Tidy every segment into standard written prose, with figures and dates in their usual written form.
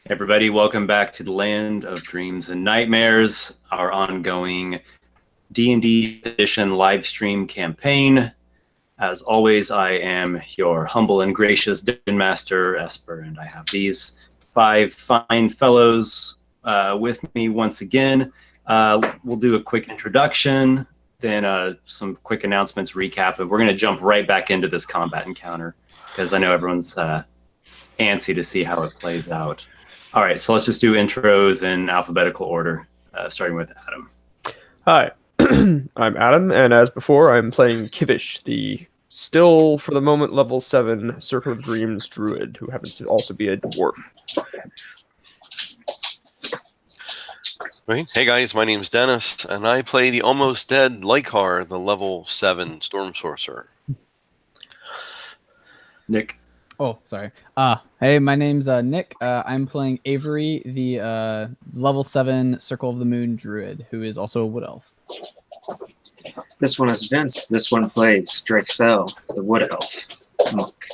Everybody, welcome back to the Land of Dreams and Nightmares, our ongoing D&D edition live stream campaign. As always, I am your humble and gracious Dungeon Master, Esper, and I have these five fine fellows with me once again. We'll do a quick introduction, then some quick announcements, recap, and we're going to jump right back into this combat encounter because I know everyone's antsy to see how it plays out. All right, so let's just do intros in alphabetical order, starting with Adam. Hi, I'm Adam, and as before, I'm playing Kivish, the still, for the moment, level 7 Circle of Dreams Druid, who happens to also be a Dwarf. Right. Hey guys, my name's Dennis, and I play the almost dead Lykar, the level 7 Storm Sorcerer. Nick. Oh, sorry. Hey, my name's Nick. I'm playing Avery, the level 7 Circle of the Moon Druid, who is also a Wood Elf. This one is Vince. This one plays Drake Fell, the Wood Elf monk.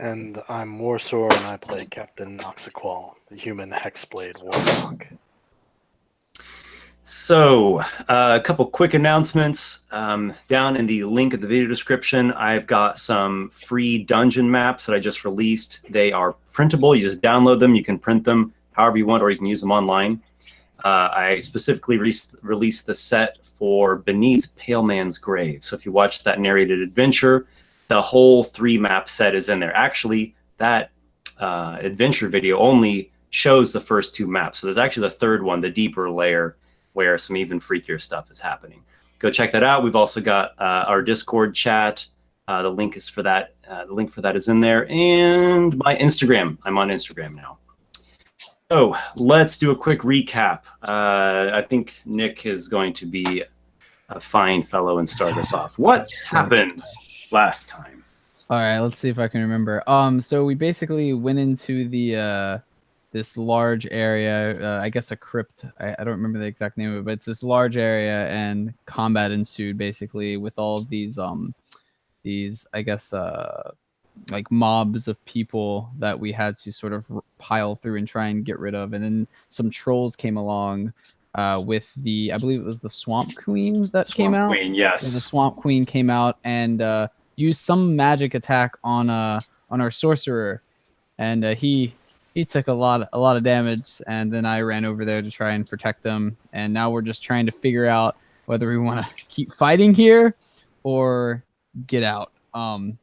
And I'm Warsor, and I play Captain Noxiqual, the human Hexblade Warlock. So, a couple quick announcements. Down in the link at the video description, I've got some free dungeon maps that I just released. They are printable. You just download them. You can print them however you want, or you can use them online. I specifically released the set for Beneath Pale Man's Grave. So if you watch that narrated adventure, the whole 3-map set is in there. Actually, that adventure video only shows the first 2 maps. So there's actually the third one, the deeper layer, where some even freakier stuff is happening. Go check that out. We've also got our Discord chat. The link is for that. The link for that is in there, and my Instagram. I'm on Instagram now. So let's do a quick recap. I think Nick is going to be a fine fellow and start us off. What happened last time? All right, let's see if I can remember. So we basically went into the this large area, I guess a crypt. I don't remember the exact name of it, but it's this large area, and combat ensued basically with all of these I guess like mobs of people that we had to sort of pile through and try and get rid of. And then some trolls came along with the, I believe it was the Swamp Queen that came out. Queen, yes. And the Swamp Queen came out and used some magic attack on our sorcerer, and he took a lot of damage. And then I ran over there to try and protect him. And now we're just trying to figure out whether we want to keep fighting here or get out.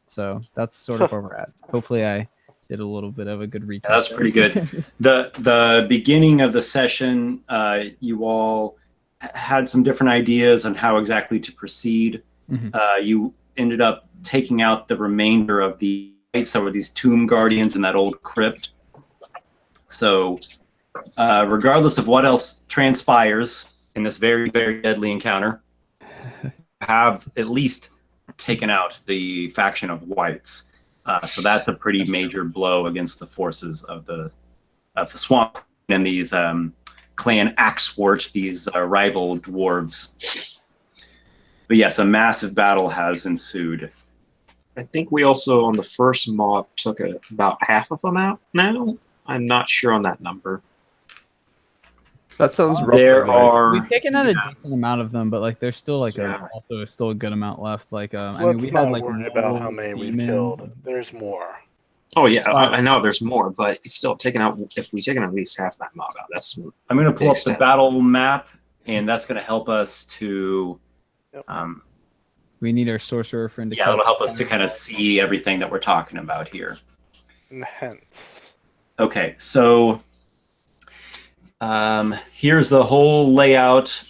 So that's sort of where we're at. Hopefully I did a little bit of a good recap. Yeah, that's pretty good. The beginning of the session, you all had some different ideas on how exactly to proceed. Mm-hmm. You ended up taking out the remainder of the fights that were these tomb guardians in that old crypt. So regardless of what else transpires in this very, very deadly encounter, have at least taken out the faction of whites. So that's a pretty major blow against the forces of the swamp and these clan Axwort, these rival dwarves. But yes, a massive battle has ensued. I think we also, on the first mob, took about half of them out now. I'm not sure on that number. That sounds roughly There right. are... We've taken out a decent amount of them, but like there's still like also still a good amount left. Like I mean, we had like worry about how many we've killed. There's more. Oh yeah, I know there's more, but it's still taking out. If we taken at least half that mob out, that's. I'm going to pull up the battle map, and that's going to help us to. We need our sorcerer friend to. Yeah, it'll help us to kind of see everything that we're talking about here. And hence. Okay, so here's the whole layout.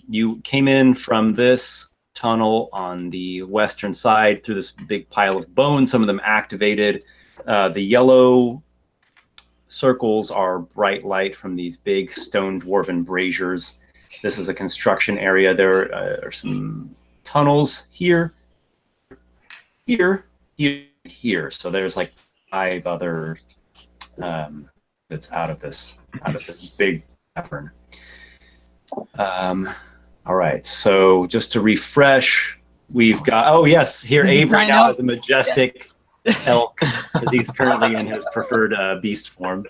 You came in from this tunnel on the western side through this big pile of bones, some of them activated. The yellow circles are bright light from these big stone dwarven braziers. This is a construction area. There are some tunnels here, here, here. So there's like 5 other that's out of this big cavern. All right, so just to refresh, we've got, oh yes, here Avery now has a majestic elk, because he's currently in his preferred beast form.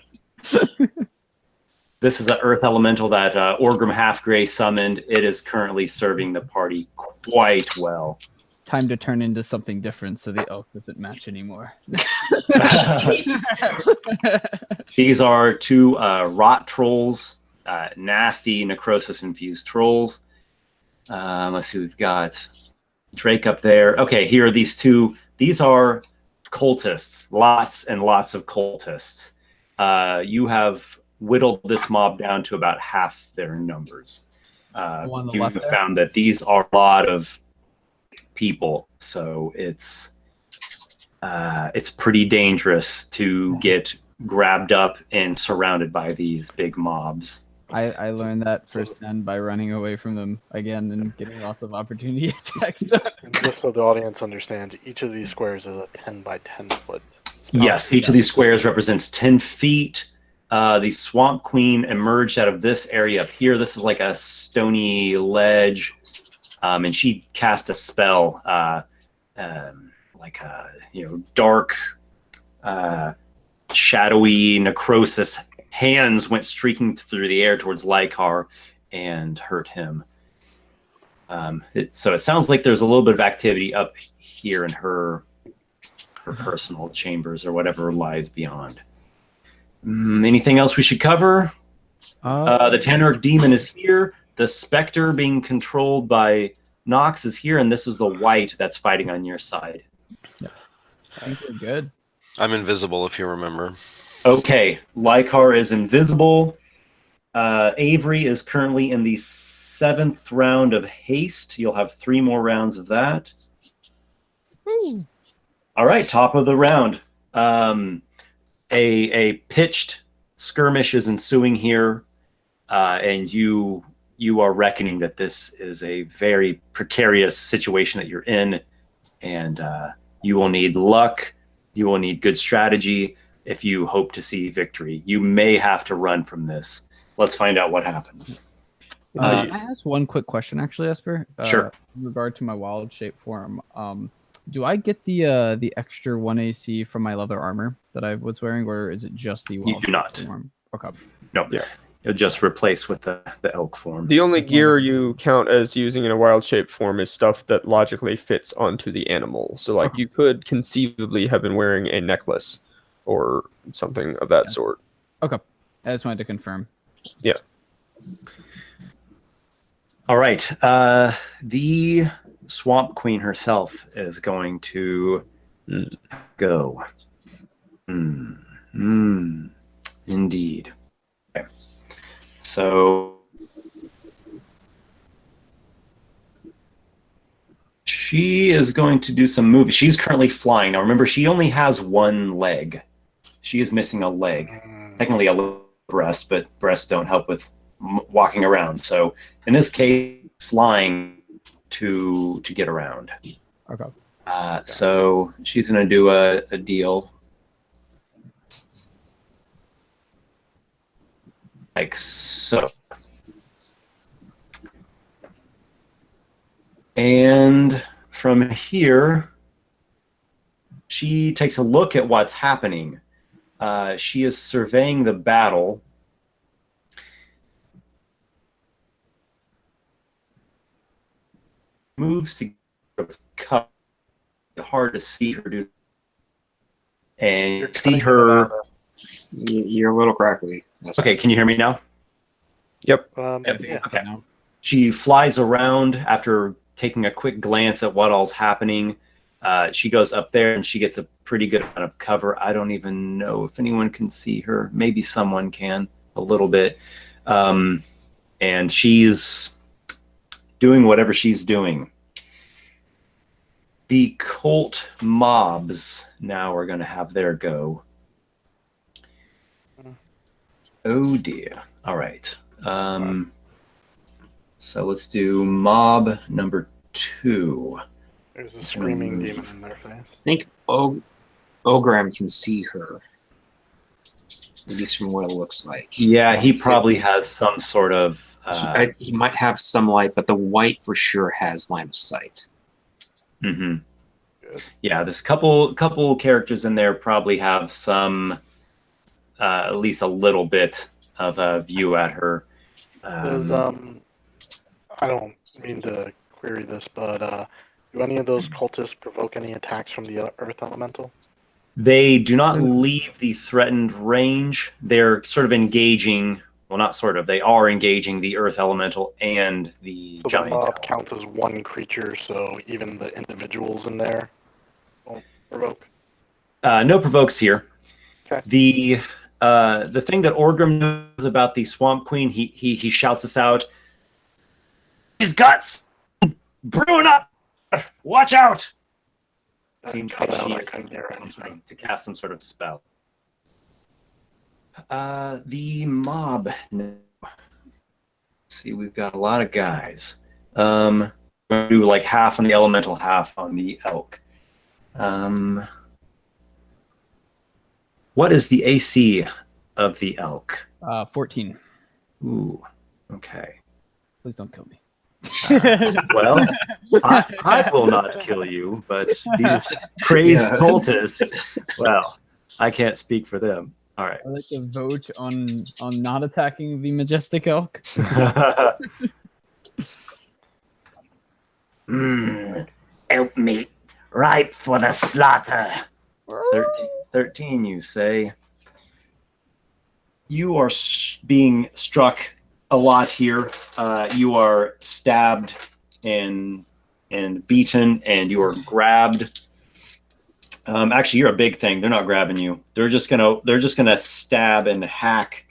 This is an earth elemental that Orgrim Halfgrey summoned. It is currently serving the party quite well. Time to turn into something different so the elk doesn't match anymore. These are two rot trolls, nasty necrosis-infused trolls. Let's see, we've got Drake up there. Okay, here are these two. These are cultists, lots and lots of cultists. You have whittled this mob down to about half their numbers. You found that these are a lot of people, so it's pretty dangerous to get grabbed up and surrounded by these big mobs. I learned that firsthand by running away from them again and getting lots of opportunity attacks. And just so the audience understands, each of these squares is a 10 by 10 foot. Yes, each of these squares represents 10 feet. The Swamp Queen emerged out of this area up here. This is like a stony ledge, and she cast a spell, like a dark, shadowy necrosis. Hands went streaking through the air towards Lykar and hurt him. So it sounds like there's a little bit of activity up here in her personal chambers or whatever lies beyond. Anything else we should cover? The Tanarch Demon is here. The Spectre being controlled by Nox is here, and this is the white that's fighting on your side. I think we're good. I'm invisible, if you remember. Okay, Lykar is invisible. Avery is currently in the 7th round of haste. You'll have 3 more rounds of that. Woo. All right, top of the round. A pitched skirmish is ensuing here, and you are reckoning that this is a very precarious situation that you're in, and you will need luck. You will need good strategy if you hope to see victory. You may have to run from this. Let's find out what happens. Can I ask one quick question, actually, Esper? Sure. In regard to my wild shape form, do I get the extra 1 AC from my leather armor that I was wearing, or is it just the wild You do not. form? Okay. No. Yeah. You'll just replace with the elk form. The only gear you count as using in a wild shape form is stuff that logically fits onto the animal. So, like, you could conceivably have been wearing a necklace or something of that sort. Okay. I just wanted to confirm. Yeah. All right. The Swamp Queen herself is going to go. Indeed. Okay. So she is going to do some moving. She's currently flying. Now remember, she only has 1 leg. She is missing a leg. Technically a breast, but breasts don't help with walking around. So in this case, flying to get around. Okay. So she's going to do a deal. Like so. And from here, she takes a look at what's happening. She is surveying the battle. Moves to cut. Hard to see her do. And see her. You're a little crackly. That's Okay, can you hear me now? Yep. Yeah. Okay. She flies around after taking a quick glance at what all's happening. She goes up there and she gets a pretty good amount of cover. I don't even know if anyone can see her. Maybe someone can a little bit. And she's doing whatever she's doing. The cult mobs now are going to have their go. Oh dear. All right. So let's do mob number 2. There's a screaming demon in their face. I think Ogram can see her. At least from what it looks like. Yeah, he probably has some sort of... he might have some light, but the white for sure has line of sight. Mm-hmm. Good. Good. Yeah, there's a couple characters in there probably have some, at least a little bit of a view at her. Does I don't mean to query this, but do any of those cultists provoke any attacks from the Earth Elemental? They do not leave the threatened range. They're sort of engaging. Well, not sort of. They are engaging the Earth Elemental and the So the Giant. mob counts as one creature, so even the individuals in there won't provoke. No provokes here. Okay. The thing that Orgrim knows about the Swamp Queen, he shouts us out. He's guts brewing up. Watch out! Seems like she I couldn't hear anything. to cast some sort of spell. The mob. No. Let's see, we've got a lot of guys. We're gonna do like half on the elemental, half on the elk. What is the AC of the elk? 14. Ooh, okay. Please don't kill me. Well, I will not kill you, but these crazed cultists, well, I can't speak for them. All right. I'd like to vote on not attacking the majestic elk. Elk meat, ripe for the slaughter. 13, you say. You are being struck a lot here. You are stabbed and beaten, and you are grabbed. Actually, you're a big thing. They're not grabbing you. They're just gonna stab and hack,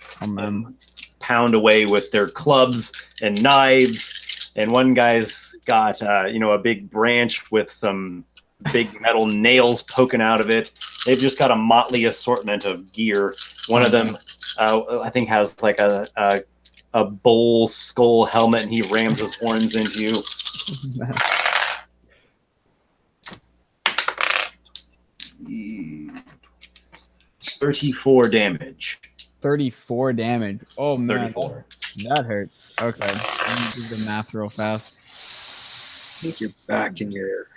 pound away with their clubs and knives. And one guy's got a big branch with some big metal nails poking out of it. They've just got a motley assortment of gear. One of them, I think, has like a bull skull helmet, and he rams his horns into you. 34 damage. 34 damage. Oh man, 34. that hurts. Okay, let me do the math real fast. I think you're back in your.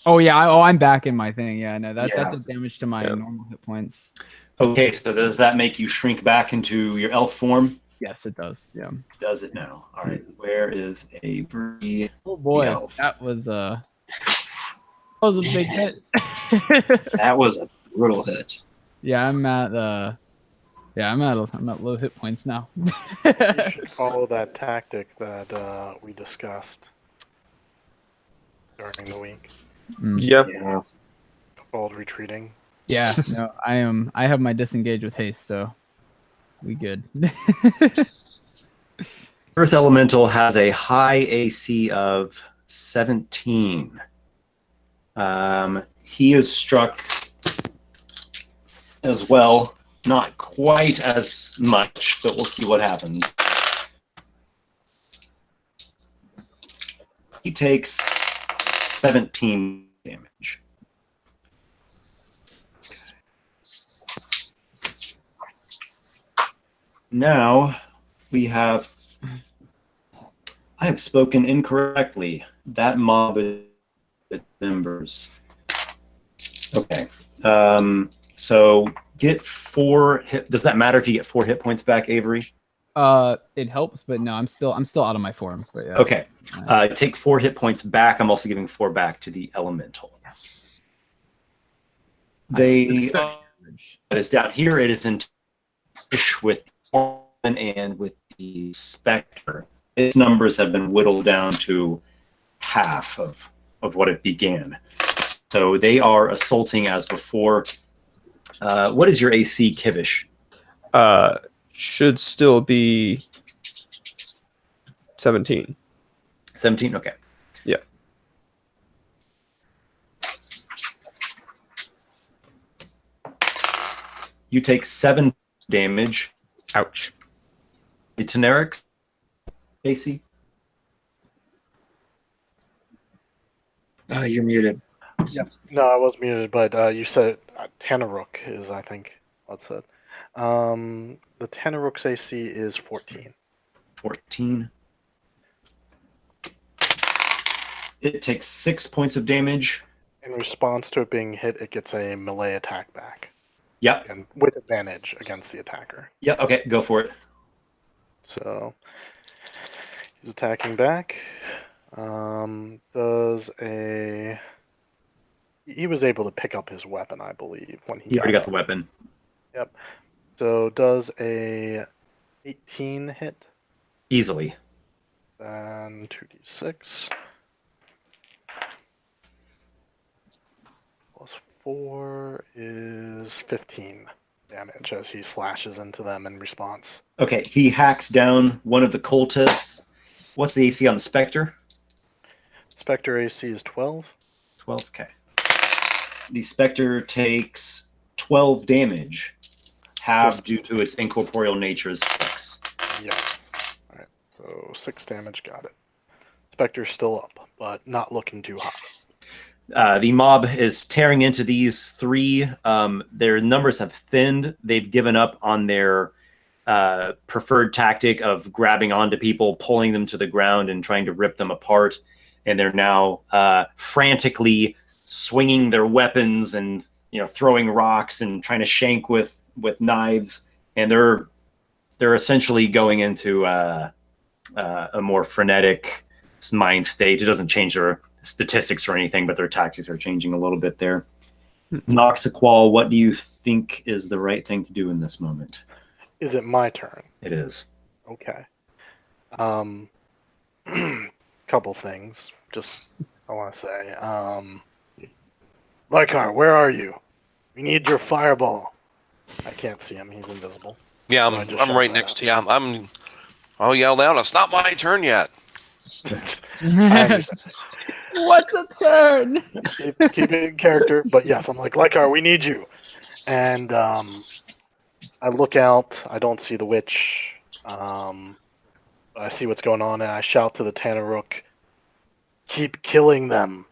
Oh yeah, I'm back in my thing. Yeah, no, that Yeah. did damage to my normal hit points. Okay, so does that make you shrink back into your elf form? Yes, it does. Yeah. Does it now? All right. Where is Avery? Oh boy, elf? that was a big hit. That was a brutal hit. Yeah, I'm at low hit points now. You should follow that tactic that we discussed during the week, Yeah. Yeah. called retreating. Yeah, no, I have my disengage with haste, so we good. Earth Elemental has a high AC of 17. He is struck as well. Not quite as much, but we'll see what happens. He takes 17 damage. Now we have. I have spoken incorrectly. That mob is members. Okay. So get 4 hit. Does that matter if you get 4 hit points back, Avery? It helps, but no, I'm still out of my form. But yeah. Okay. Take 4 hit points back. I'm also giving 4 back to the elemental. Yes. They. It is down here. It is in with and with the Spectre. Its numbers have been whittled down to half of what it began. So they are assaulting as before. What is your AC, Kivish? Should still be 17. 17? Okay. Yeah. You take 7 damage. Ouch. The Teneric AC? You're muted. No, I was muted, but you said Tanaruk is, I think, what's that? The Tanaruk's AC is 14. 14. It takes 6 points of damage. In response to it being hit, it gets a melee attack back, Yep. and with advantage against the attacker. Yep. Okay, go for it. So he's attacking back. Does a... He was able to pick up his weapon, I believe, when he You already got up. the weapon. Yep. So does a 18 hit, Easily. then 2d6. Plus 4 is 15 damage as he slashes into them in response. Okay, he hacks down one of the cultists. What's the AC on the Spectre? Spectre AC is 12. 12. Okay. The Spectre takes 12 damage, half due to its incorporeal nature is 6. Yes. Alright, so 6 damage, got it. Spectre's still up, but not looking too hot. The mob is tearing into these 3. Their numbers have thinned. They've given up on their preferred tactic of grabbing onto people, pulling them to the ground, and trying to rip them apart. And they're now frantically swinging their weapons and throwing rocks and trying to shank with knives. And they're essentially going into a more frenetic mind state. It doesn't change their statistics or anything, but their tactics are changing a little bit there. Noxiqual, what do you think is the right thing to do in this moment? Is it my turn? It is. Okay. Couple things. Just I want to say, Lykar, where are you? We need your fireball. I can't see him. He's invisible. Yeah, So I just I'm shot right that next out. to you. I'll yell down. It's not my turn yet. I understand. What's a turn? Keep it in character, but yes, I'm like, Lykar, we need you. And I look out. I don't see the witch. I see what's going on, and I shout to the Tanaruk, keep killing them.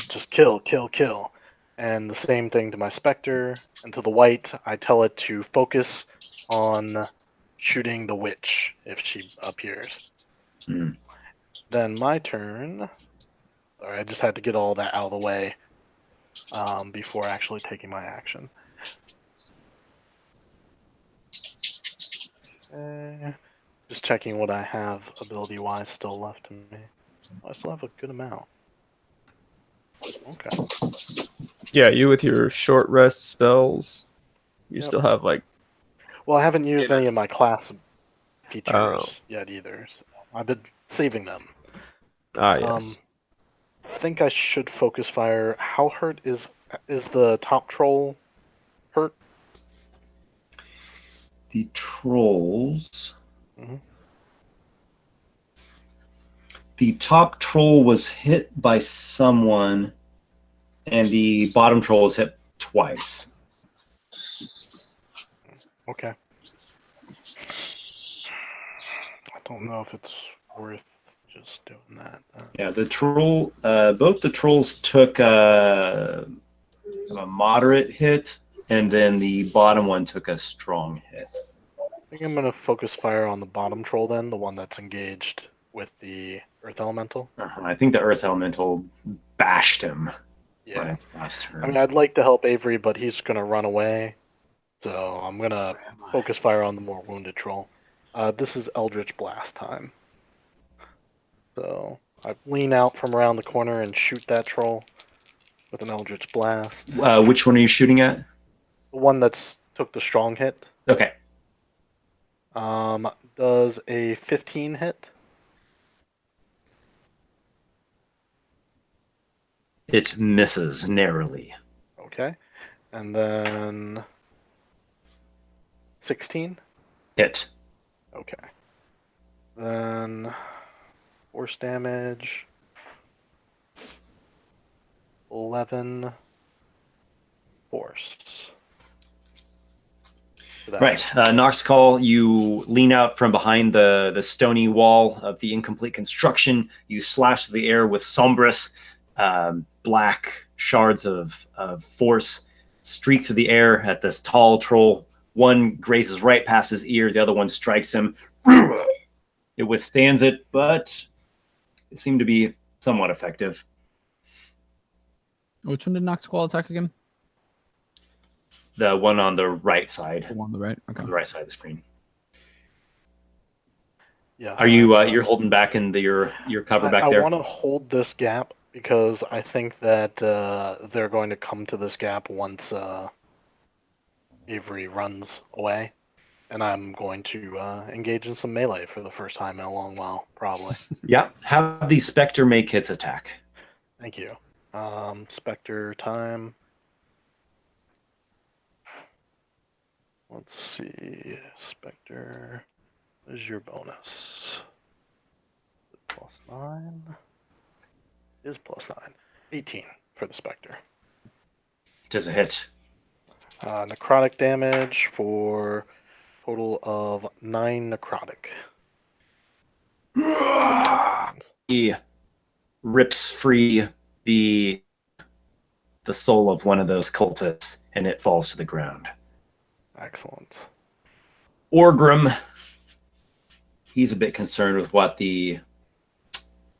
Just kill, kill, kill. And the same thing to my Spectre. And to the white, I tell it to focus on shooting the witch if she appears. Mm. Then my turn. Sorry, I just had to get all that out of the way before actually taking my action. Just checking what I have ability-wise still left in me. I still have a good amount. Okay. Yeah, you with your short rest spells, you Yep. still have like Well, I haven't used any of my class features Oh. yet either. So I've been saving them. yes. I think I should focus fire. How hurt is the top troll hurt? The trolls. Mhm. The top troll was hit by someone, and the bottom troll was hit twice. Okay. I don't know if it's worth just doing that. Yeah, the troll. Both the trolls took a moderate hit, and then the bottom one took a strong hit. I think I'm going to focus fire on the bottom troll then, the one that's engaged with the Earth Elemental. I think the Earth Elemental bashed him. Yeah. Last turn. I mean, I'd like to help Avery, but he's going to run away. So I'm going to focus fire on the more wounded troll. This is Eldritch Blast time. So I lean out from around the corner and shoot that troll with an Eldritch Blast. Which one are you shooting at? The one that's took the strong hit. Okay. Does a 15 hit? It misses narrowly. Okay. And then 16? Hit. Okay. Then force damage. 11 force. So that- Right. Noxiqual, you lean out from behind the stony wall of the incomplete construction. You slash the air with sombrous black shards of force streak through the air at this tall troll. One grazes right past his ear. The other one strikes him. It withstands it, but it seemed to be somewhat effective. Which one did Noxiqual attack again? The one on the right side. The one on the right. Okay. On the right side of the screen. Yes. Are you you're holding back in your cover back I there? want to hold this gap because I think that they're going to come to this gap once Avery runs away, and I'm going to engage in some melee for the first time in a long while, probably. Yeah. Have the Spectre make its attack. Thank you. Spectre time. Let's see. Spectre, what is your bonus? +9. Is +9. 18 for the Spectre. Does it hit? Necrotic damage for total of 9 necrotic. He rips free the soul of one of those cultists, and it falls to the ground. Excellent. Orgrim, he's a bit concerned with what the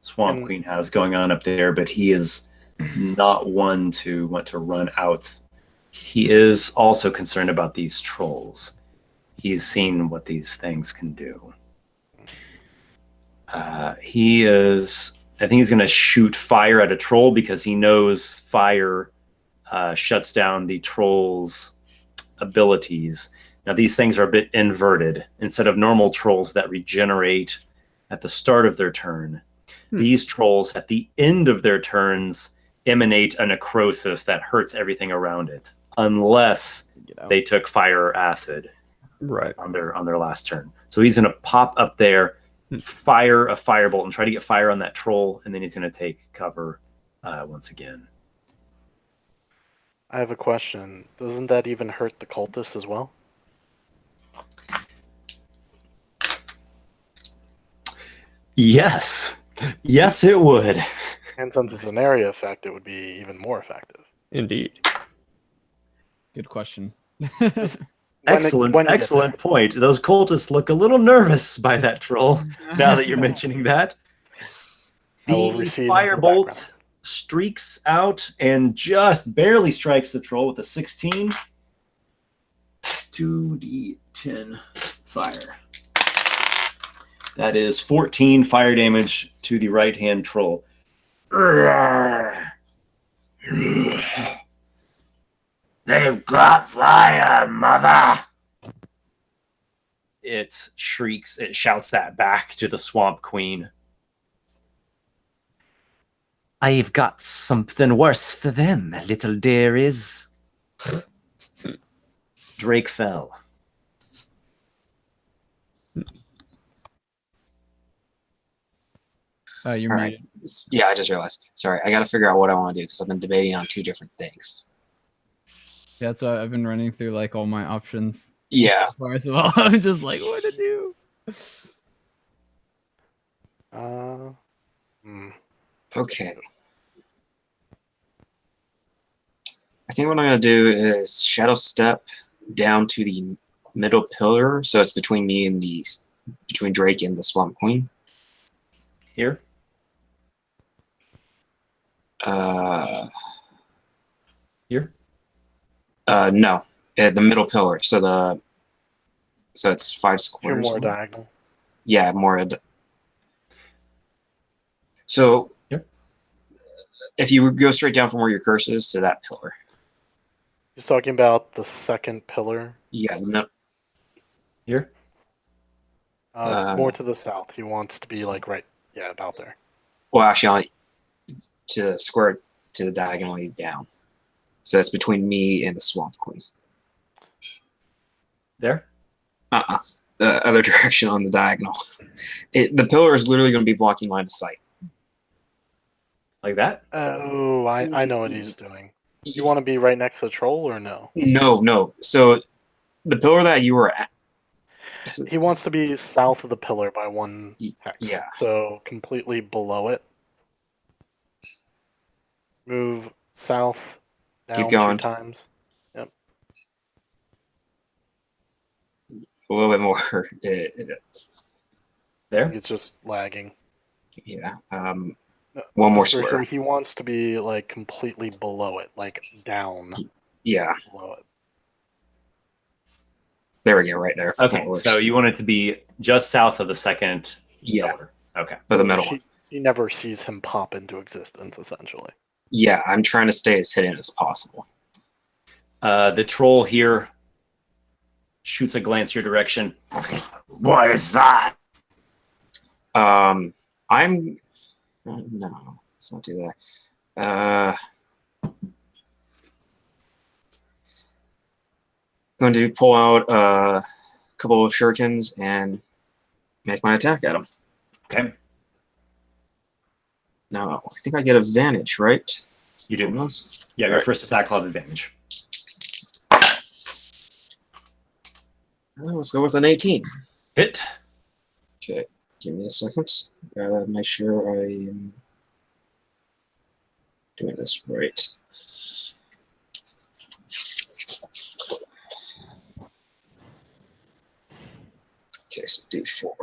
Swamp Queen has going on up there, but he is not one to want to run out. He is also concerned about these trolls. He's seen what these things can do. I think he's going to shoot fire at a troll because he knows fire shuts down the troll's abilities. Now, these things are a bit inverted. Instead of normal trolls that regenerate at the start of their turn, these trolls at the end of their turns emanate a necrosis that hurts everything around it, unless they took fire or acid on their last turn. So he's going to pop up there, fire a firebolt, and try to get fire on that troll, and then he's going to take cover once again. I have a question. Doesn't that even hurt the cultist as well? Yes. Yes, it would. And since it's an area effect, it would be even more effective. Indeed. Good question. Excellent point. Those cultists look a little nervous by that troll, now that you're mentioning that. The firebolt streaks out and just barely strikes the troll with a 16. 2d10 fire. That is 14 fire damage to the right-hand troll. They've got fire, mother! It shrieks, it shouts that back to the Swamp Queen. I've got something worse for them, little dearies. Drake fell. You're muted. Yeah, I just realized. Sorry, I got to figure out what I want to do because I've been debating on 2 different things. Yeah, that's why I've been running through like all my options. Yeah. As well. I'm just like, what to do? Okay. I think what I'm going to do is shadow step down to the middle pillar, so it's between me and between Drake and the Swamp Queen. Here? Here? No, the middle pillar. So it's 5 squares. You're more diagonal. Yeah, more. So if you go straight down from where your curse is to that pillar. He's talking about the second pillar. Yeah, no. Here? More to the south. He wants to be like about there. Well, actually, to square to the diagonally down. So it's between me and the Swamp Queen. There? The other direction on the diagonal. The pillar is literally going to be blocking line of sight. Like that? Oh, I know what he's doing. You want to be right next to the troll or no? No. So the pillar that you were at. He wants to be south of the pillar by 1 hex. Yeah. So completely below it. Move south down Keep going. 2 times. Yep. A little bit more. There? It's just lagging. Yeah. One more So square. he wants to be like completely below it, like down Yeah, below it. there we go, right there. Okay, That works. so you want it to be just south of the second Yeah, pillar. Okay. for the middle one. He never sees him pop into existence, essentially. Yeah, I'm trying to stay as hidden as possible. The troll here shoots a glance your direction. What is that? I'm no, let's not do that. Going to pull out a couple of shurikens and make my attack at him. Okay, Now, I think I get advantage, right? you do. On those? Yeah, your first attack will have advantage. Let's go with an 18. Hit. Okay, give me a second. Gotta make sure I am doing this right. Okay, so D4.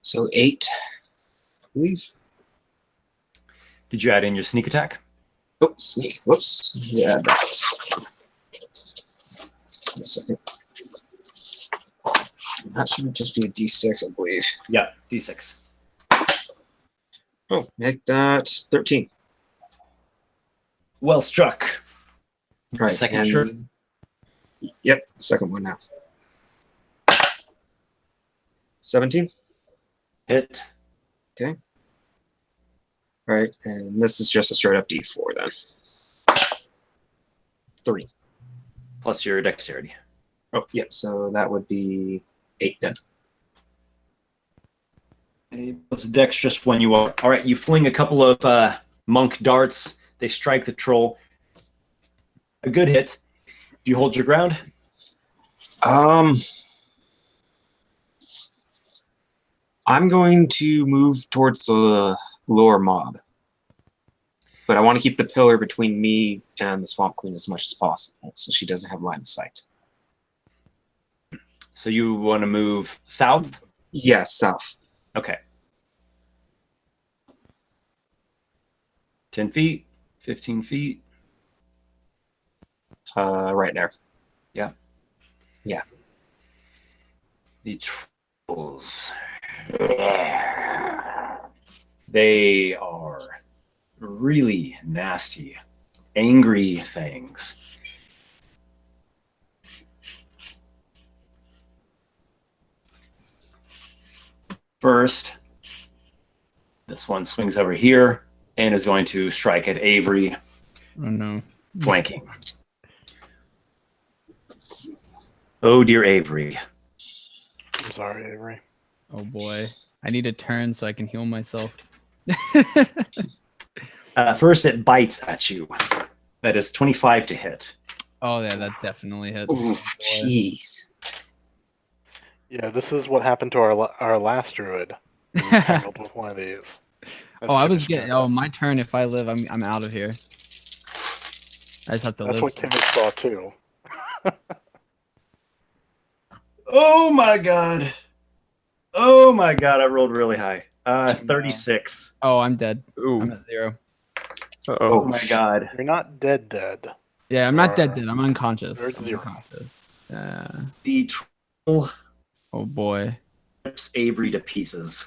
So 8, I believe. Did you add in your sneak attack? Oh, sneak. Whoops. Yeah, that's. Wait a second. That should just be a D6, I believe. Yeah, D6. Oh, make that 13. Well struck. Right. Second and, shirt. Yep, second one now. 17. Hit. Right, and this is just a straight up D4 then. 3. Plus your dexterity. Oh, yep, so that would be 8 then. Plus dex just when you are. All right, you fling a couple of monk darts. They strike the troll. A good hit. Do you hold your ground? I'm going to move towards the lower mob. But I want to keep the pillar between me and the Swamp Queen as much as possible, so she doesn't have line of sight. So you want to move south? Yeah, south. Okay. 10 feet, 15 feet. Right there. Yeah. Yeah. The trolls. They are really nasty, angry things. First, this one swings over here and is going to strike at Avery, Oh no. flanking. Oh dear Avery. I'm sorry, Avery. Oh boy. I need a turn so I can heal myself. First, it bites at you. That is 25 to hit. Oh yeah, that definitely hits. Ooh, Oh, boy. jeez. Yeah, this is what happened to our last druid. He was tangled with one of these. Oh, I was Kivish getting. did. Oh, my turn. If I live, I'm out of here. I just have to That's live. what Kivish saw too. Oh my god. Oh my god, I rolled really high. 36. Oh, I'm dead. Ooh. I'm at 0. Oh Uh-oh. my god. You're not dead. Yeah, I'm not dead. Or- I'm unconscious. There's I'm 0. unconscious. The troll Oh boy. rips Avery to pieces.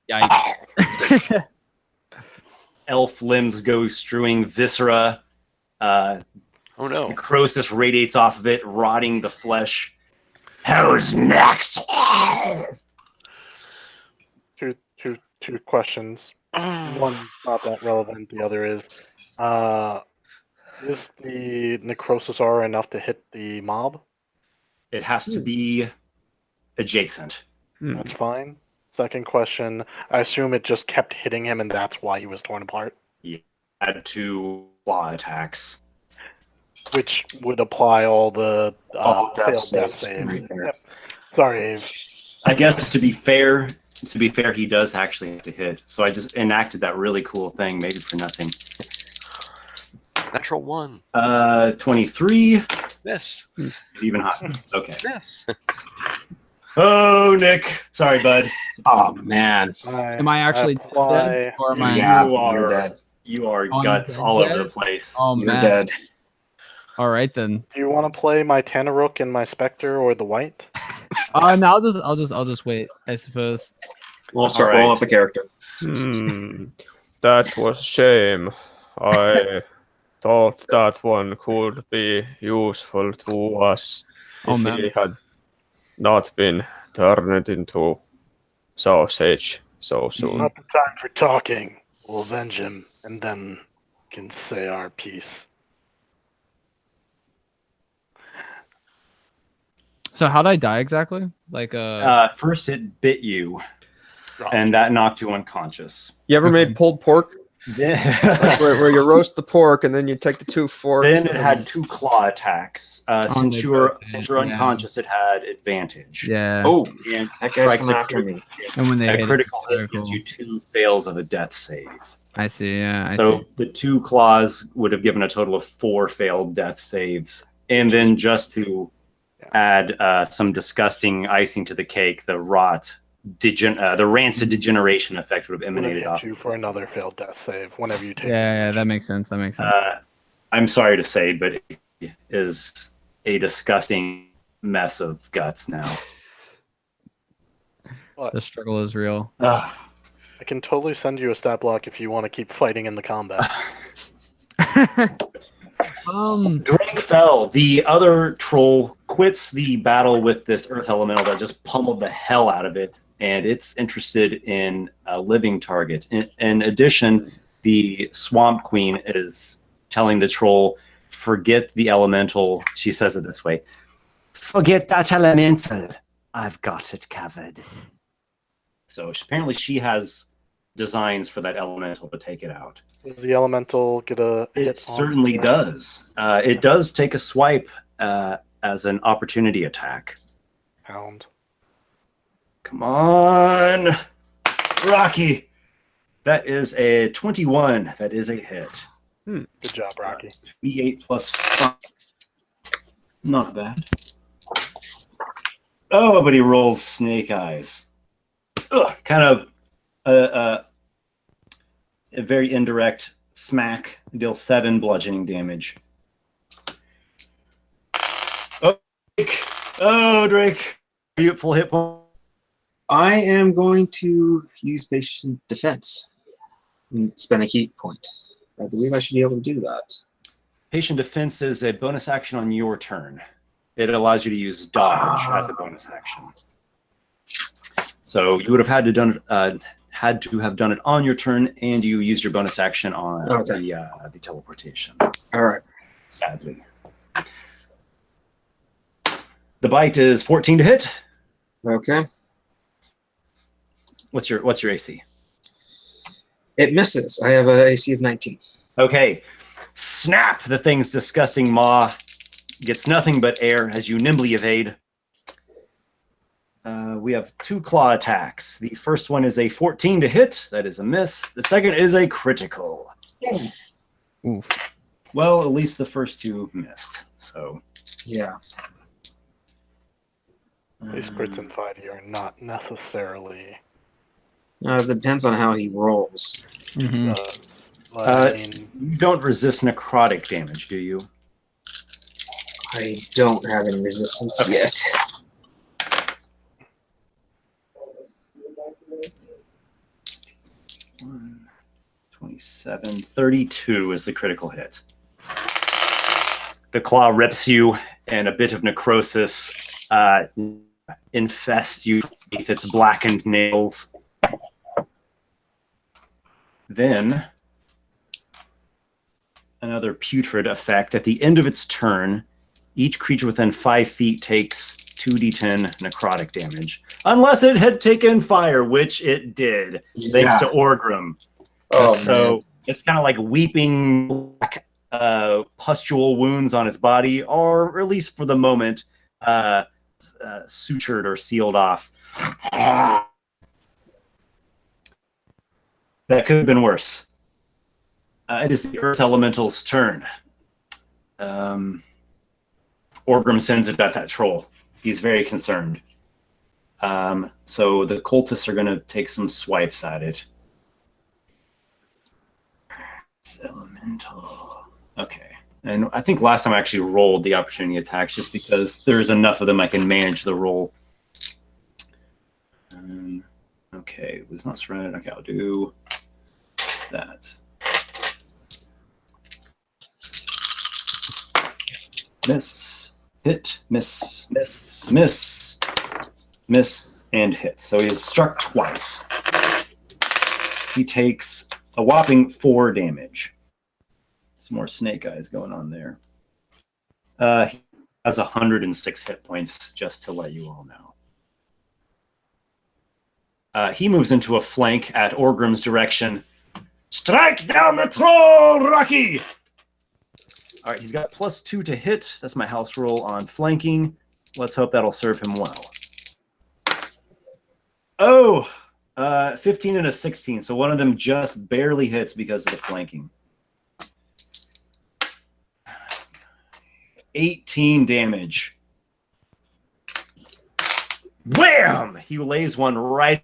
Yikes. Elf limbs go strewing viscera. Oh no. Necrosis radiates off of it, rotting the flesh. Who's next? Two questions. One not that relevant. The other is the necrosis aura enough to hit the mob? It has to be adjacent. Hmm. That's fine. Second question, I assume it just kept hitting him and that's why he was torn apart, Add 2 claw attacks. which would apply all the All death failed death saves saves. right there. Yep. Sorry, Ave. I guess to be fair, he does actually have to hit. So I just enacted that really cool thing, maybe for nothing. Natural 1. 23. Yes. Even higher. Okay. Yes. Oh, Nick. Sorry, bud. Oh man. Am I actually apply- dead, or am I? Yeah, You you're are dead. You are I'm guts dead, all over the dead? place. Oh You're man. dead. All right then. Do you want to play my Tanaruk and my Spectre or the White? No, I'll just wait. I suppose. We'll start Alright. rolling up a character. That was shame. I thought that one could be useful to us Oh, if man. he had not been turned into sausage so soon. Not the time for talking. We'll avenge him and then can say our piece. So how'd I die exactly? Like First, it bit you, Oh, and that knocked you unconscious. You ever Okay. made pulled pork? Then, where you roast the pork and then you take the 2 forks. then it and- had 2 claw attacks. Since they you're both you're hit, yeah. unconscious, it had advantage. yeah. Oh, And that guy's strikes coming a after me. And when they A hit critical it, hit gives cool. you 2 fails of a death save. I see. Yeah. I So see. the 2 claws would have given a total of 4 failed death saves. And then just to add some disgusting icing to the cake, the the rancid degeneration effect would have would have emanated hit off. you for another failed death save whenever you take Yeah. damage. That makes sense. That makes sense. I'm sorry to say, but it is a disgusting mess of guts now. The struggle is real. Ugh. I can totally send you a stat block if you want to keep fighting in the combat. Drake fell. The other troll quits the battle with this earth elemental that just pummeled the hell out of it, and it's interested in a living target. In addition, the Swamp Queen is telling the troll, forget the elemental. She says it this way: forget that elemental. I've got it covered. So apparently she has designs for that elemental to take it out. Does the elemental get a hit? It certainly does. It does take a swipe as an opportunity attack. Hound. Come on, Rocky. That is a 21. That is a hit. Good job, Rocky. V8 plus 5. Not bad. Oh, but he rolls snake eyes. Ugh, kind of a very indirect smack. Deals 7 bludgeoning damage. Oh, Drake. Oh, Drake. Are you at full hit point? I am going to use patient defense and spend a heat point. I believe I should be able to do that. Patient defense is a bonus action on your turn. It allows you to use dodge as a bonus action. So you would have had to have done it on your turn, and you used your bonus action on the teleportation. All right. Sadly, the bite is 14 to hit. Okay. What's your AC? It misses. I have an AC of 19. Okay. Snap! The thing's disgusting maw gets nothing but air as you nimbly evade. We have 2 claw attacks. The first one is a 14 to hit. That is a miss. The second is a critical. Oof. Well, at least the first 2 missed. So Yeah. These crits in 5e are not necessarily. It depends on how he rolls. Mhm. I mean, you don't resist necrotic damage, do you? I don't have any resistance Okay. yet. One, 27, 32 is the critical hit. The claw rips you, and a bit of necrosis infests you with its blackened nails. Then, another putrid effect. At the end of its turn, each creature within 5 feet takes 2d10 necrotic damage. Unless it had taken fire, which it did, thanks to Orgrim. Oh, So man. it's kind of like weeping black, pustule wounds on its body, or at least for the moment, sutured or sealed off. That could have been worse. It is the Earth Elemental's turn. Orgrim sends it at that troll. He's very concerned. So the cultists are going to take some swipes at it. Elemental. Okay. And I think last time I actually rolled the opportunity attacks just because there's enough of them I can manage the roll. Okay, it was not surrounded. Okay, I'll do that. Miss, hit, miss, miss, miss, miss, and hit. So he's struck twice. He takes a whopping 4 damage. Some more snake eyes going on there. He has 106 hit points, just to let you all know. He moves into a flank at Orgrim's direction. Strike down the troll, Rocky! All right, he's got +2 to hit. That's my house roll on flanking. Let's hope that'll serve him well. Oh, 15 and a 16. So one of them just barely hits because of the flanking. 18 damage. Wham! He lays one right.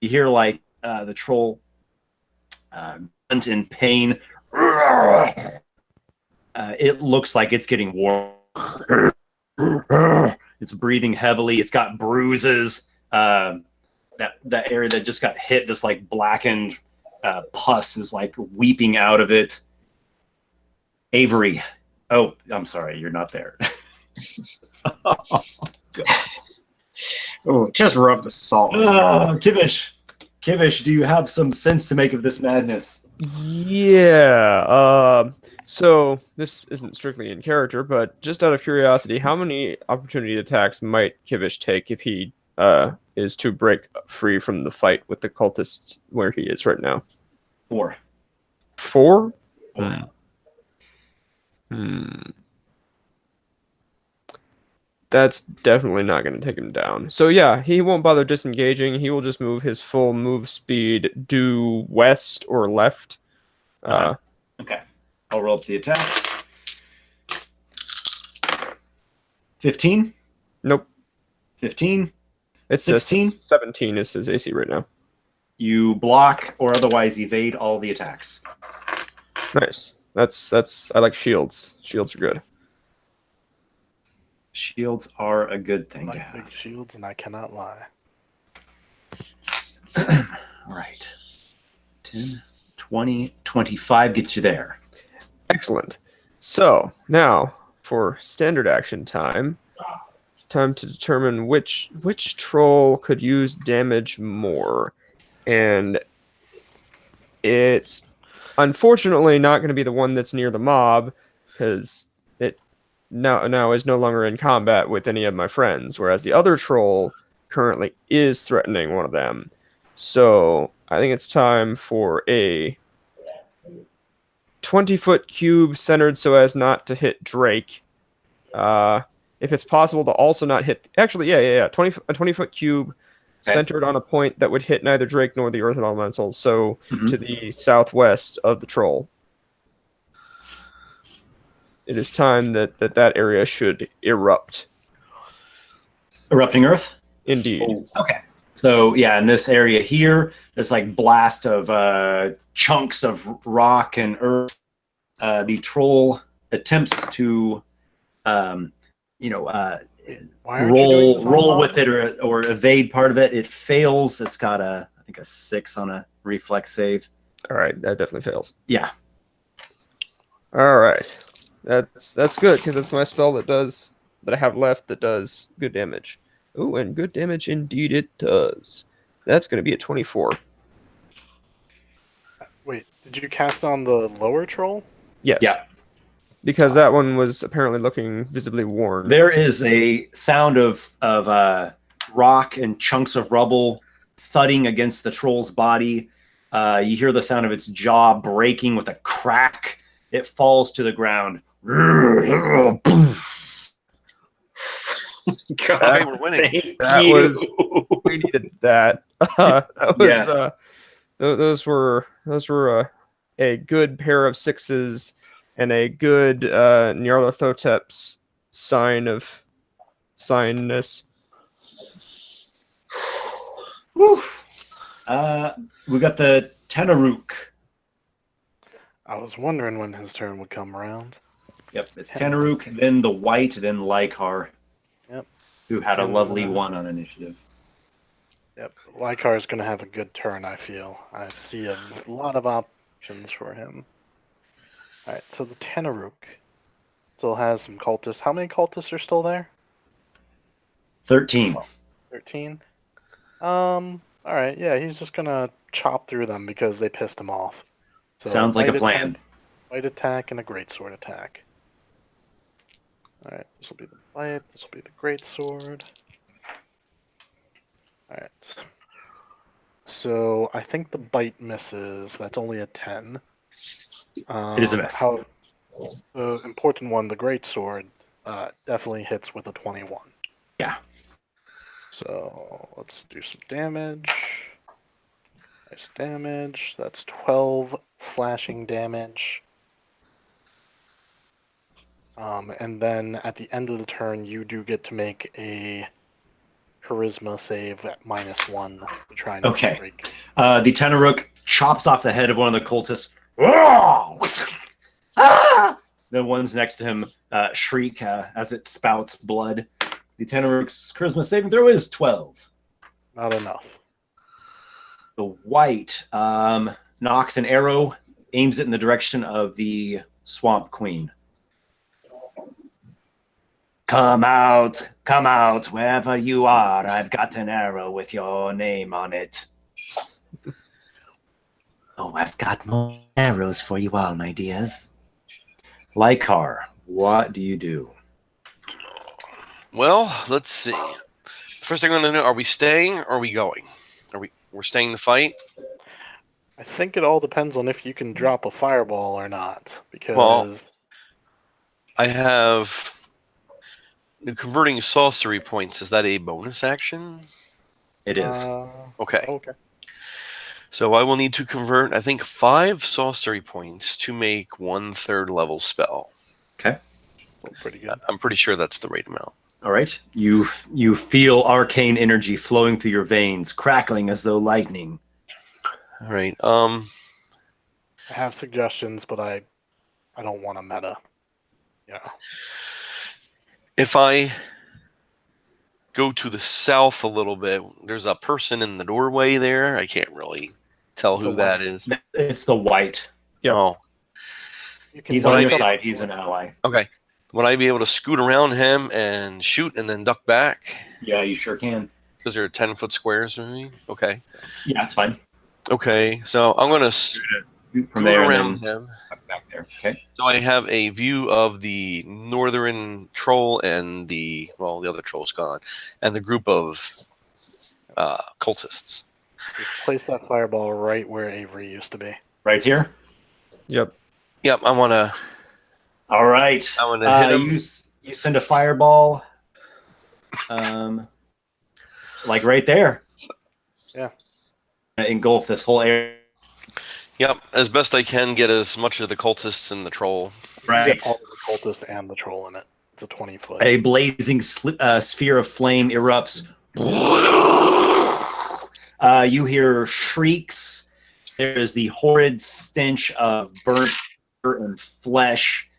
You hear like the troll grunt in pain. It looks like it's getting warm. It's breathing heavily. It's got bruises. That area that just got hit, this like blackened pus is like weeping out of it. Avery. Oh, I'm sorry, you're not there. Oh, just rub the salt. Kivish, do you have some sense to make of this madness? Yeah. So this isn't strictly in character, but just out of curiosity, how many opportunity attacks might Kivish take if he is to break free from the fight with the cultists where he is right now? 4. 4? That's definitely not going to take him down. So yeah, he won't bother disengaging. He will just move his full move speed due west or left. Okay. I'll roll up the attacks. 15? Nope. 15? It's 16? 17 is his AC right now. You block or otherwise evade all the attacks. Nice. That's I like shields. Shields are good. Shields are a good thing to Like have. big shields, and I cannot lie. All right. 10, 20, 25 gets you there. Excellent. So now for standard action time, it's time to determine which troll could use damage more, and it's unfortunately not going to be the one that's near the mob because it now is no longer in combat with any of my friends, whereas the other troll currently is threatening one of them. So I think it's time for a 20-foot cube centered so as not to hit Drake. If it's possible to also not hit... Actually, yeah. 20-foot cube centered on a point that would hit neither Drake nor the Earth Elemental, so to the southwest of the troll. It is time that area should erupt. Erupting Earth? Indeed. Okay. So, yeah, in this area here, there's like blast of chunks of rock and earth. The troll attempts to, roll with it or evade part of it. It fails. It's got I think a 6 on a reflex save. All right, that definitely fails. Yeah. All right. That's good because that's my spell that I have left that does good damage. Oh, and good damage indeed it does. That's going to be a 24. Wait, did you cast on the lower troll? Yes. Yeah. Because that one was apparently looking visibly worn. There is a sound of rock and chunks of rubble thudding against the troll's body. You hear the sound of its jaw breaking with a crack. It falls to the ground. God, we're winning. We needed that. That was Yes. those were a good pair of 6s and a good Nyarlathotep's signness. Woo. We got the Tenaruk. I was wondering when his turn would come around. Yep, it's Tenaruk, then the white, then Lykar. Yep. Who had a And, lovely 1 on initiative. Yep, Lykar is going to have a good turn, I feel. I see a lot of options for him. Alright, so the Tenaruk still has some cultists. How many cultists are still there? 13. 13? Alright, yeah, he's just going to chop through them because they pissed him off. So Sounds like a light plan. attack, light attack, and a greatsword attack. Alright, this will be the light, this will be the greatsword. Alright. So I think the bite misses. That's only a 10. It is a miss. The important one, the greatsword, definitely hits with a 21. Yeah. So let's do some damage. Nice damage. That's 12 slashing damage. And then at the end of the turn, you do get to make a charisma save at -1 to try and break. The Tenaruk chops off the head of one of the cultists. Ah! The ones next to him shriek as it spouts blood. The Tenaruk's charisma saving throw is 12. Not enough. The white knocks an arrow, aims it in the direction of the Swamp Queen. Come out, wherever you are. I've got an arrow with your name on it. Oh, I've got more arrows for you all, my dears. Lykar, what do you do? Well, let's see. First thing I want to know, are we staying or are we going? We're staying to fight? I think it all depends on if you can drop a fireball or not. Because Well, I have converting sorcery points. Is that a bonus action? It is. Okay. Okay. So I will need to convert, I think, 5 sorcery points to make 1/3 level spell. Okay. Pretty good. I'm pretty sure that's the right amount. All right. You feel arcane energy flowing through your veins, crackling as though lightning. All right. I have suggestions, but I don't want to meta. Yeah. If I go to the south a little bit, there's a person in the doorway there. I can't really tell who that is. It's the white. Yep. Oh, You can He's walk on your up- side. He's an ally. okay. Would I be able to scoot around him and shoot and then duck back? Yeah, you sure can. Because they're 10-foot squares or me? Okay. Yeah, it's fine. Okay, so I'm going to Shoot scoot from there around and then him. back there. Okay. So I have a view of the northern troll and the other troll's gone, and the group of cultists. Just place that fireball right where Avery used to be. Right here. Yep. Yep, I want to All right. hit him. You send a fireball, like right there. Yeah. Engulf this whole area. Yep, as best I can, get as much of the cultists and the troll. Right. All of the cultists and the troll in it. It's a 20-foot. A blazing sphere of flame erupts. You hear shrieks. There is the horrid stench of burnt and flesh.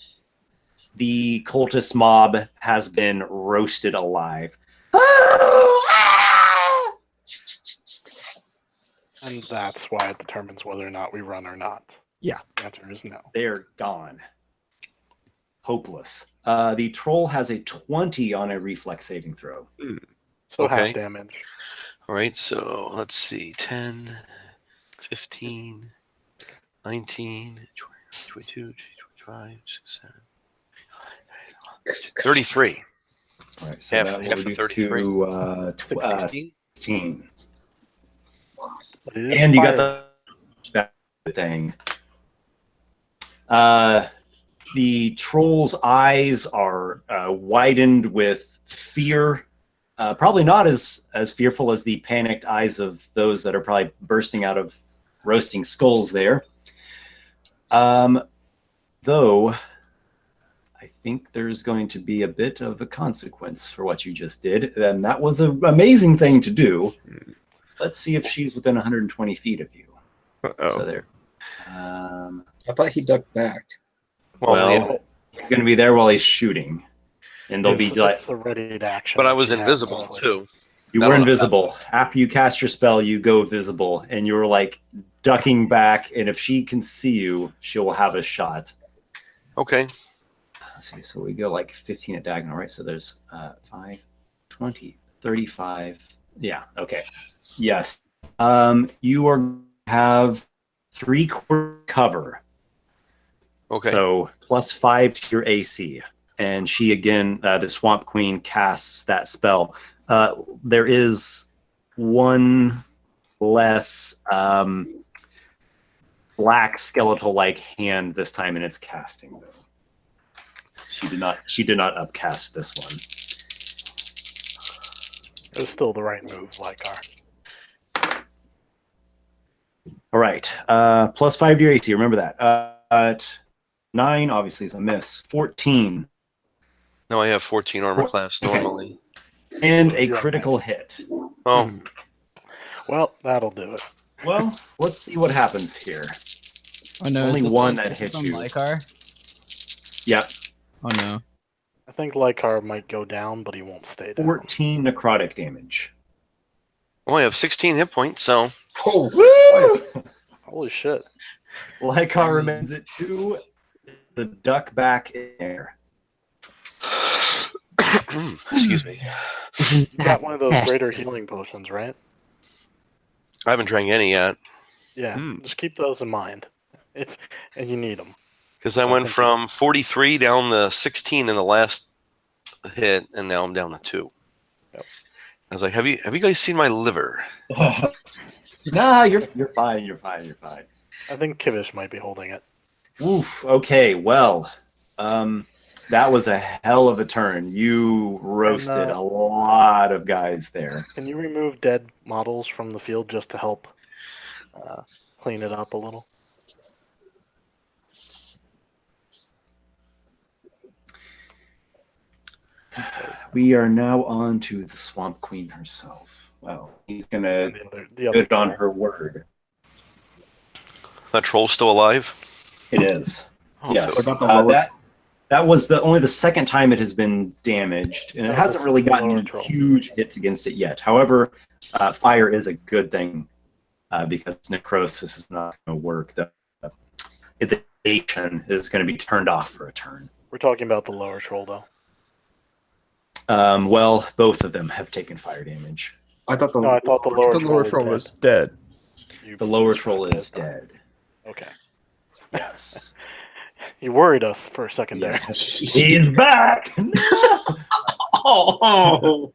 The cultist mob has been roasted alive. And that's why it determines whether or not we run or not. Yeah. The answer is no. They're gone. Hopeless. The troll has a 20 on a reflex saving throw. So Okay. half damage. All right, so let's see. 10, 15, 19, 20, 22, 25, 27, 33. All right, so Half- that will half of reduce 33. to 16? 16. But it is And you got fire. that thing. The troll's eyes are widened with fear. Probably not as fearful as the panicked eyes of those that are probably bursting out of roasting skulls there. Though, I think there's going to be a bit of a consequence for what you just did, and that was an amazing thing to do. Let's see if she's within 120 feet of you. Uh-oh. So there. I thought he ducked back. Well, yeah. he's going to be there while he's shooting, and they'll be like. It's the ready to action. But I that was you have, invisible hopefully. too. You I were don't know. invisible. After you cast your spell, you go visible, and you were like ducking back. And if she can see you, she'll have a shot. Okay. Let's see. So we go like 15 at diagonal, right? So there's 5, 20, 35. Yeah. Okay. Yes. You are have 3/4 cover. Okay. So +5 to your AC. And she again, the Swamp Queen casts that spell. There is one less black skeletal-like hand this time in its casting, though. She did not upcast this one. It was still the right move, Lykar. All right. +5 to your AC. Remember that. At 9, obviously, is a miss. 14. No, I have 14 armor class Okay. normally. And a Yeah, critical hit. Oh, Well, that'll do it. Well, let's see what happens here. Oh no! Only is this one like that hit from you. Lykar? Yep. Oh no! I think Lykar might go down, but he won't stay down. 14 necrotic damage. well, I have 16 hit points, so Oh, Holy shit. Lykar remains at 2. The duck back in air. excuse me. You got one of those greater healing potions, right? I haven't drank any yet Yeah, just keep those in mind. And you need them. because I went from 43 down to 16 in the last hit, and now I'm down to 2. Yep. I was like, "Have you guys seen my liver?" Nah, you're fine. You're fine. You're fine. I think Kivish might be holding it. Oof. Okay. Well, that was a hell of a turn. You roasted a lot of guys there. Can you remove dead models from the field just to help clean it up a little? We are now on to the Swamp Queen herself. Well, he's gonna The other put on troll. her word. That troll's still alive? It is. Oh, Yes. What about the lower- that was only the second time it has been damaged, and it That hasn't was really the gotten lower any troll. huge hits against it yet. However, fire is a good thing because necrosis is not going to work. The nation is going to be turned off for a turn. We're talking about the lower troll, though. Well, both of them have taken fire damage. I thought the No, I thought the lower The lower troll troll was dead. You- The lower troll is dead. Okay. Yes. You worried us for a second there. He's back. Oh,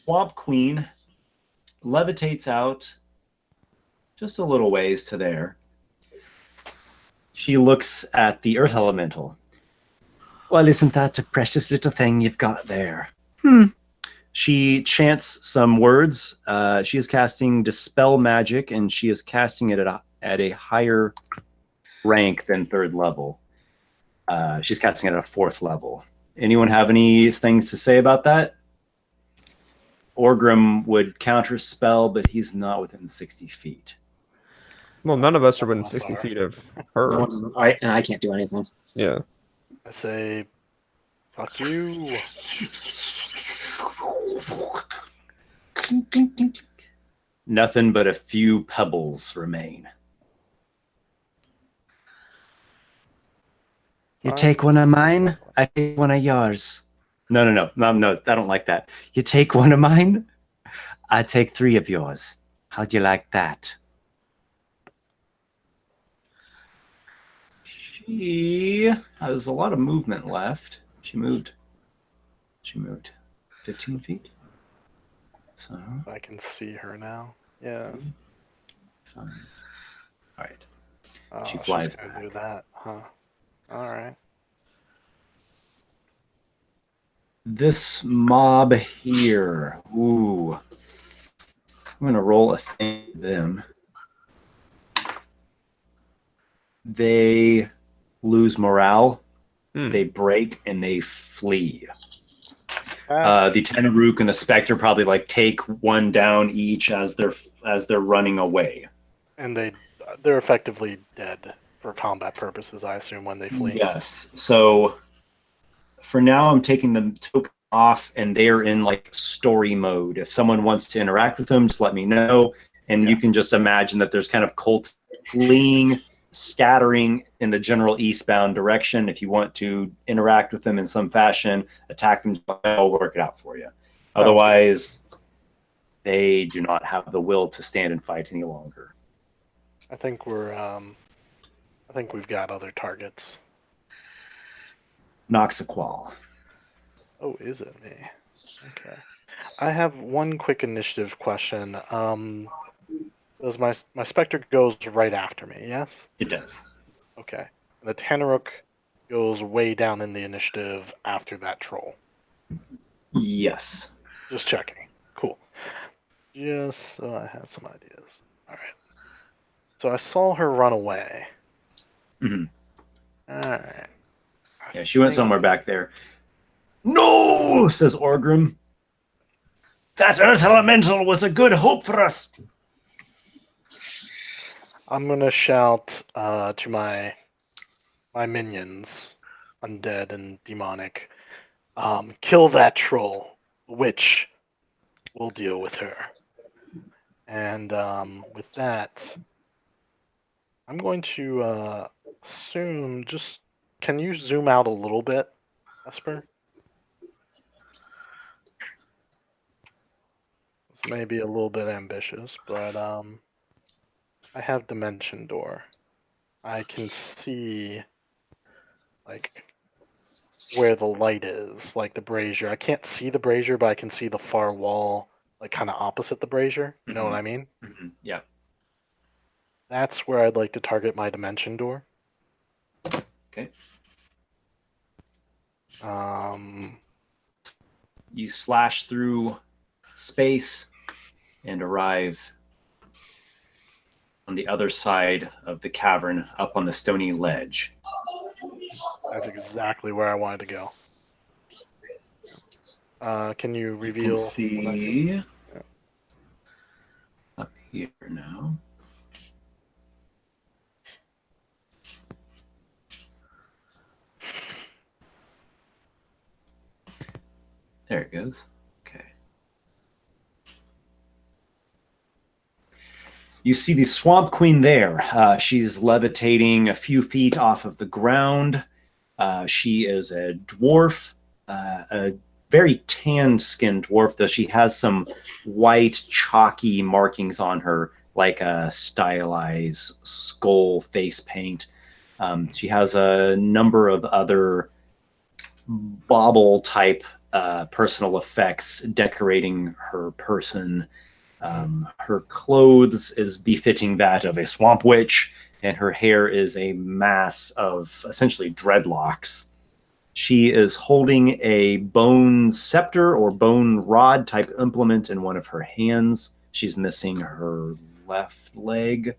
Swamp Queen levitates out just a little ways to there. She looks at the Earth Elemental. Well, isn't that a precious little thing you've got there? She chants some words. She is casting Dispel Magic, and she is casting it at a higher rank than 3rd level. She's casting it at a 4th level. Anyone have any things to say about that? Orgrim would counter spell, but he's not within 60 feet. Well, none of us are within 60 feet of her. I can't do anything. Yeah. I say, fuck you. Nothing but a few pebbles remain. You take one of mine, I take one of yours. No, I don't like that. You take one of mine, I take 3 of yours. How'd you like that? She has a lot of movement left. She moved 15 feet. So, I can see her now. Yeah. fine. All right. Oh, She she's flies gonna back. do that, huh? All right. This mob here. Ooh. I'm going to roll a thing with them. they lose morale, Hmm. they break, and they flee. Ah, The Tenaruk and the Spectre probably like take one down each as they're running away. and they're effectively dead for combat purposes, I assume, when they flee. Yes. So for now, I'm taking the token off, and they're in like story mode. If someone wants to interact with them, just let me know, and Yeah. you can just imagine that there's kind of cult fleeing, scattering in the general eastbound direction. If you want to interact with them in some fashion, attack them, I'll work it out for you. Otherwise, they do not have the will to stand and fight any longer. I think we've got other targets. Noxiqual. Oh, is it me? Okay. I have one quick initiative question. Does my Spectre goes right after me, yes? It does. Okay. And the Tanaruk goes way down in the initiative after that troll. Yes. Just checking. Cool. Just so I have some ideas. Alright. So I saw her run away. Mhm. Alright. Yeah, she went somewhere back there. No, says Orgrim. That Earth Elemental was a good hope for us. I'm gonna shout to my minions, undead and demonic, kill that troll. The witch will deal with her. And with that, I'm going to assume just. Can you zoom out a little bit, Esper? This may be a little bit ambitious, but I have Dimension Door. I can see like where the light is, like the brazier. I can't see the brazier, but I can see the far wall, like kind of opposite the brazier. You know what I mean? Mm-hmm. Yeah. That's where I'd like to target my Dimension Door. Okay. You slash through space and arrive on the other side of the cavern, up on the stony ledge. That's exactly where I wanted to go. Can you You reveal can what I see Yeah. up here now. There it goes. Okay. You see the Swamp Queen there. She's levitating a few feet off of the ground. She is a dwarf, a very tan-skinned dwarf, though she has some white, chalky markings on her, like a stylized skull face paint. She has a number of other bauble-type personal effects decorating her person. Her clothes is befitting that of a swamp witch, and her hair is a mass of essentially dreadlocks. She is holding a bone scepter or bone rod type implement in one of her hands. She's missing her left leg.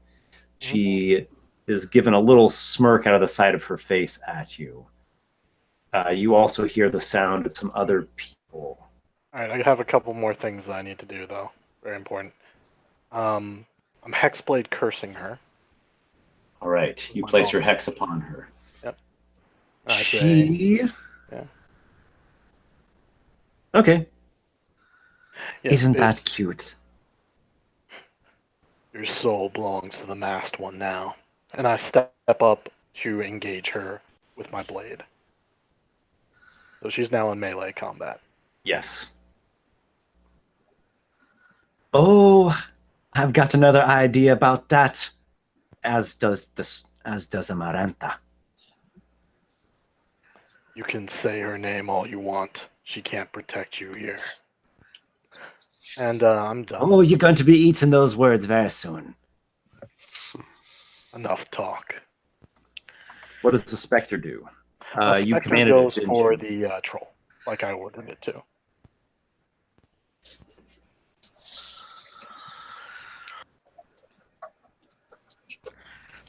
She is given a little smirk out of the side of her face at you. You also hear the sound of some other people. Alright, I have a couple more things that I need to do, though. Very important. I'm Hexblade cursing her. All right, you My place your bonus. hex upon her. Yep. Yeah. Okay. Yeah, Isn't bas- that cute? Your soul belongs to the masked one now. And I step up to engage her with my blade. So she's now in melee combat. Yes. Oh, I've got another idea about that. As does Amaranta. You can say her name all you want. She can't protect you here. And I'm done. Oh, you're going to be eating those words very soon. Enough talk. What does the Spectre do? A You Spectre commanded goes it, didn't for you? the troll, like I ordered it to.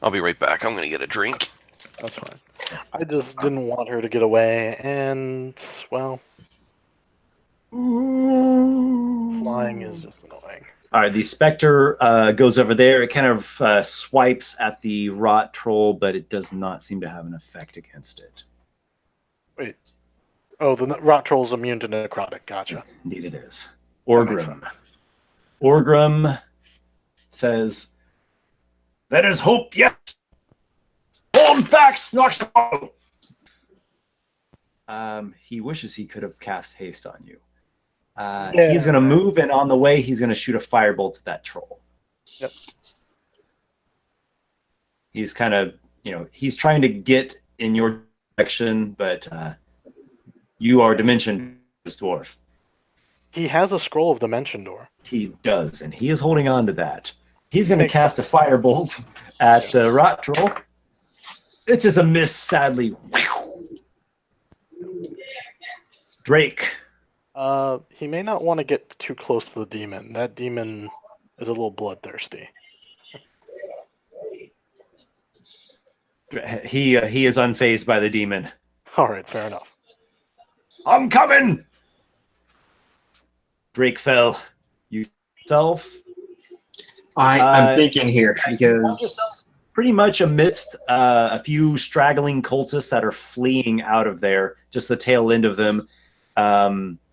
I'll be right back. I'm gonna get a drink. That's fine. I just didn't want her to get away, and well, flying is just annoying. All right, the Spectre goes over there. It kind of swipes at the Rot Troll, but it does not seem to have an effect against it. Wait. Oh, the rot troll's immune to necrotic. Gotcha. Indeed it is. Orgrim. Orgrim says, "There is hope yet. Hold facts, Noxiqual." He wishes he could have cast haste on you. He's going to move, and on the way, he's going to shoot a firebolt at that troll. Yep. He's kind of, he's trying to get in your direction, but you are Dimension Dwarf. He has a scroll of Dimension Door. He does, and he is holding on to that. He's going to cast a firebolt at the Rot Troll. It's just a miss, sadly. Drake. He may not want to get too close to the demon. That demon is a little bloodthirsty. He is unfazed by the demon. All right, fair enough. I'm coming. Drake fell. You yourself. I'm thinking here because Pretty much amidst a few straggling cultists that are fleeing out of there, just the tail end of them.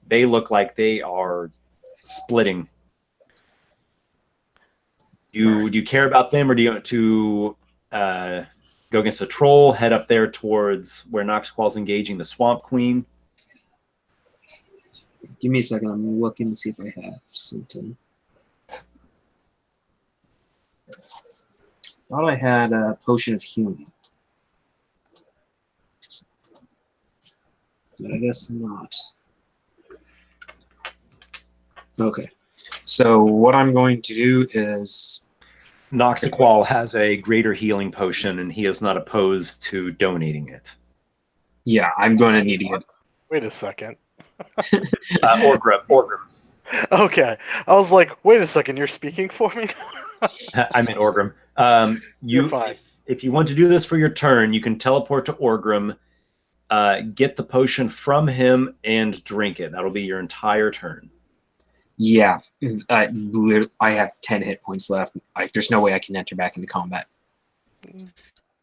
They look like they are splitting. Do you care about them, or do you want to go against a troll, head up there towards where Noxiqual's engaging the Swamp Queen? give me a second. I'm looking to see if I have something. Thought I had a potion of healing, but I guess not. Okay, so what I'm going to do is Noxiqual has a greater healing potion, and he is not opposed to donating it. yeah, I'm going to need to get. Wait a second. Orgrim. Okay, I was like, wait a second, you're speaking for me? I meant Orgrim. You're fine. If you want to do this for your turn, you can teleport to Orgrim, get the potion from him, and drink it. That'll be your entire turn. Yeah, I have 10 hit points left. There's no way I can enter back into combat.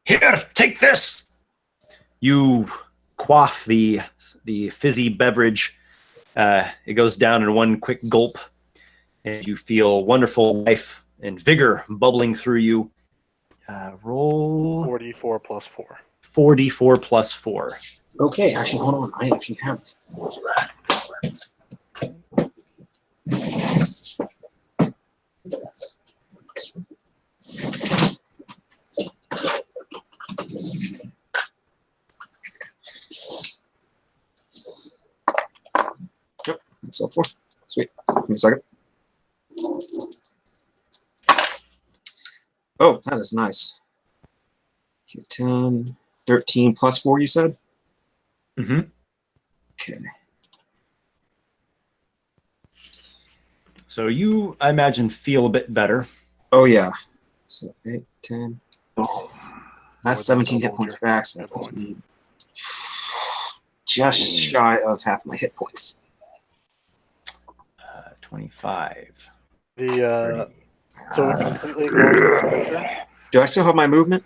Here, take this. You quaff the fizzy beverage. It goes down in one quick gulp, and you feel wonderful life and vigor bubbling through you. Roll 44 plus 4. 4d4 plus 4. Okay, actually, hold on. I actually have. Yep, that's all four. Sweet. Give me a second. Oh, that is nice. Okay, 10, 13 plus 4, you said? Mm-hmm. Okay. So you, I imagine, feel a bit better. Oh, yeah. So 8, 10. Oh, that's 17 hit points back. So that's me just shy of half my hit points. 25. So completely ignores the specter? Do I still have my movement?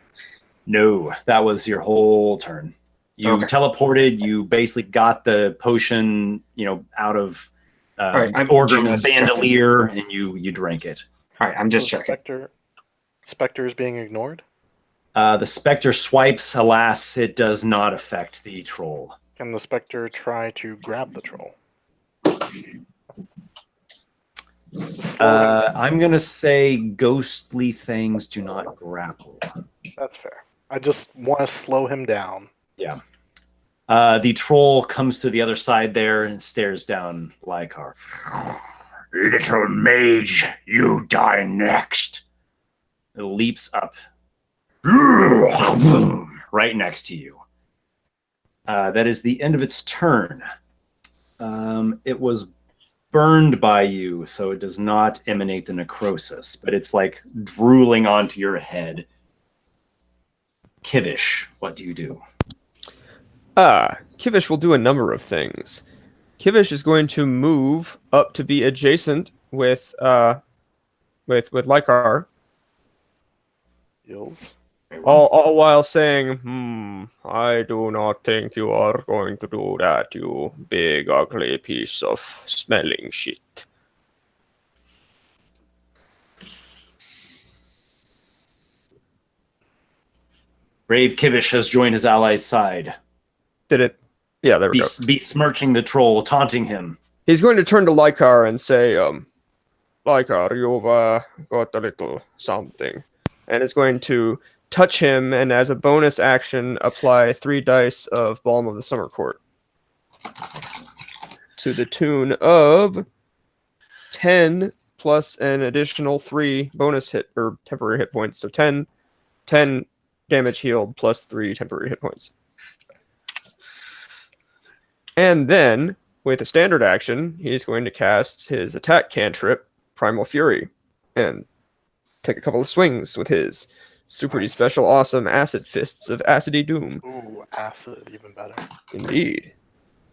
No, that was your whole turn. You Okay. teleported. You basically got the potion, out of right, I'm Orgrim's just bandolier, and you drank it. All right, I'm just So checking. Spectre is being ignored? The Spectre swipes. Alas, it does not affect the troll. Can the Spectre try to grab the troll? I'm going to say ghostly things do not grapple. That's fair. I just want to slow him down. Yeah. The troll comes to the other side there and stares down Lykar. Little mage, you die next. It leaps up right next to you. That is the end of its turn. It was burned by you, so it does not emanate the necrosis, but it's like drooling onto your head. Kivish, what do you do? Kivish will do a number of things. Kivish is going to move up to be adjacent with Lykar, Heals. all while saying, I do not think you are going to do that, you big ugly piece of smelling shit. Brave Kivish has joined his ally's side. Did it? Yeah, there we go. Besmirching the troll, taunting him. He's going to turn to Lykar and say, Lykar, you've got a little something. And is going to touch him and as a bonus action apply 3 dice of Balm of the Summer Court. To the tune of 10 plus an additional 3 bonus hit or temporary hit points. So 10 damage healed plus 3 temporary hit points. And then, with a standard action, he's going to cast his attack cantrip, Primal Fury, and take a couple of swings with his super special awesome acid fists of acidy doom. Ooh, acid, even better. Indeed.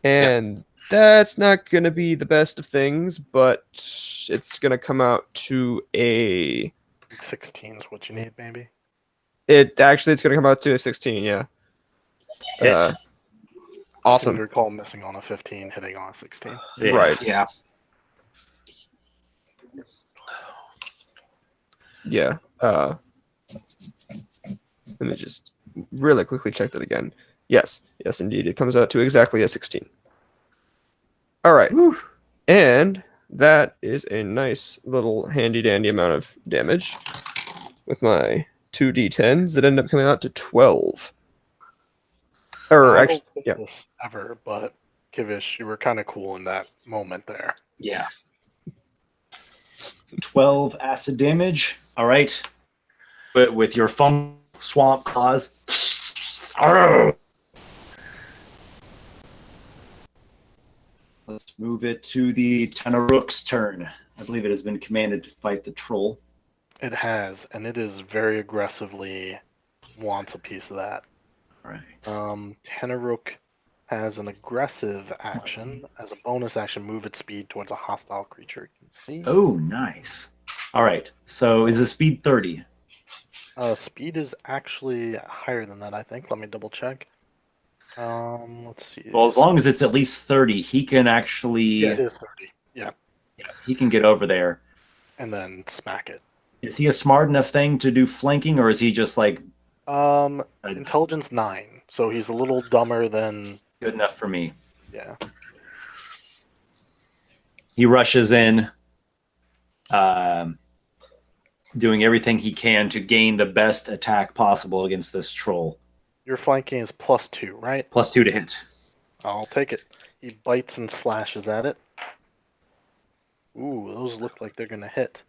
And that's not going to be the best of things, but it's going to come out to a... 16 is what you need, maybe. It's going to come out to a 16, yeah. Hit. I Awesome. recall missing on a 15, hitting on a 16. Yeah. Right. Yeah. Yeah. Let me just really quickly check that again. Yes, indeed. It comes out to exactly a 16. All right. Whew. And that is a nice little handy-dandy amount of damage with my 2d10s that end up coming out to 12. Or I actually, don't yeah. think this ever, but Kivish, you were kind of cool in that moment there. Yeah. 12 acid damage. All right. But with your fun swamp claws. Let's move it to the Tenarook's turn. I believe it has been commanded to fight the troll. It has, and it is very aggressively wants a piece of that. All right. Tenarook has an aggressive action. As a bonus action, move its speed towards a hostile creature. You can see. Oh, nice. All right. So is the speed 30? Speed is actually higher than that, I think. Let me double check. Let's see. Well, as long as it's at least 30, he can actually... Yeah, it is 30. Yeah. Yeah, he can get over there. And then smack it. Is he a smart enough thing to do flanking, or is he just like... Intelligence 9. So he's a little dumber than... Good enough for me. Yeah. He rushes in, doing everything he can to gain the best attack possible against this troll. Your flanking is +2, right? +2 to hit. I'll take it. He bites and slashes at it. Ooh, those look like they're gonna hit.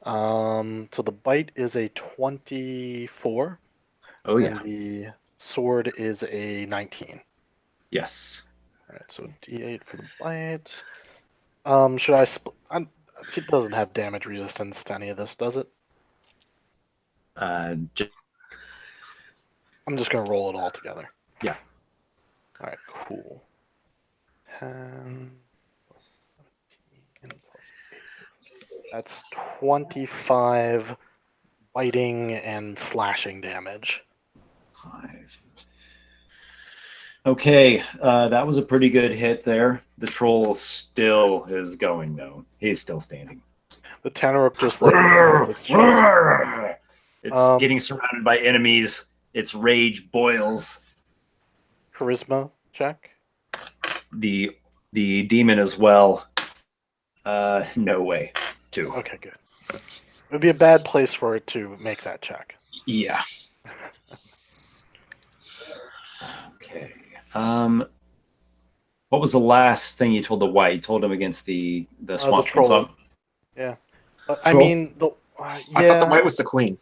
So the bite is a 24. Oh, yeah. And the sword is a 19. Yes. Alright, so D8 for the bite. Should I split? It doesn't have damage resistance to any of this, does it? I'm just gonna roll it all together. Yeah. Alright, cool. 10 plus 17 plus 8. That's 25 biting and slashing damage. 5. Okay, that was a pretty good hit there. The troll still is going, though. He's still standing. The Tenarook just like it's getting surrounded by enemies. Its rage boils. Charisma check. The demon as well. No way. 2. Okay, good. It would be a bad place for it to make that check. Yeah. Okay. What was the last thing you told the white? You told him against the swamp troll. swamp? Yeah. I Troll? mean, I thought the white was the queen.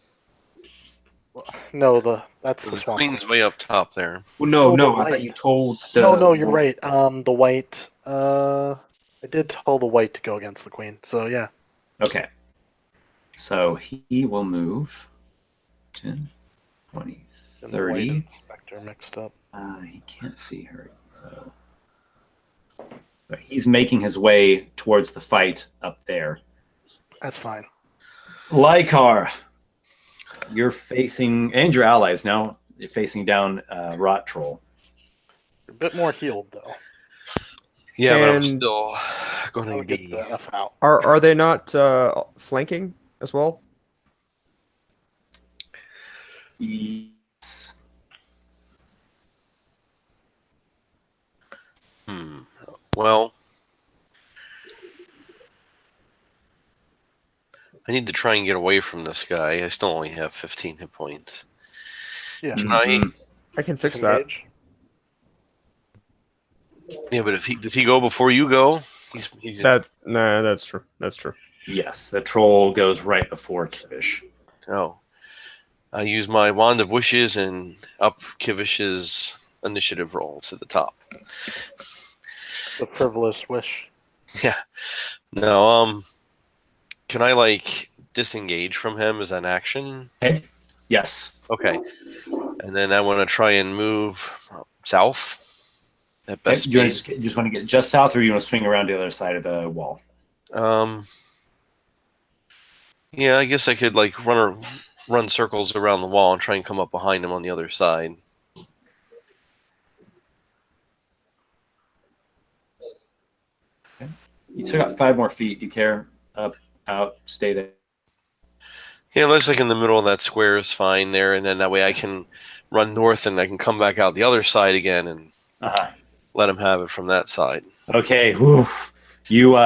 No, that's the The swamp. queen's way up top there. Well, no, Oh, no. the I thought white. you told the. No, you're right. The white. I did tell the white to go against the queen. So yeah. Okay. So he will move 10, 20, And the white 30. and Spectre mixed up. He can't see her, so. But he's making his way towards the fight up there. That's fine. Lykar, you're facing, and your allies now, you're facing down Rot Troll. You're a bit more healed though. Yeah, but I'm And- still I'll going to get be. the F out. Are they not flanking as well? Yes. Well, I need to try and get away from this guy. I still only have 15 hit points. Yeah. Can I? I can fix that. Disengage. Yeah, but if does he go before you go? He's Nah, that's true. That's true. Yes, the troll goes right before Kivish. Oh. I use my Wand of Wishes and up Kivish's initiative roll to the top. The frivolous wish. Yeah. No, can I like disengage from him as an action? Okay. Yes. Okay. And then I want to try and move south at Okay. best Do you speed. just want to get just south, or you want to swing around the other side of the wall? Yeah, I guess I could like run circles around the wall and try and come up behind him on the other side. You still got 5 more feet. You care? Up, out, stay there. Yeah, it looks like in the middle of that square is fine there, and then that way I can run north and I can come back out the other side again and let him have it from that side. Okay. Whew. You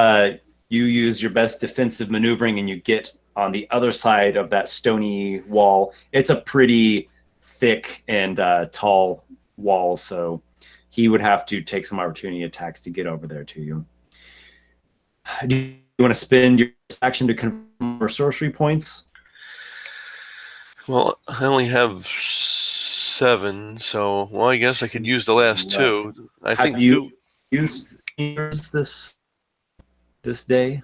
use your best defensive maneuvering and you get on the other side of that stony wall. It's a pretty thick and tall wall, so he would have to take some opportunity attacks to get over there to you. Do you want to spend your action to confirm your sorcery points? Well, I only have 7, so I guess I could use the last 2. I think Have you used yours this day?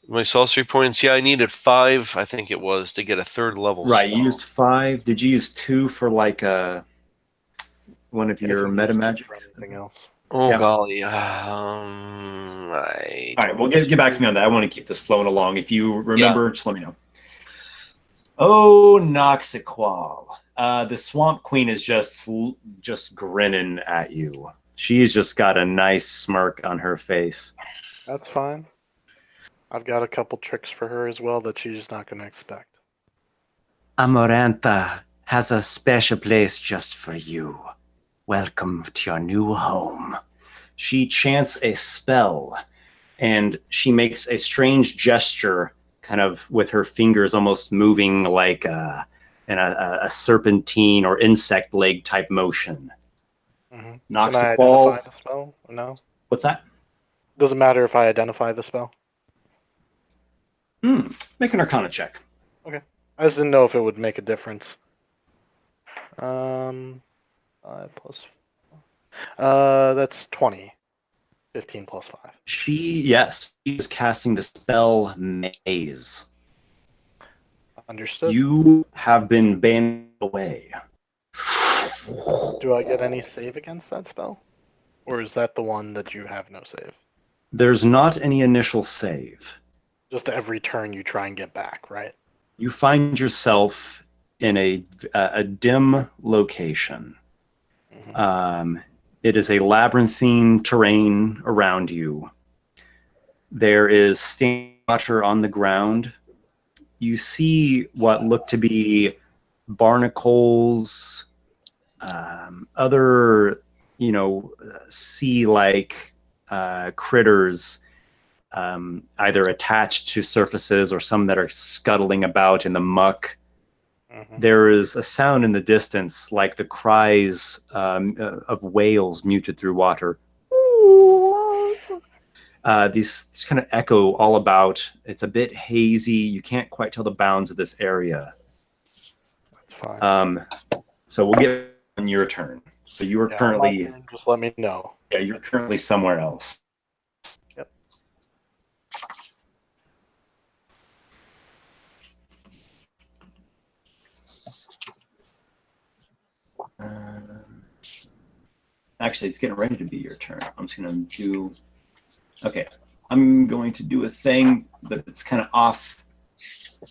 my sorcery points. Yeah, I needed 5. I think it was to get a 3rd level. Right, spell. you used 5. Did you use 2 for like one of your meta magics? Anything else? Oh Yeah. golly. All right, well, get back to me on that. I want to keep this flowing along. If you remember, just let me know. Oh, Noxiqual. The Swamp Queen is just grinning at you. She's just got a nice smirk on her face. That's fine. I've got a couple tricks for her as well that she's not going to expect. Amarantha has a special place just for you. Welcome to your new home. She chants a spell, and she makes a strange gesture, kind of with her fingers almost moving like a serpentine or insect leg type motion. Mm-hmm. Can I Noxiqual. identify the spell? Or no? What's that? Doesn't matter if I identify the spell. Make an Arcana check. I just didn't know if it would make a difference. 5 plus. That's 20. 15 plus 5. She's casting the spell Maze. Understood. You have been banned away. Do I get any save against that spell? Or is that the one that you have no save? There's not any initial save. Just every turn you try and get back, right? You find yourself in a dim location. Mm-hmm. It is a labyrinthine terrain around you. There is stained water on the ground. You see what look to be barnacles, other, sea-like critters, either attached to surfaces or some that are scuttling about in the muck. Mm-hmm. There is a sound in the distance like the cries of whales muted through water. These kind of echo all about. It's a bit hazy. You can't quite tell the bounds of this area. That's fine. So we'll get on your turn. So you are currently... my turn, just let me know. Yeah, you're currently somewhere else. Yep. Actually, it's getting ready to be your turn. I'm just going to do... Okay. I'm going to do a thing, but it's kind of off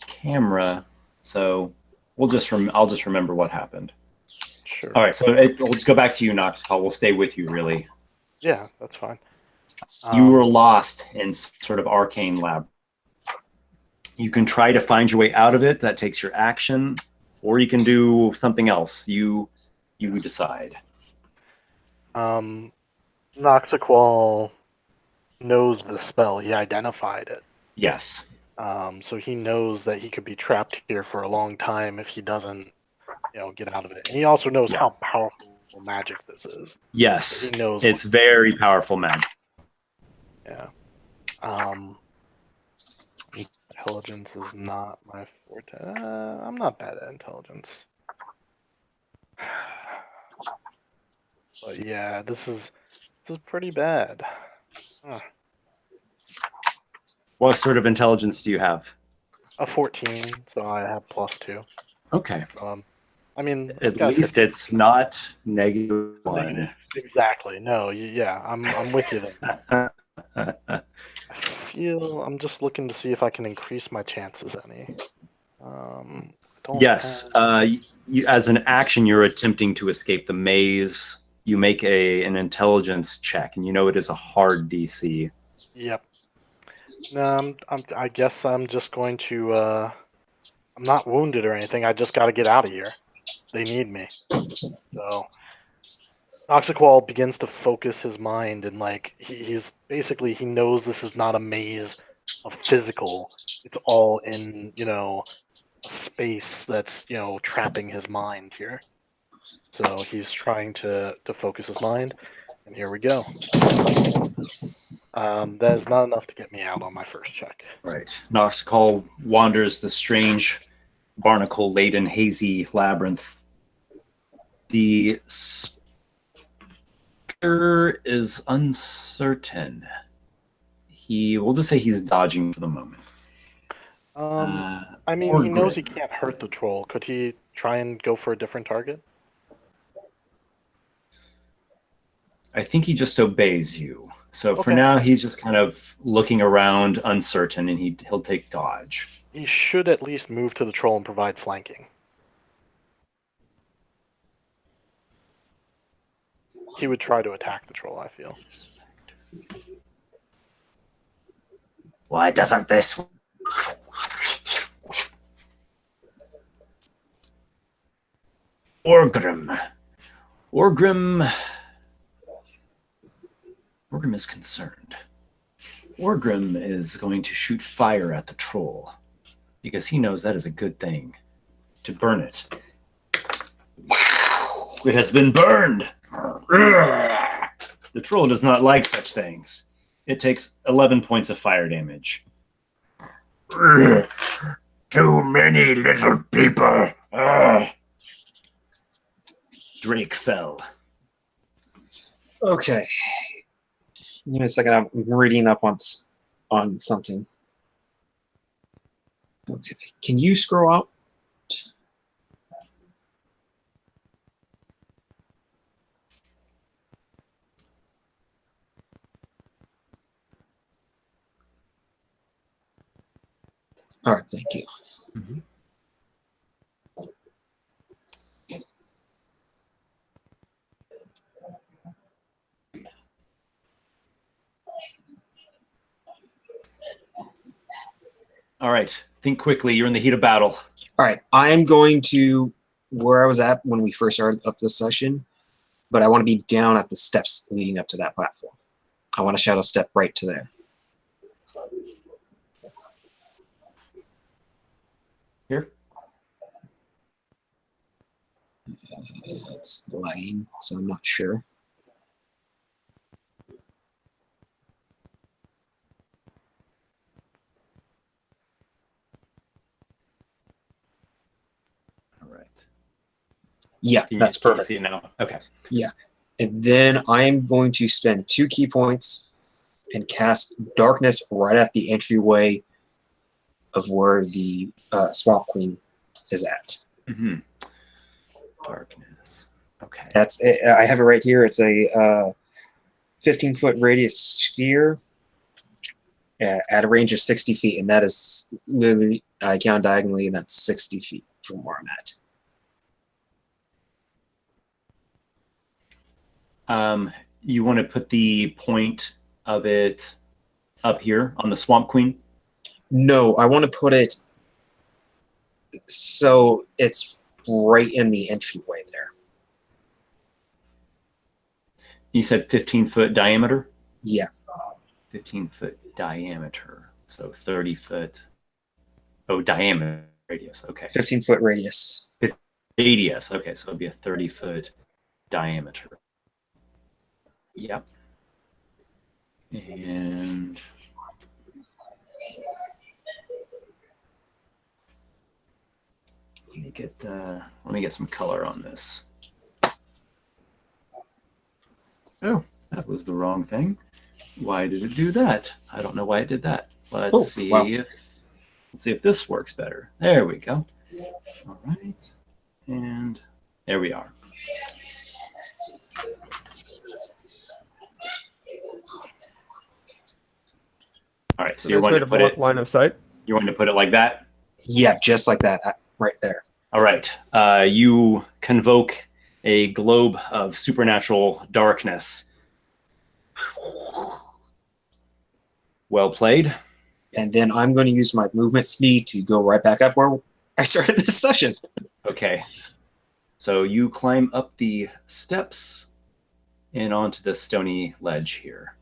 camera, so I'll just remember what happened. Sure. All right, so we'll just go back to you, Noxiqual. We'll stay with you, really. Yeah, that's fine. You were lost in sort of arcane lab. You can try to find your way out of it. That takes your action, or you can do something else. You decide. Noxiqual knows the spell. He identified it. Yes. So he knows that he could be trapped here for a long time if he doesn't, get out of it. And he also knows how powerful magic this is. Yes. He knows it's very powerful magic. Yeah. Intelligence is not my forte. I'm not bad at intelligence. But yeah, this is pretty bad. Huh. What sort of intelligence do you have? A 14, so I have +2. Okay. I mean, At least it's not -1. Exactly. No. Yeah. I'm with you there. I'm just looking to see if I can increase my chances any. Yes. As an action, you're attempting to escape the maze. You make an intelligence check, and you know it is a hard DC. Yep. No, I guess I'm just going to. I'm not wounded or anything. I just got to get out of here. They need me. So Noxiqual begins to focus his mind, and he's basically, he knows this is not a maze of physical. It's all in a space that's trapping his mind here. So he's trying to focus his mind, and here we go. That is not enough to get me out on my first check. Right. Noxiqual wanders the strange, barnacle-laden, hazy labyrinth. The speaker is uncertain. We'll just say he's dodging for the moment. I mean, he knows he can't hurt the troll. Could he try and go for a different target? I think he just obeys you. So for Okay. now, he's just kind of looking around, uncertain, and he'll take dodge. He should at least move to the troll and provide flanking. He would try to attack the troll, I feel. Why doesn't this... Orgrim is concerned. Orgrim is going to shoot fire at the troll because he knows that is a good thing to burn it. It has been burned. The troll does not like such things. It takes 11 points of fire damage. Too many little people. Drake fell. Okay. Give me a second. I'm reading up on something. Okay. Can you scroll up? All right. Thank you. Mm-hmm. All right. Think quickly. You're in the heat of battle. All right. I'm going to where I was at when we first started up this session, but I want to be down at the steps leading up to that platform. I want to shadow step right to there. Here? It's lagging, so I'm not sure. All right. Yeah, that's Can you perfect. see it now? Okay. Yeah. And then I'm going to spend 2 key points and cast Darkness right at the entryway of where the Swamp Queen is at. Mm-hmm. Darkness. Okay. That's it. I have it right here. It's a 15-foot radius sphere at a range of 60 feet, and that is literally, I count diagonally, and that's 60 feet from where I'm at. You want to put the point of it up here on the Swamp Queen? No, I want to put it so it's right in the entryway there. You said 15-foot diameter? Yeah. 15-foot diameter. So 30-foot. Oh, diameter radius. Okay. 15-foot radius. Radius. Okay, so it'd be a 30-foot diameter. Yep. And let me get some color on this. Oh, that was the wrong thing. Why did it do that? I don't know why it did that. Let's see if this works better. There we go. All right. And there we are. All right, so you're going to put it line of sight. You want to put it like that? Yeah, just like that, right there. All right. You convoke a globe of supernatural darkness. Well played. And then I'm going to use my movement speed to go right back up where I started this session. Okay. So you climb up the steps and onto the stony ledge here.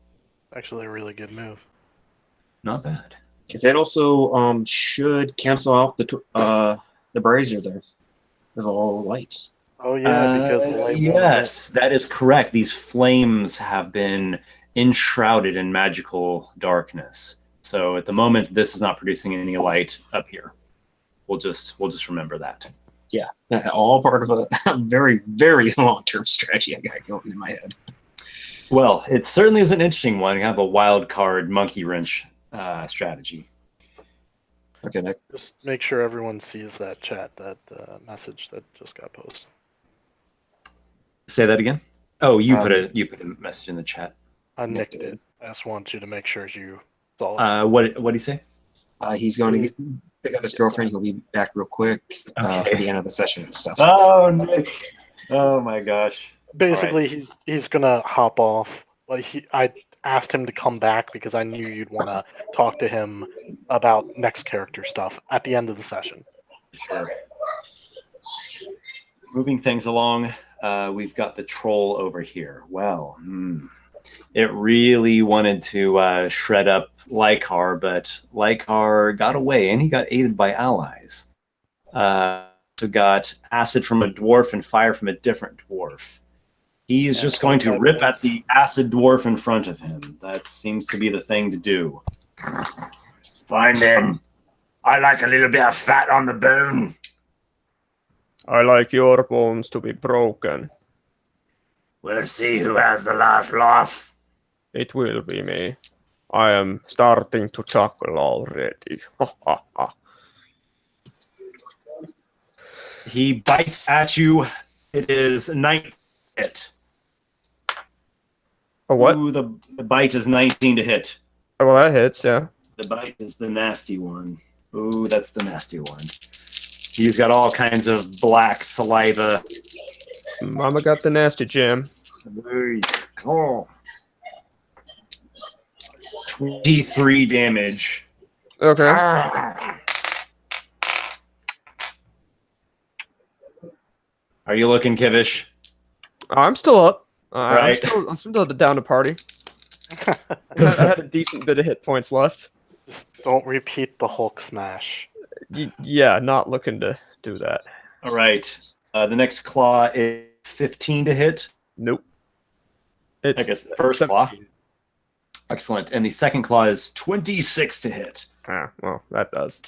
Actually, a really good move. Not bad. Because that also should cancel out the brazier there with all lights. Oh yeah, because the light yes, that is correct. These flames have been enshrouded in magical darkness. So at the moment, this is not producing any light up here. We'll just remember that. Yeah, all part of a very, very long-term strategy I got going in my head. Well, it certainly is an interesting one. You have a wild card monkey wrench strategy. Okay, Nick. Just make sure everyone sees that chat, that message that just got posted. Say that again. Oh, you put a message in the chat. I nicked it. I just want you to make sure you saw it. What did he say? He's going to pick up his girlfriend. He'll be back real quick for the end of the session and stuff. Oh, Nick. Oh my gosh. Basically, right. he's gonna hop off. I asked him to come back because I knew you'd want to talk to him about next character stuff at the end of the session. Sure. Moving things along, we've got the troll over here. Well, it really wanted to shred up Lykar, but Lykar got away, and he got aided by allies. So got acid from a dwarf and fire from a different dwarf. He's just going to rip at the acid dwarf in front of him. That seems to be the thing to do. Fine then. I like a little bit of fat on the bone. I like your bones to be broken. We'll see who has the last laugh. It will be me. I am starting to chuckle already. He bites at you. It is 19 to hit. A what? Ooh, the bite is 19 to hit. Oh, well, that hits, yeah. The bite is the nasty one. Ooh, that's the nasty one. He's got all kinds of black saliva. Mama got the nasty jam. Oh. 23 damage. Okay. Are you looking, Kivish? I'm still up. Right. I'm still down to party. I had a decent bit of hit points left. Just don't repeat the Hulk smash. Yeah, not looking to do that. All right. The next claw is 15 to hit. Nope. I guess the first claw. Excellent. And the second claw is 26 to hit. Ah, well, that does.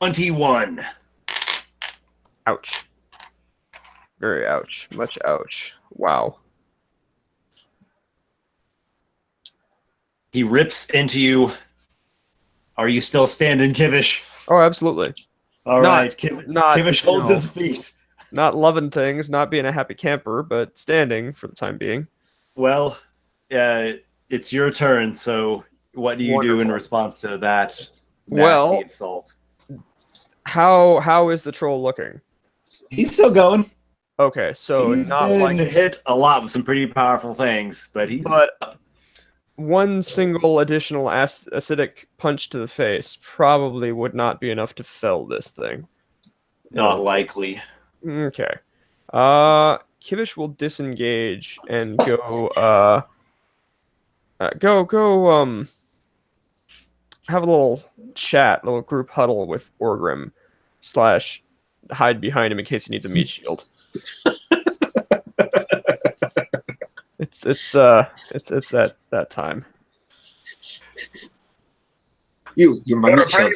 $21. Ouch. Very ouch. Much ouch. Wow. He rips into you. Are you still standing, Kivish? Oh, absolutely. All Not- right, not, Kivish you holds know, his feet. Not loving things, not being a happy camper, but standing for the time being. Well, it's your turn. So, what do you do in Wonderful. response to that nasty Well- assault? How is the troll looking? He's still going. Okay, so He's not been like, hit a lot with some pretty powerful things, but he's but one single additional acidic punch to the face probably would not be enough to fell this thing. not likely. Okay. Kivish will disengage and go have a little chat, little group huddle with Orgrim / hide behind him in case he needs a meat shield. It's that time. You're my meat shield.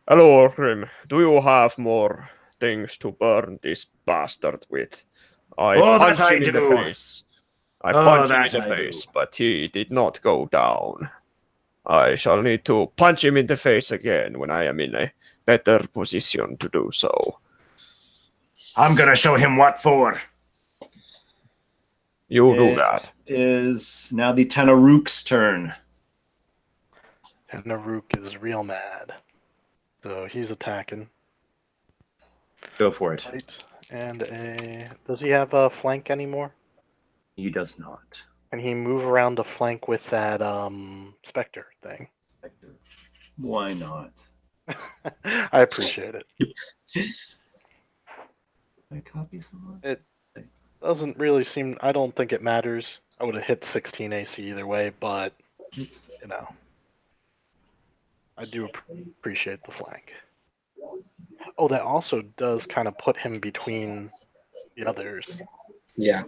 Hello, Orgrim. Do you have more things to burn this bastard with? I Oh, punched that I him in the do. face. I Oh, punched him that in the I face, do. but he did not go down. I shall need to punch him in the face again when I am in a better position to do so. I'm gonna show him what for. You do that. It is now the Tenaruk's turn. And Naruk is real mad. So he's attacking. Go for it. Right. And does he have a flank anymore? He does not. Can he move around to flank with that specter thing? Why not? I appreciate it. Can I copy someone? It doesn't really seem. I don't think it matters. I would have hit 16 AC either way, but Oops. you know, I do appreciate the flank. Oh, that also does kind of put him between the others. Yeah.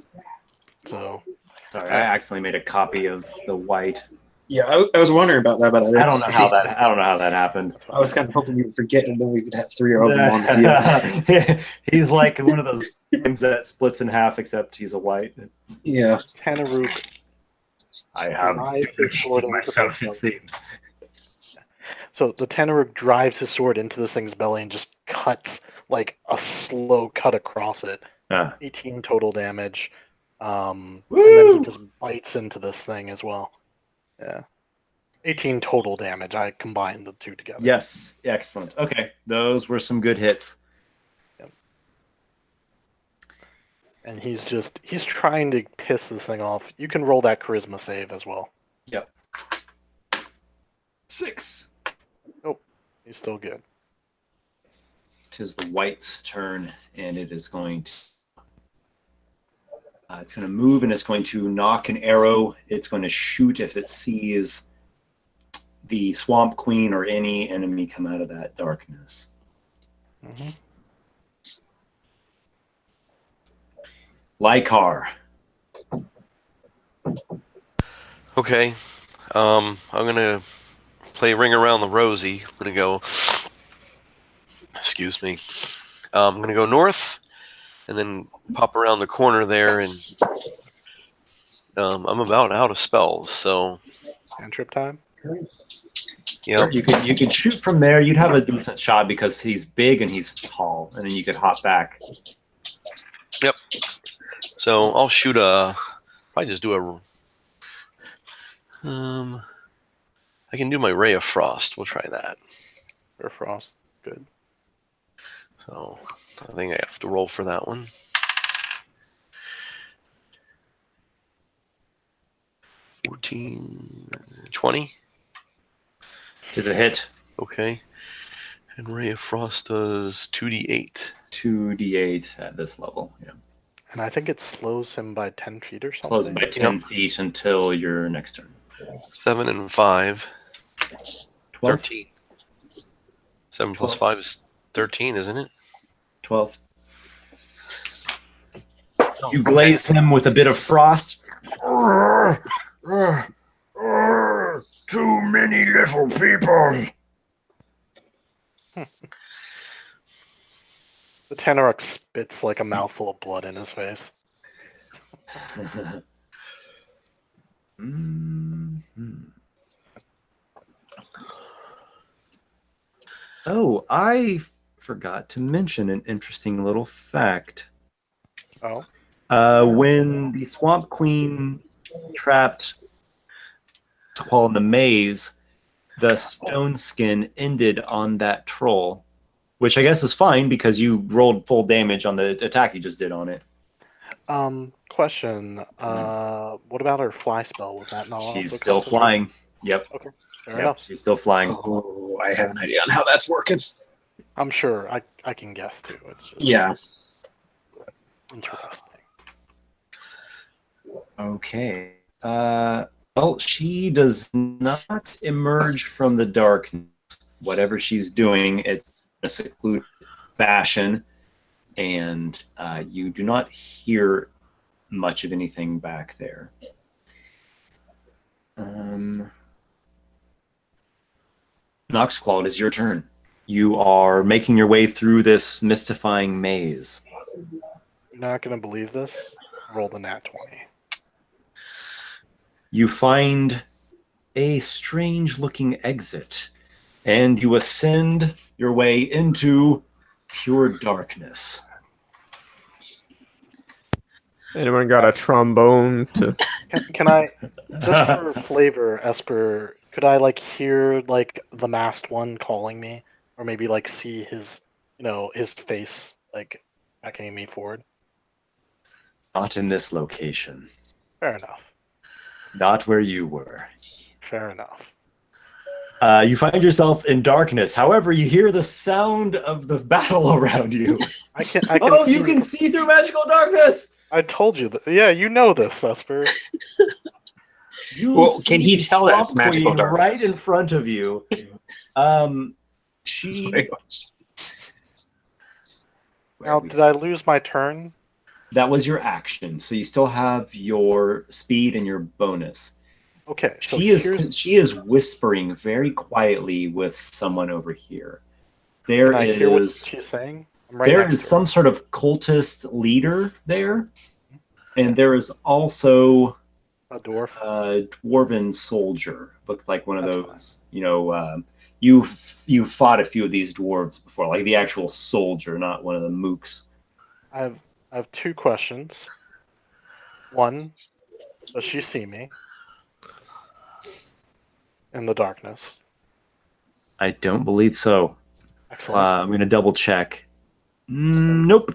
So Sorry, I accidentally made a copy of the white. Yeah, I was wondering about that, but I I don't know how that happened. I was kind of hoping you would forget, and then we could have 3 of them on the field. He's like one of those games that splits in half, except he's a white. Yeah. Tanaruk I have drives his sword into myself, this it thing. seems. So the Tanaruk drives his sword into this thing's belly and just cuts like a slow cut across it. 18 total damage. And then he just bites into this thing as well. Yeah. 18 total damage. I combined the two together. Yes, excellent. Okay, those were some good hits. Yep. And he's trying to piss this thing off. You can roll that charisma save as well. Yep. 6. He's still good. Tis the white's turn, and it is going to. It's going to move, and it's going to knock an arrow. It's going to shoot if it sees the Swamp Queen or any enemy come out of that darkness. Mm-hmm. Lykar. Okay. I'm gonna play Ring Around the Rosie. I'm gonna go. Excuse me. I'm gonna go north, and then pop around the corner there, and I'm about out of spells. So. Cantrip time. Yeah. You could shoot from there. You'd have a decent shot because he's big and he's tall, and then you could hop back. Yep. So I'll shoot probably just do a. I can do my Ray of Frost. We'll try that. Or Frost. Good. So I think I have to roll for that one. 14, 20. Tis a hit. Okay. And Ray of Frost does 2d8. 2d8 at this level. Yeah. And I think it slows him by 10 feet or something. Slows by 10 feet until your next turn. 7 and 5. 12? 13. 7 plus 5 is 13, isn't it? 12. You glazed him with a bit of frost. Too many little people. The Tanaruk spits like a mouthful of blood in his face. Oh, I forgot to mention an interesting little fact. Oh, When the Swamp Queen trapped Noxiqual in the maze, the stone skin ended on that troll, which I guess is fine because you rolled full damage on the attack you just did on it. question. What about her fly spell? Was that not also She's still concentrated? flying. Yep. Okay, fair Yep. enough. She's still flying. Oh, I have an idea on how that's working. I'm sure I can guess too. It's just Yeah. interesting. Okay. Well, she does not emerge from the darkness. Whatever she's doing, it's a secluded fashion, and you do not hear much of anything back there. Noxiqual, it is your turn. You are making your way through this mystifying maze. You're not gonna believe this. Roll the nat 20. You find a strange-looking exit, and you ascend your way into pure darkness. Anyone got a trombone to? Can I, just for flavor, Esper, could I like hear like the masked one calling me, or maybe like see his, his face like beckoning me forward? Not in this location. Fair enough. Not where you were. Fair enough. You find yourself in darkness. However, you hear the sound of the battle around you. I can. Oh, see you can see through magical darkness! I told you that. Yeah, you know this, Esper. You Well, can he see tell that it's Swamp magical Queen right darkness? in front of you. She. Now, did I lose my turn? That was your action, so you still have your speed and your bonus. Okay. So She is whispering very quietly with someone over here. There Can I hear what is she's saying? I'm right there next is to her. some sort of cultist leader there, and there is also A dwarf. a dwarven soldier. Looked like one of That's those. You fought a few of these dwarves before, like the actual soldier, not one of the mooks. I have two questions. One, does she see me in the darkness? I don't believe so. Excellent. I'm going to double check. Nope.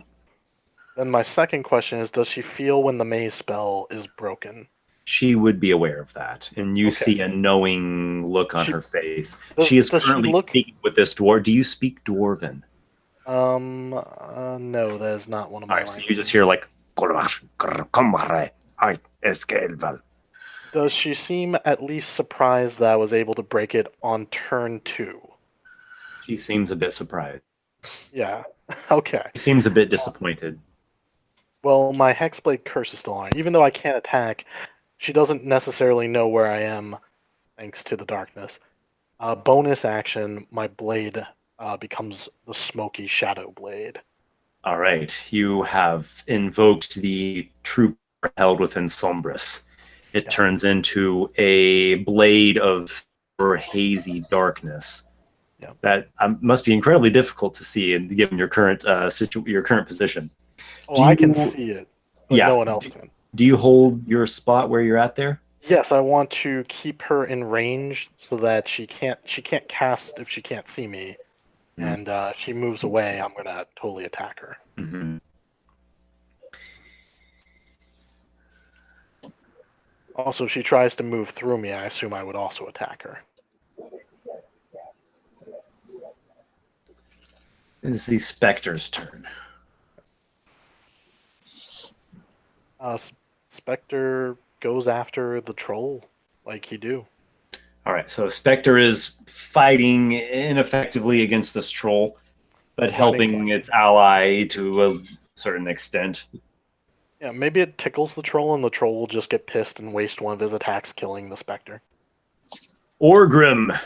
Then my second question is, does she feel when the maze spell is broken? She would be aware of that, and you Okay. see a knowing look on her face. Does- She is does she currently look- speaking with this dwarf. Do you speak Dwarven? No, that is not one of my All right, so you just languages. hear like. Does she seem at least surprised that I was able to break it on turn 2? She seems a bit surprised. Yeah. Okay. She seems a bit disappointed. Well, my Hexblade curse is still on. Even though I can't attack, she doesn't necessarily know where I am, thanks to the darkness. Bonus action, my blade becomes the smoky shadow blade. All right, you have invoked the troop held within Sombris. It Yeah. turns into a blade of hazy darkness. Yeah. That must be incredibly difficult to see, and given your current your current position. Oh, Do I can you- see it, but Yeah. no one else can. Do you hold your spot where you're at there? Yes, I want to keep her in range so that she can't cast if she can't see me, and she moves away. I'm gonna totally attack her. Mm-hmm. Also, if she tries to move through me, I assume I would also attack her. It's the Spectre's turn. Spectre goes after the troll like you do. All right, so Spectre is fighting ineffectively against this troll, but helping its ally to a certain extent. Yeah, maybe it tickles the troll and the troll will just get pissed and waste one of his attacks killing the Spectre. Orgrim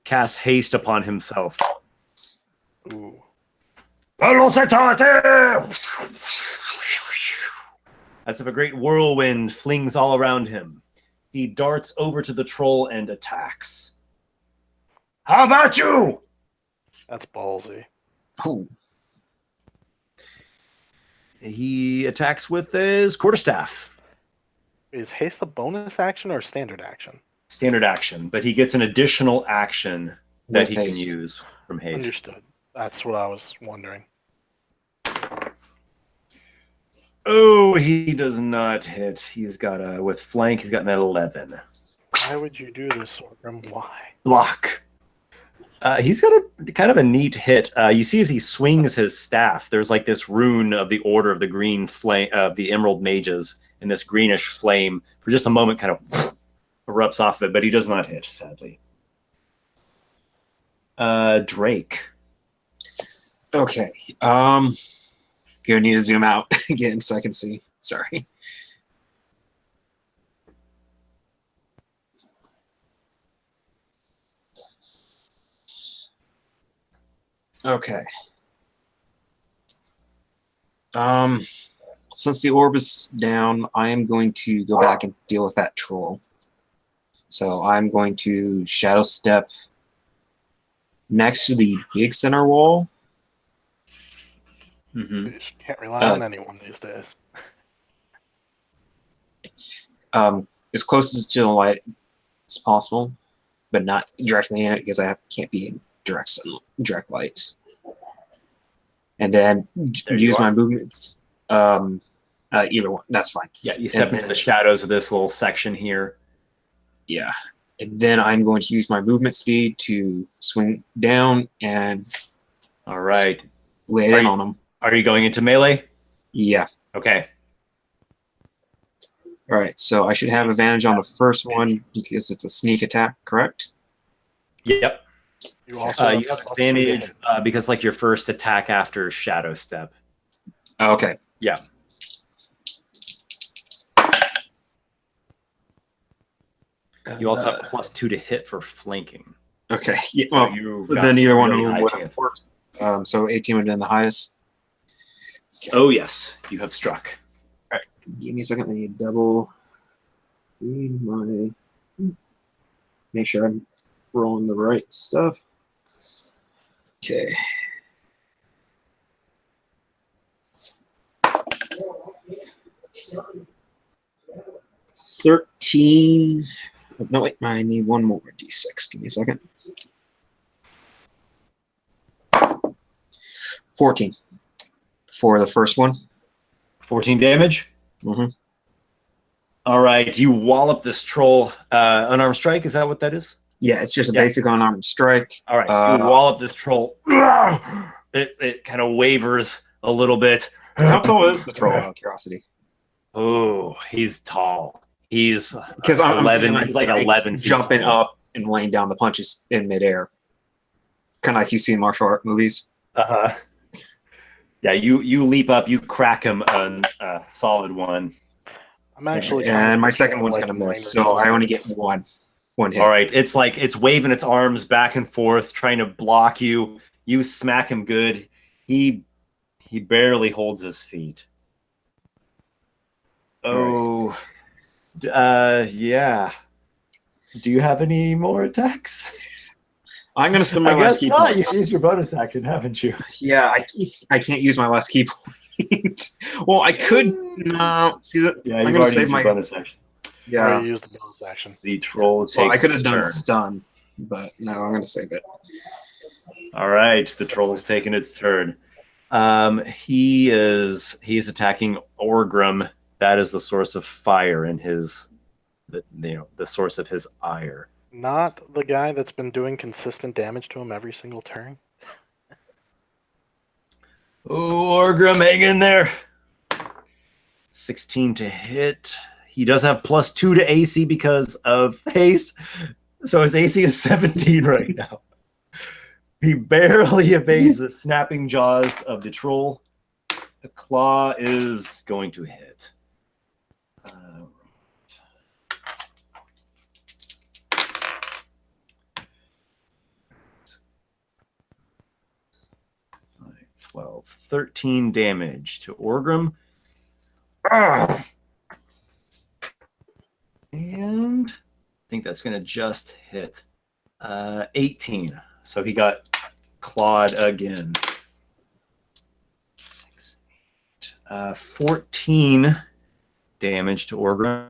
casts haste upon himself. Ooh. As if a great whirlwind flings all around him, he darts over to the troll and attacks. How about you? That's ballsy. Oh, He attacks with his quarterstaff. Is haste a bonus action or a standard action? Standard action, but he gets an additional action that with he haste. can use from haste. Understood. That's what I was wondering. Oh, he does not hit. He's got a with flank. He's got an 11. Why would you do this, Sorghum? Why? Block. He's got a kind of a neat hit. You see as he swings his staff, there's like this rune of the Order of the Green Flame of the Emerald Mages, and this greenish flame for just a moment kind of erupts off of it, but he does not hit, sadly. Drake. Okay. Gonna need to zoom out again so I can see. Sorry. Okay. Since the orb is down, I am going to go back and deal with that troll. So I'm going to shadow step next to the big center wall. Mm-hmm. You just can't rely on anyone these days. As close as to the light as possible, but not directly in it because I can't be in direct light. And then use my movements. Either one, that's fine. Yeah, you step into the shadows of this little section here. Yeah, and then I'm going to use my movement speed to swing down and All right. lay it in on them. Are you going into melee? Yeah. Okay. All right. So I should have advantage on the first one because it's a sneak attack, correct? Yep. You also You have advantage because like your first attack after shadow step. Okay. Yeah. You also have +2 to hit for flanking. Okay. Yeah. So Well, you've got then either one really of them high would have chances. worked. So 18 would have been the highest. Oh yes, you have struck. Give me a second. I need to double read my. Make sure I'm rolling the right stuff. Okay. $13. No, wait. I need one more D6. Give me a second. 14 for the first one. 14 damage. Mm-hmm. All right, you wallop this troll. Unarmed strike, is that what that is? Yeah, it's just a Yeah. basic unarmed strike. All right, so you wallop this troll. It kind of wavers a little bit. How tall is the troll, out of curiosity? Oh, he's tall. He's Because I'm 11. feeling He's like 11 feet jumping tall. up and laying down the punches in midair, kind of like you see in martial art movies. Uh-huh. Yeah, you leap up, you crack him a solid one. I'm actually. And my second one's like gonna minor miss, so I only get strikes. one hit. All right, it's like it's waving its arms back and forth, trying to block you. You smack him good. He barely holds his feet. Oh, yeah. Do you have any more attacks? I'm gonna spend my I last guess key not. point. You used your bonus action, haven't you? Yeah, I can't use my last key point. Well, I could. No, see that? Yeah, I'm you've gonna already save used your my. bonus action. I already Yeah. used the bonus action. The troll takes Well, I could have its done turn. stun, but no, I'm gonna save it. All right, the troll has taken its turn. He is attacking Orgrim. That is the source of fire in his, the source of his ire. Not the guy that's been doing consistent damage to him every single turn. Oh, Orgrim, hang in there. 16 to hit. He does have +2 to AC because of haste, so his AC is 17 right now. He barely evades the snapping jaws of the troll. The claw is going to hit. Five, 12, 13 damage to Orgrim. And I think that's going to just hit 18. So he got clawed again. 14 damage to Orgrim.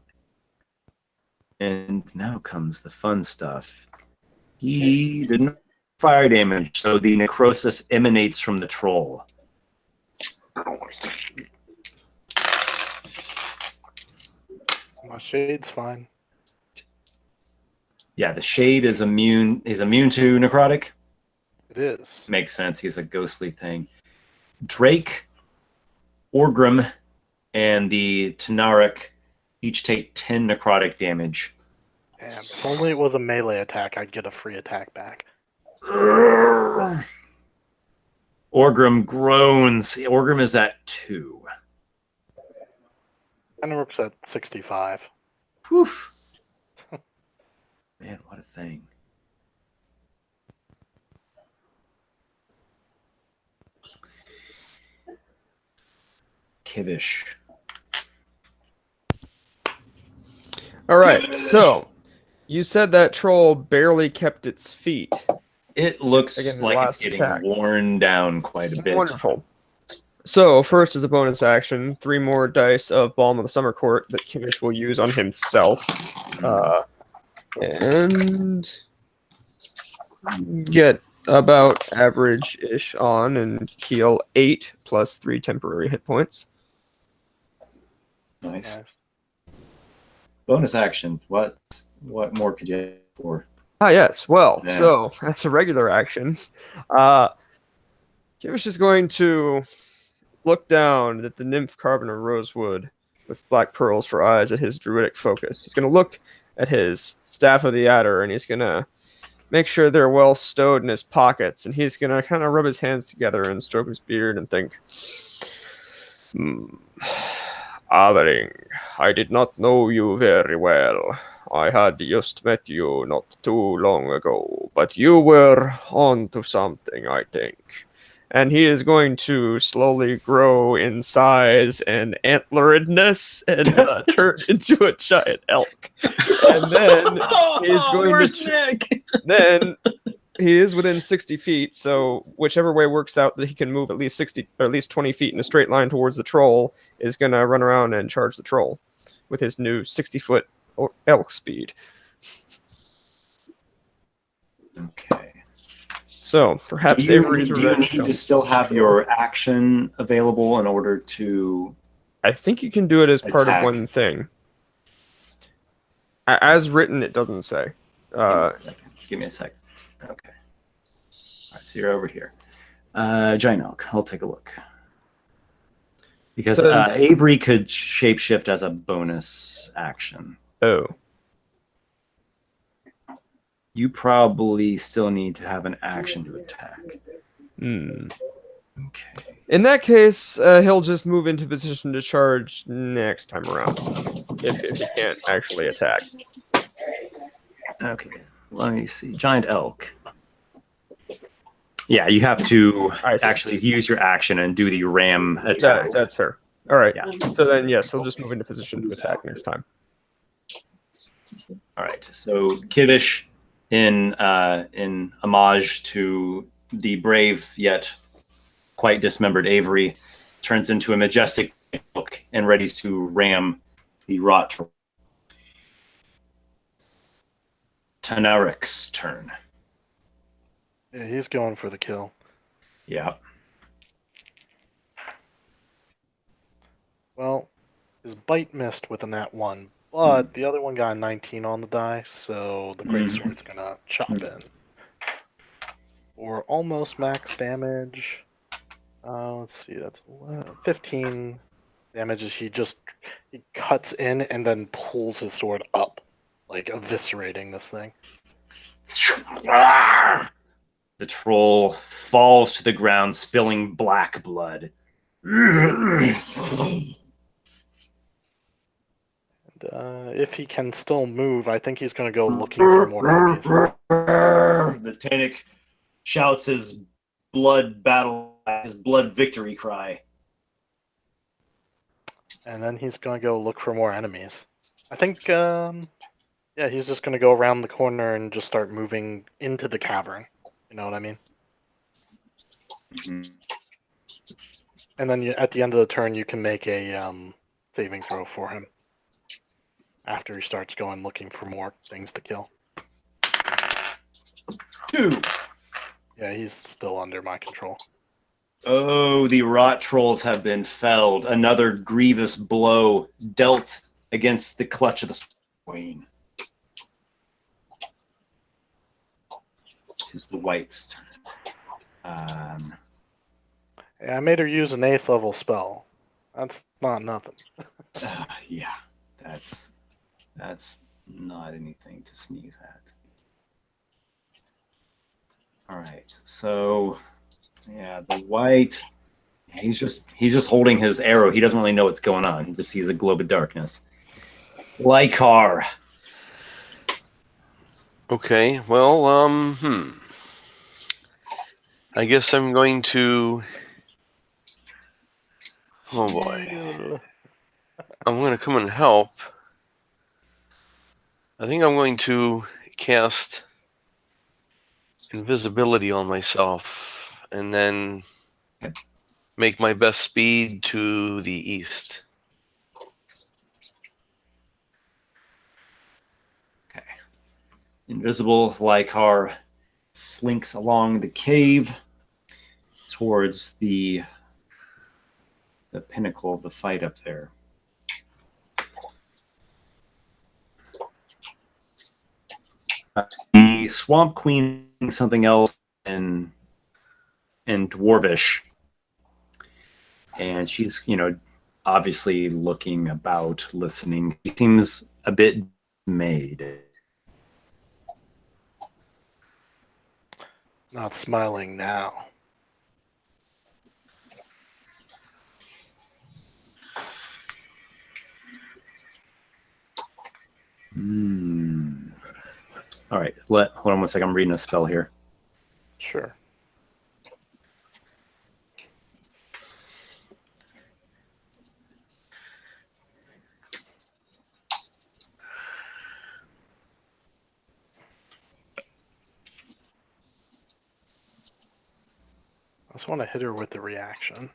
And now comes the fun stuff. He didn't fire damage, so the necrosis emanates from the troll. My shade's fine. Yeah, the shade is immune. He's immune to necrotic. It is. Makes sense. He's a ghostly thing. Drake, Orgrim, and the Tanarik each take 10 necrotic damage. Damn, if only it was a melee attack, I'd get a free attack back. Orgrim groans. Orgrim is at 2. Tanarak's at 65. Whew. Man, what a thing. Kivish. All right, so you said that troll barely kept its feet. It looks Again, the like it's last getting attack. worn down quite a bit. Wonderful. So first, as a bonus action, 3 more dice of Balm of the Summer Court that Kivish will use on himself, and get about average-ish on and heal 8 plus 3 temporary hit points. Nice. Nice. Bonus action. What more could you ask for? Ah, yes. Well, Yeah. so that's a regular action. Kivish is going to look down at the nymph carved of rosewood with black pearls for eyes at his druidic focus. He's going to look at his staff of the adder, and he's going to make sure they're well stowed in his pockets, and he's going to kind of rub his hands together and stroke his beard and think, Avery, I did not know you very well. I had just met you not too long ago, but you were on to something, I think. And he is going to slowly grow in size and antleredness and turn into a giant elk. And then he's going to... Then he is within 60 feet, so whichever way works out that he can move at least 60 or at least 20 feet in a straight line towards the troll is going to run around and charge the troll with his new 60-foot elk speed. Okay. So perhaps Do you Avery's need revenge to comes. still have your action available in order to... I think you can do it as part Attack. of one thing. As written, it doesn't say. Give me a second. Okay. All right, so you're over here. Giant elk. I'll take a look. Because Says- Avery could shapeshift as a bonus action. Oh. You probably still need to have an action to attack. Hmm. Okay. In that case, he'll just move into position to charge next time around. If he can't actually attack. Okay. Let me see. Giant elk. Yeah, you have to I see. actually use your action and do the ram attack. That's fair. All right. Yeah. So then, yes, he'll just move into position to attack next time. All right. So Kivish, in homage to the brave yet quite dismembered Avery, turns into a majestic elk and readies to ram the rot troll. Tanarik's turn. Yeah, he's going for the kill. Yeah. Well, his bite missed with a nat 1, but the other one got a 19 on the die, so the greatsword's gonna chop in. For almost max damage. Let's see, that's 15 damage as he cuts in and then pulls his sword up, like eviscerating this thing. The troll falls to the ground, spilling black blood. And if he can still move, I think he's going to go looking for more enemies. The Tannic shouts his blood victory cry. And then he's going to go look for more enemies. I think, yeah, he's just going to go around the corner and just start moving into the cavern. You know what I mean? Mhm. And then at the end of the turn, you can make a saving throw for him. After he starts going looking for more things to kill. 2. Yeah, he's still under my control. Oh, the rot trolls have been felled. Another grievous blow dealt against the clutch of the queen. It is the white's turn. Yeah, I made her use an 8th level spell. That's not nothing. Yeah, that's not anything to sneeze at. All right, so yeah, the white. He's just holding his arrow. He doesn't really know what's going on. He just sees a globe of darkness. Lykar. Okay, well, I guess I'm going to. Oh boy. I'm going to come and help. I think I'm going to cast invisibility on myself and then make my best speed to the east. Okay. Invisible Lykar slinks along the cave towards the pinnacle of the fight up there. The Swamp Queen something else in Dwarvish, and she's obviously looking about, listening. She seems a bit dismayed. Not smiling now. All right, hold on 1 second. I'm reading a spell here. Sure. I just want to hit her with the reaction.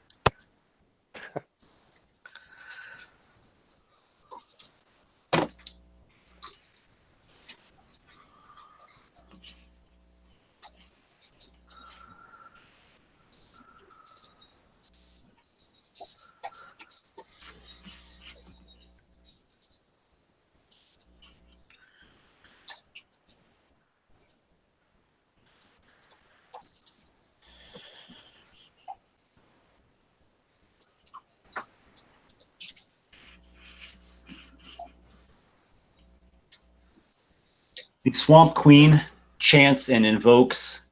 The Swamp Queen chants and invokes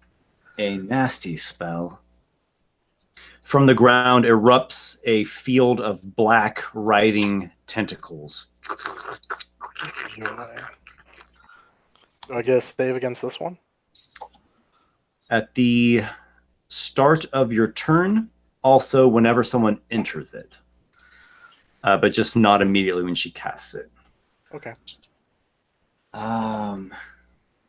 a nasty spell. From the ground erupts a field of black writhing tentacles. Do I get a save against this one? At the start of your turn, also whenever someone enters it, but just not immediately when she casts it. Okay.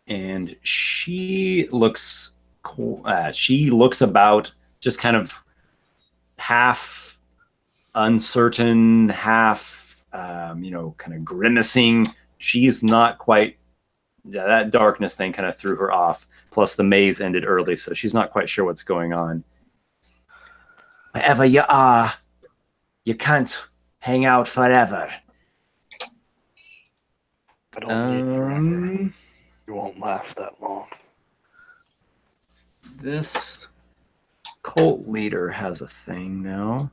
And she looks cool. She looks about, just kind of half uncertain, half kind of grimacing. She's not quite. That darkness thing kind of threw her off. Plus, the maze ended early, so she's not quite sure what's going on. Wherever you are, you can't hang out forever. I don't need forever. You won't last that long. This cult leader has a thing now.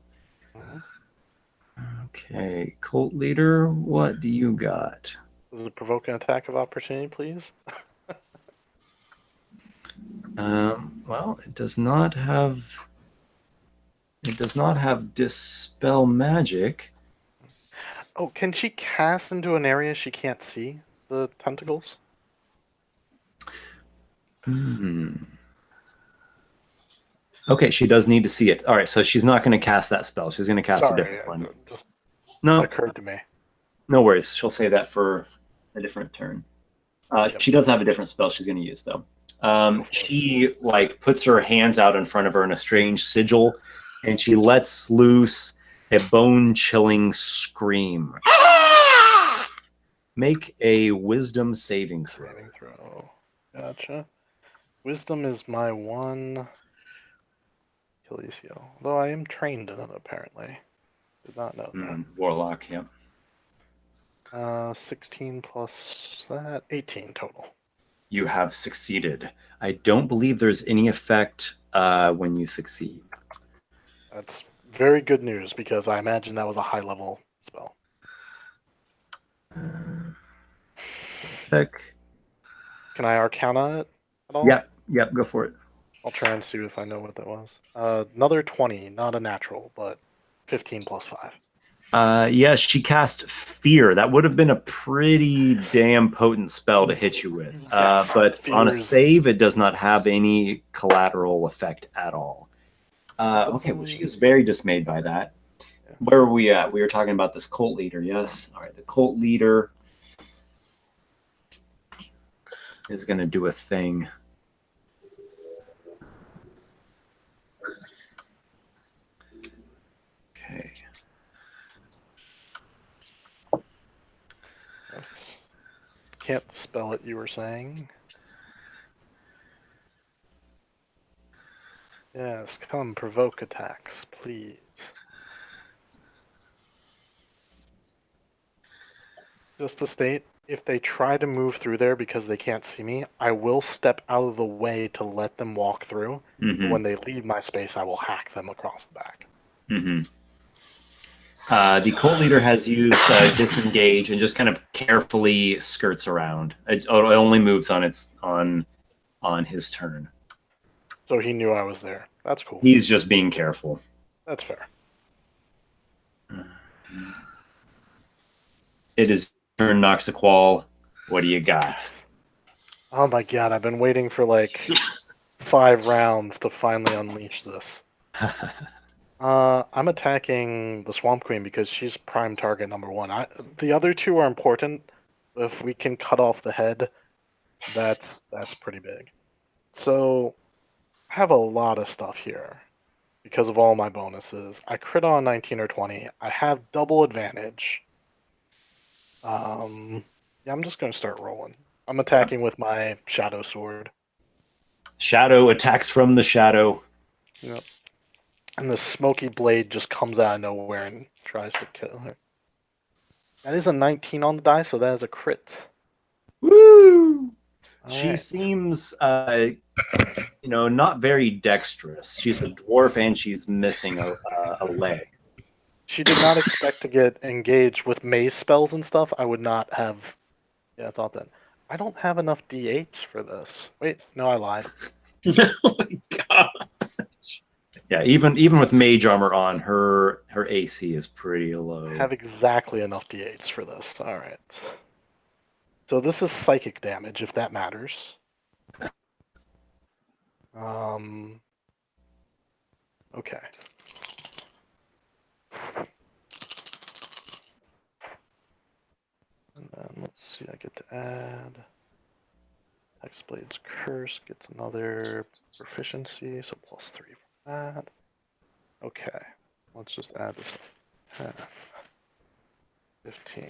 Okay, cult leader, what do you got? Does it provoke an attack of opportunity, please? Well, it does not have. It does not have dispel magic. Oh, can she cast into an area she can't see the tentacles? Okay, she does need to see it. All right, so she's not going to cast that spell. She's going to cast a different one. Just No, occurred to me. no worries. She'll say that for a different turn. Yep. She does have a different spell she's going to use, though. She like puts her hands out in front of her in a strange sigil, and she lets loose a bone-chilling scream. Make a wisdom saving throw. Saving throw. Gotcha. Wisdom is my one Achilles heel. Although I am trained in it, apparently. Did not know that. Warlock, yeah. 16 plus that, 18 total. You have succeeded. I don't believe there's any effect when you succeed. That's very good news because I imagine that was a high level spell. Check. Can I Arcana it at all? Yep, go for it. I'll try and see if I know what that was. Another 20, not a natural, but 15 plus 5. Yes, she cast Fear. That would have been a pretty damn potent spell to hit you with. Yes, but on a Fear is- save, it does not have any collateral effect at all. Okay, well, she is very dismayed by that. Where were we at? We were talking about this cult leader, yes? All right, the cult leader is going to do a thing. Okay. Yes. Can't spell it, you were saying. Yes, come provoke attacks, please. Just to state, if they try to move through there because they can't see me, I will step out of the way to let them walk through. But when they leave my space, I will hack them across the back. The cult leader has used disengage and just kind of carefully skirts around. It only moves on his turn. So he knew I was there. That's cool. He's just being careful. That's fair. It is turn, Noxiqual. What do you got? Oh my god, I've been waiting for like 5 rounds to finally unleash this. I'm attacking the Swamp Queen because she's prime target number 1. The other 2 are important. If we can cut off the head, that's pretty big. So I have a lot of stuff here because of all my bonuses. I crit on 19 or 20. I have double advantage. Yeah, I'm just gonna start rolling. I'm attacking with my shadow sword. Shadow attacks from the shadow. Yep. And the smoky blade just comes out of nowhere and tries to kill her. That is a 19 on the die, so that is a crit. Woo! She Alright. seems, not very dexterous. She's a dwarf and she's missing a leg. She did not expect to get engaged with maze spells and stuff. I would not have. Yeah, I thought that. I don't have enough d8s for this. Wait, no, I lied. Oh my god. Yeah, even with mage armor on, her AC is pretty low. I have exactly enough d8s for this. All right. So this is psychic damage, if that matters. Okay. And then let's see, I get to add Hexblade's Curse, gets another proficiency, so +3 for that. Okay, let's just add this up. 10, 15,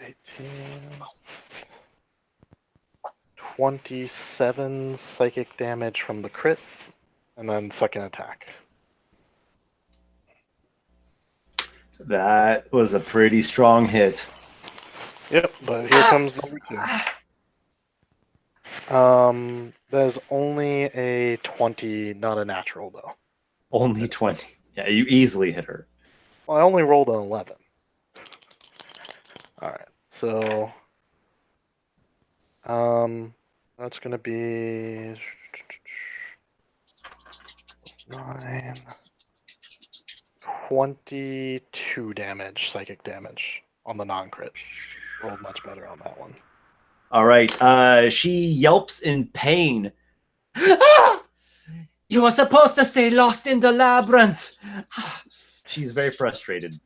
18, 27 psychic damage from the crit, and then second attack. That was a pretty strong hit. Yep, but here comes number 2. There's only a 20, not a natural though. Only 20. Yeah, you easily hit her. Well, I only rolled an 11. Alright, so that's gonna be 9, 22 damage, psychic damage on the non-crit. Rolled much better on that one. All right. She yelps in pain. Ah! You were supposed to stay lost in the labyrinth. She's very frustrated.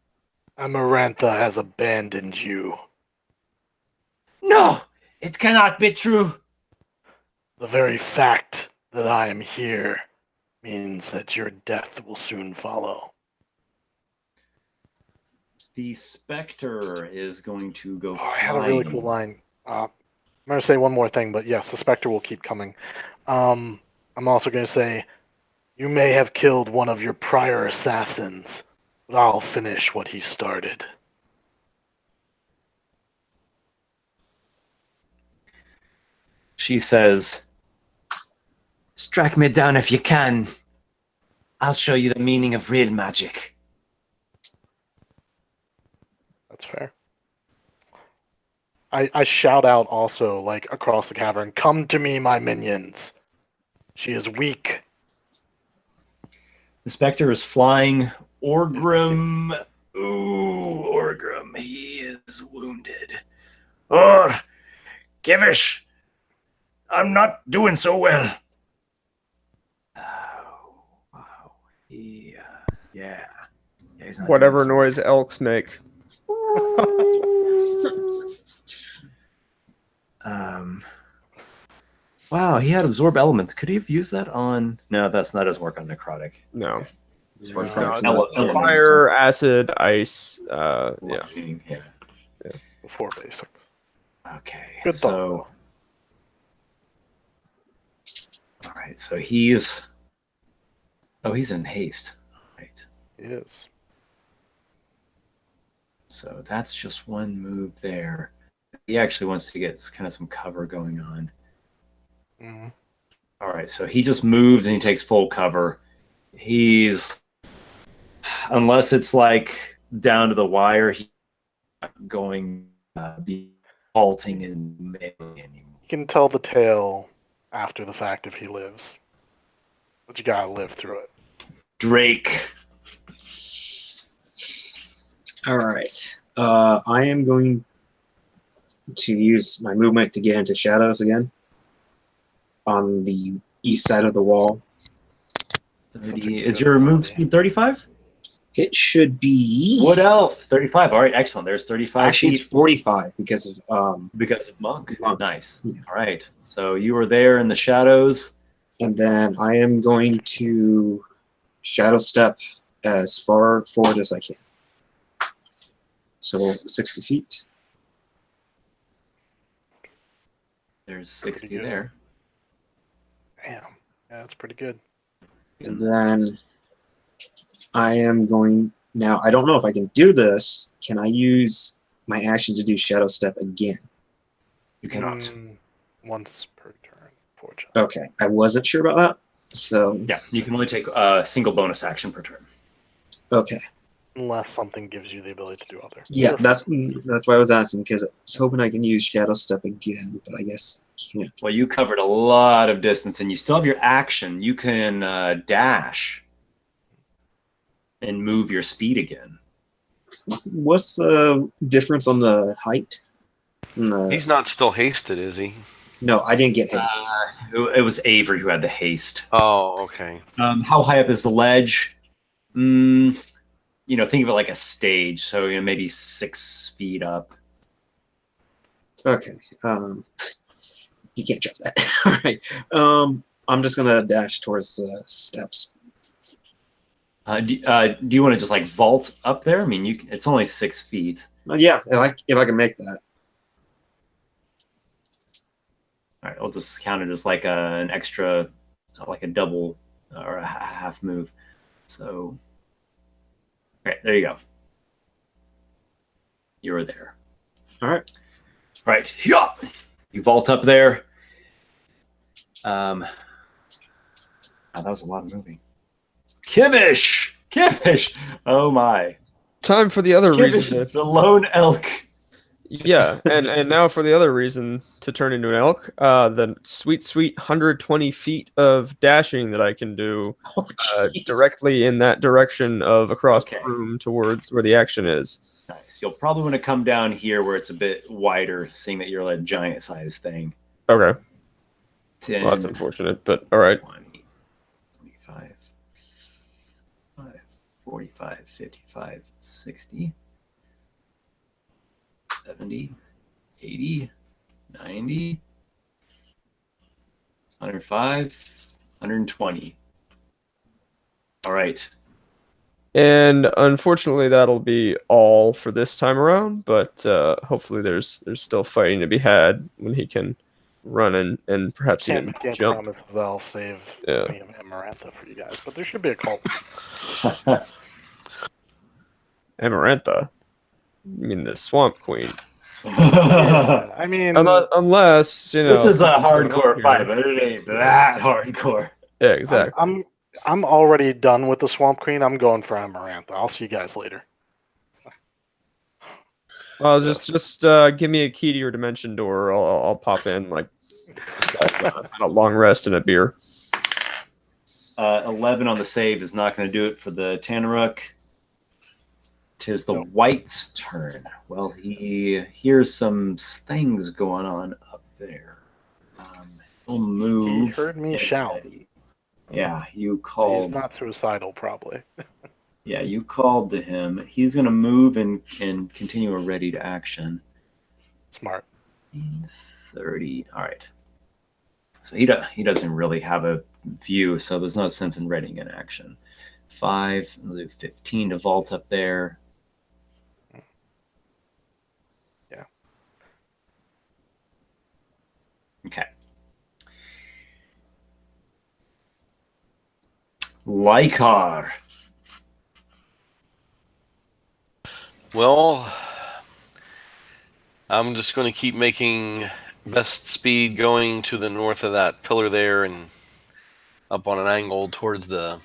Amarantha has abandoned you. No! It cannot be true. The very fact that I am here means that your death will soon follow. The Spectre is going to go Oh, I had a really cool line. I'm going to say one more thing, but yes, the Spectre will keep coming. I'm also going to say, you may have killed one of your prior assassins, but I'll finish what he started. She says, Strike me down if you can. I'll show you the meaning of real magic. That's fair. I shout out also, like, across the cavern, come to me, my minions. She is weak. the Spectre is flying. Orgrim. Ooh, Orgrim. He is wounded. Or, Kivish, I'm not doing so well. Oh, wow. Yeah, he's not Whatever doing so noise elks make. Wow, he had absorb elements. Could he have used that on? No, that doesn't work on necrotic. No. This works No, on it's elements. Fire, acid, ice. Yeah. Yeah. Before basics. Okay. Good so. All right. So he's. Oh, he's in haste. Right. He is. So that's just one move there. He actually wants to get kind of some cover going on. Mm-hmm. All right, so he just moves and he takes full cover. He's, unless it's like down to the wire, he's not going to be halting and melee anymore. You can tell the tale after the fact if he lives. But you gotta live through it. Drake. All right. I am going to use my movement to get into shadows again on the east side of the wall. 30, is your move speed 35? It should be. Wood Elf, 35. All right, excellent. There's 35 Actually, feet. it's 45 because of Monk. Monk. Nice. Yeah. All right. So you were there in the shadows. And then I am going to shadow step as far forward as I can. So 60 feet. There's 60 Pretty good. there. Damn. Yeah, that's pretty good. And then I am going now. I don't know if I can do this. Can I use my action to do shadow step again? You cannot. Once per turn, fortunately. Okay, I wasn't sure about that. So Yeah, you can only take a single bonus action per turn. okay, Unless something gives you the ability to do other. yeah, Sure. that's why I was asking because I was hoping I can use shadow step again, but I guess I can't. Well, you covered a lot of distance, and you still have your action. You can dash and move your speed again. What's the difference on the height? He's not still hasted, is he? No, I didn't get haste. It was Avery who had the haste. Oh, okay. How high up is the ledge? Think of it like a stage, so maybe 6 feet up. Okay, you can't jump that. All right, I'm just gonna dash towards the steps. Do you want to just like vault up there? I mean, it's only 6 feet. Yeah, if I can make that. All right, I'll just count it as like an extra, like a double or a half move. So, all right, there you go. You were there. All right. Right. Yeah. You vault up there. Wow, that was a lot of moving. Kivish! Oh my. Time for the other reason. Kivish, the lone elk. Yeah, and now for the other reason to turn into an elk, the sweet 120 feet of dashing that I can do Oh, jeez. directly in that direction of across Okay. the room towards where the action is. Nice. You'll probably want to come down here where it's a bit wider, seeing that you're a giant size thing. Okay, 10, well, that's unfortunate, but all right. 20, 25, 45, 55, 60, 70, 80, 90, 105, 120. All right. And unfortunately, that'll be all for this time around. But hopefully, there's still fighting to be had when he can run and perhaps Can't even make any jump. promises that I'll save Yeah. any of Amarantha for you guys, but there should be a call. Amarantha. You mean the Swamp Queen? Yeah, I mean, Unless you know. This is a something's going on hardcore here. fight, but it ain't that hardcore. Yeah, exactly. I'm already done with the Swamp Queen. I'm going for Amarantha. I'll see you guys later. Well, just give me a key to your dimension door. I'll pop in like a long rest and a beer. 11 on the save is not going to do it for the Tanaruk. Tis the White's turn. Well, he hears some things going on up there. He'll move. He heard me shout. Yeah, you He's called. not suicidal, probably. Yeah, you called to him. He's going to move and continue a ready to action. Smart. 30. All right. So he doesn't really have a view, so there's no sense in readying an action. 5, 15 to vault up there. Yeah. Okay. Lykar. Well, I'm just going to keep making best speed going to the north of that pillar there and up on an angle towards the.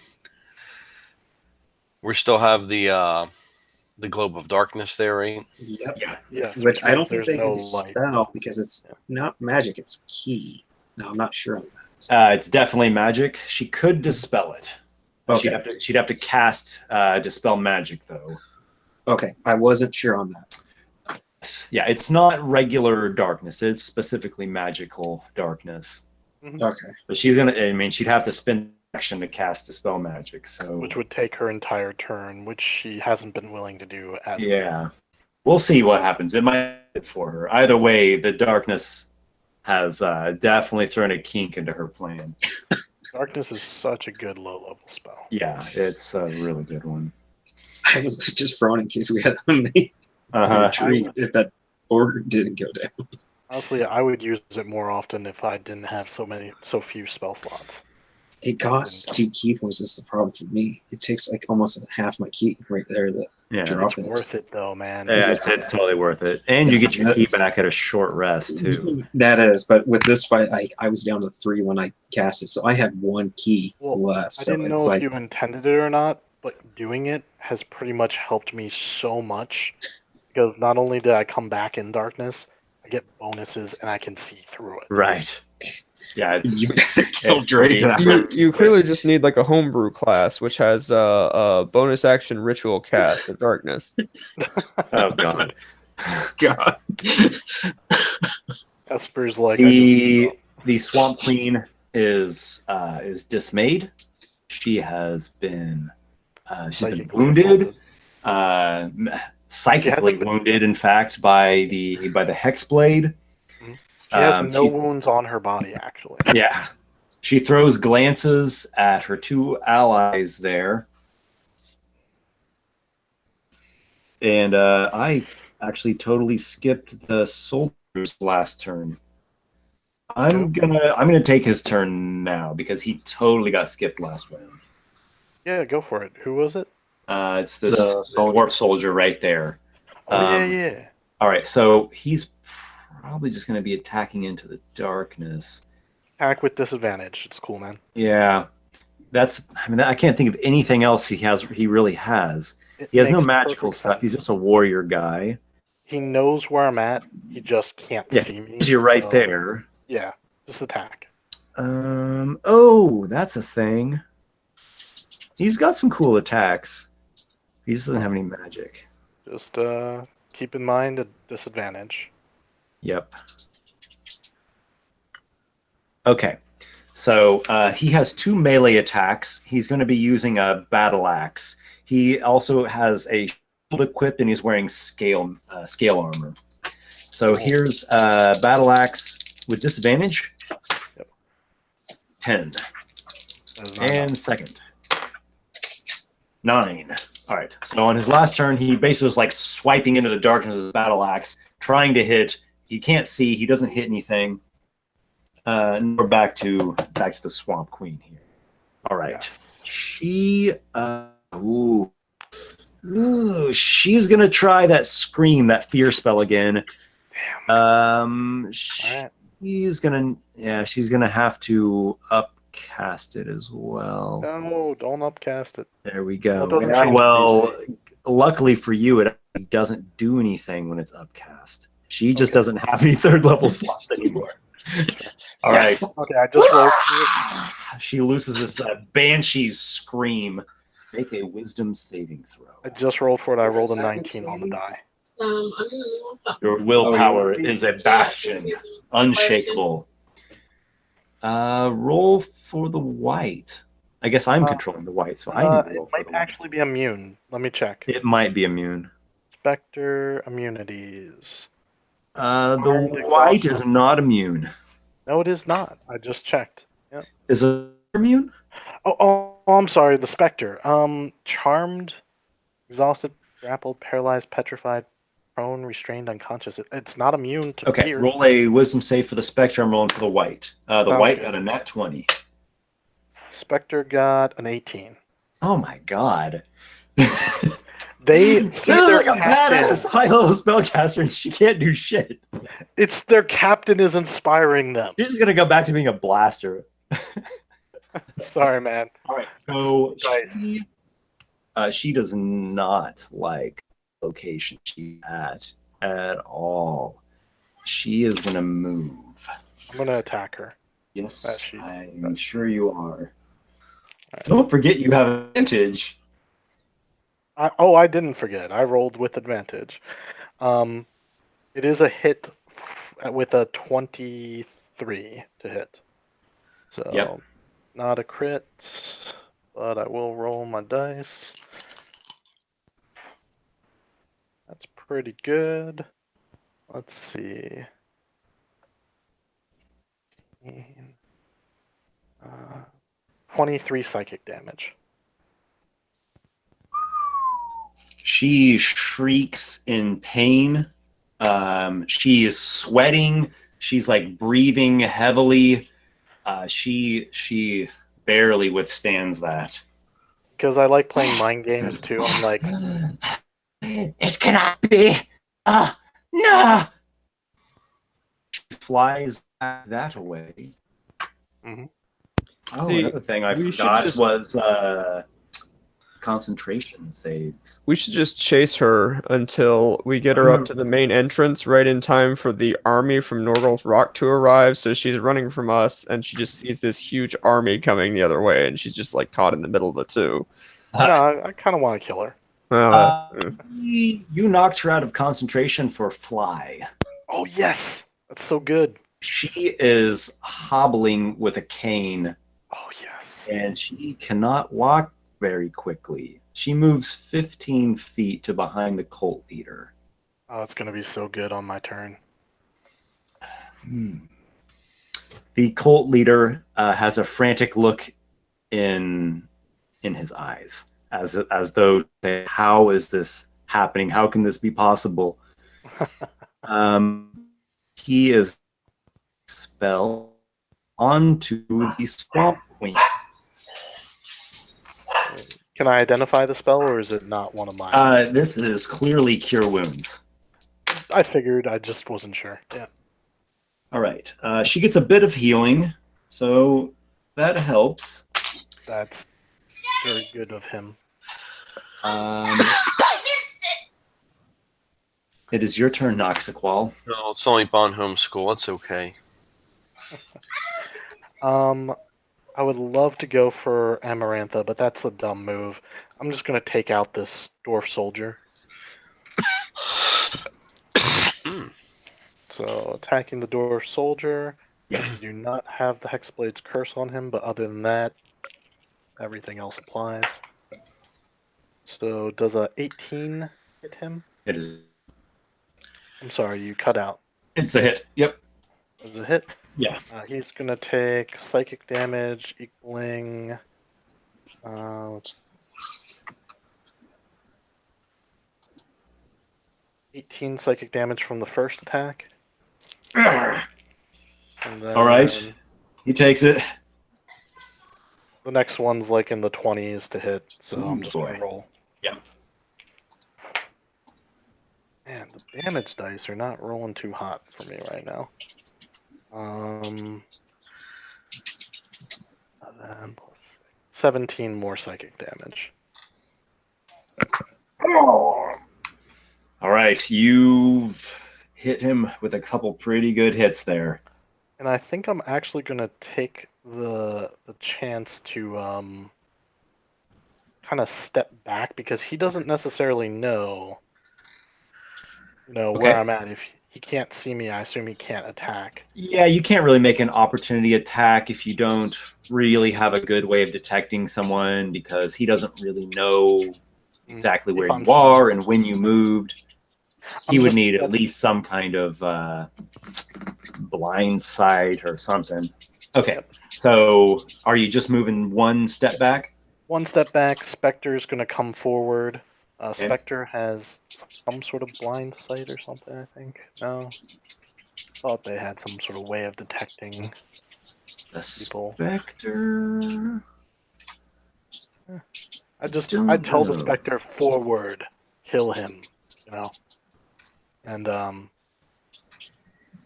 We still have the globe of darkness there, right? Yep. Yeah. Which I don't means think there's they can no dispel because it's not magic, it's key. No, I'm not sure on that. It's definitely magic. She could dispel it. Okay. She'd have to cast dispel magic though. Okay, I wasn't sure on that. Yeah, it's not regular darkness. It's specifically magical darkness. Okay. But she's gonna. I mean, she'd have to spend action to cast dispel magic. So Which would take her entire turn, which she hasn't been willing to do as of yet. yeah, we'll see what happens. It might fit for her. Either way, the darkness has definitely thrown a kink into her plan. Darkness is such a good low-level spell. Yeah, it's a really good one. I was just throwing in case we had a retreat if that order didn't go down. Honestly, I would use it more often if I didn't have so few spell slots. It costs 2 key points. That's the problem for me. It takes like almost half my key right there. Yeah, Drop It's worth it though, man. yeah, it's totally worth it, and you get your key back at a short rest too. That is, but with this fight, I was down to 3 when I cast it, so I had 1 key Well, left. I So didn't it's know like, if you intended it or not, but doing it has pretty much helped me so much because not only did I come back in darkness, I get bonuses and I can see through it. Right. Yeah, you better kill it's Drake. pretty- You clearly just need like a homebrew class, which has a bonus action ritual cast of darkness. Oh god. God. Esper's like The Swamp Queen is dismayed. She has been psychically wounded, assaulted. psychically been- wounded. In fact, by the Hexblade. She has no she- wounds on her body, actually. Yeah, she throws glances at her 2 allies there, and I actually totally skipped the soldier's last turn. I'm gonna take his turn now because he totally got skipped last round. Yeah, go for it. Who was it? It's this The soldier. dwarf soldier right there. Oh, yeah. All right, so he's probably just going to be attacking into the darkness. Attack with disadvantage. It's cool, man. Yeah, I can't think of anything else he really has. He has no makes magical perfect stuff. He's sense. just a warrior guy. He knows where I'm at. He just can't Yeah, see me. you're right so, there. Yeah, just attack. Oh, that's a thing. He's got some cool attacks. He just doesn't have any magic. Just keep in mind a disadvantage. Yep. Okay. So he has 2 melee attacks. He's going to be using a battle axe. He also has a shield equipped, and he's wearing scale armor. So here's battle axe with disadvantage. Yep. 10. That is not enough. And second. 9. All right. So on his last turn, he basically was like swiping into the darkness with his battle axe, trying to hit. He can't see. He doesn't hit anything. And we're back to the Swamp Queen here. All right. Yes. She she's gonna try that scream, that fear spell again. Alright. She's gonna have to upcast it as well. No, don't upcast it. There we go. Well, it doesn't Yeah, change the well, luckily for you, it doesn't do anything when it's upcast. She just doesn't have any third level slots anymore. All right. Okay, I just rolled. She loses this Banshee's scream. Make a wisdom saving throw. I just rolled for it. I rolled a 19 on the die. Your willpower is a bastion, unshakable. Roll for the white. I guess I'm controlling the white, so I need to roll It for might the white. actually be immune. Let me check. It might be immune. Spectre immunities. The white is not immune. No, it is not. I just checked. Yep. Is it immune? Oh, I'm sorry. The Spectre. Charmed, exhausted, grappled, paralyzed, petrified, prone, restrained, unconscious. It's not immune to Okay, fear. roll a wisdom save for the Spectre. I'm rolling for the white. The Sounds white good. got a nat 20. Spectre got an 18. Oh my god. They see their Like a captain. badass high-level spellcaster, and she can't do shit. It's their captain is inspiring them. She's gonna go back to being a blaster. Sorry, man. All right, so Nice. she does not like the location she's at all. She is gonna move. I'm gonna attack her. Yes, she- I'm sure you are. Don't forget you have advantage. I didn't forget. I rolled with advantage. It is a hit with a 23 to hit. So, Yep. not a crit, but I will roll my dice. That's pretty good. Let's see. 23 psychic damage. She shrieks in pain. She is sweating. She's like breathing heavily. She barely withstands that. Because I like playing mind games too. I'm like, It cannot be. No. She flies that away. Mhm. Oh, See, another thing I we should forgot just- was concentration saves. We should just chase her until we get her up to the main entrance right in time for the army from Norgal's Rock to arrive. So she's running from us, and she just sees this huge army coming the other way, and she's just like caught in the middle of the two. no, I kind of want to kill her. Well, You knocked her out of concentration for fly. Oh, yes. That's so good. She is hobbling with a cane, Oh, yes. and she cannot walk very quickly. She moves 15 feet to behind the cult leader. Oh, it's going to be so good on my turn. The cult leader has a frantic look in his eyes, as though say, "How is this happening? How can this be possible?" He is spell onto the Swamp Queen. Can I identify the spell, or is it not one of mine? This is clearly Cure Wounds. I figured. I just wasn't sure. Yeah. All right. She gets a bit of healing, so that helps. That's very good of him. It is your turn, Noxiqual. No, it's only Bonhome School. It's okay. I would love to go for Amarantha, but that's a dumb move. I'm just going to take out this dwarf soldier. So, attacking the dwarf soldier. Yeah. I do not have the Hexblade's curse on him, but other than that, everything else applies. So, does a 18 hit him? It is. I'm sorry, you cut out. It's a hit. Yep. Is a hit. Yeah. He's gonna take psychic damage equaling. 18 psychic damage from the first attack. And then All right. He takes it. the next one's like in the 20s to hit, so I'm Ooh, just boy. gonna roll. Yeah. Man, the damage dice are not rolling too hot for me right now. And then plus 17 more psychic damage. All right. You've hit him with a couple pretty good hits there. And I think I'm actually gonna take the chance to kind of step back because he doesn't necessarily know, Okay. where I'm at. If he can't see me, I assume he can't attack. Yeah, you can't really make an opportunity attack if you don't really have a good way of detecting someone because he doesn't really know exactly where I'm you are and when you moved. He would just- need at least some kind of blind sight or something. Okay, so are you just moving one step back? One step back. Spectre's gonna come forward. Okay. Spectre has some sort of blind sight or something. I think. No. Thought they had some sort of way of detecting The people. Spectre. I tell the Spectre forward, kill him, And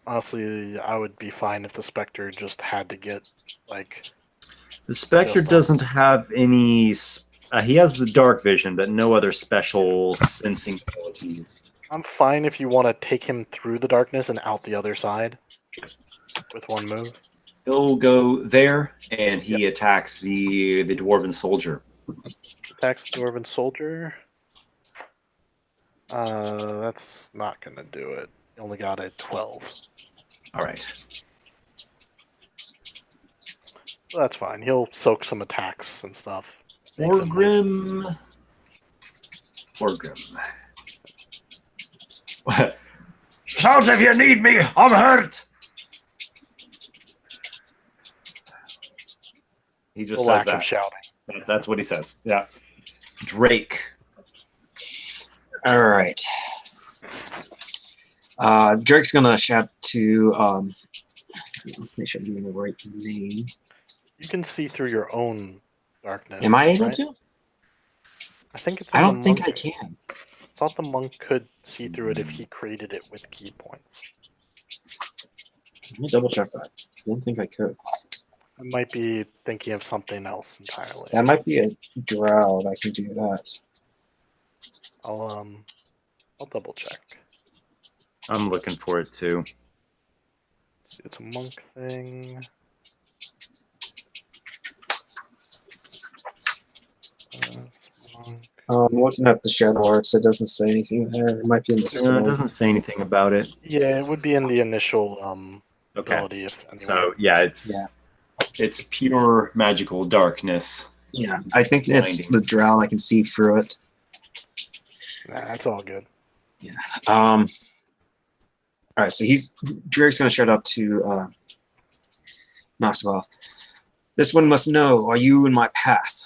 honestly, I would be fine if the Spectre just had to get like. The Spectre Just, doesn't have any. He has the dark vision, but no other special sensing abilities. I'm fine if you want to take him through the darkness and out the other side with one move. He'll go there, and he attacks the dwarven soldier. Attacks the Dwarven Soldier. That's not gonna do it. You only got a 12. All right. So that's fine. He'll soak some attacks and stuff. Make them nice. Orgrim. Shout if you need me. I'm hurt. He just The says lack that. of shouting. That's what he says. Yeah. Drake. All right. Drake's gonna shout to. Let's make sure I'm doing the right name. You can see through your own darkness. Am I able right? to? I think it's. I in the don't think monk. I can. I thought the monk could see through it if he created it with key points. Let me double check that. I don't think I could. I might be thinking of something else entirely. That might be a drow. I can do that. I'll double check. I'm looking for it too. See, it's a monk thing. Monk. I'm looking at the shadow arts. It doesn't say anything there. It might be in the No, spell. it doesn't say anything about it. Yeah, it would be in the initial Okay. ability. If anyone. So yeah, it's pure magical darkness. Yeah, I think it's the drow. I can see through it. Nah, that's all good. All right, so Drake's gonna shout out to Noxiqual. This one must know. Are you in my path?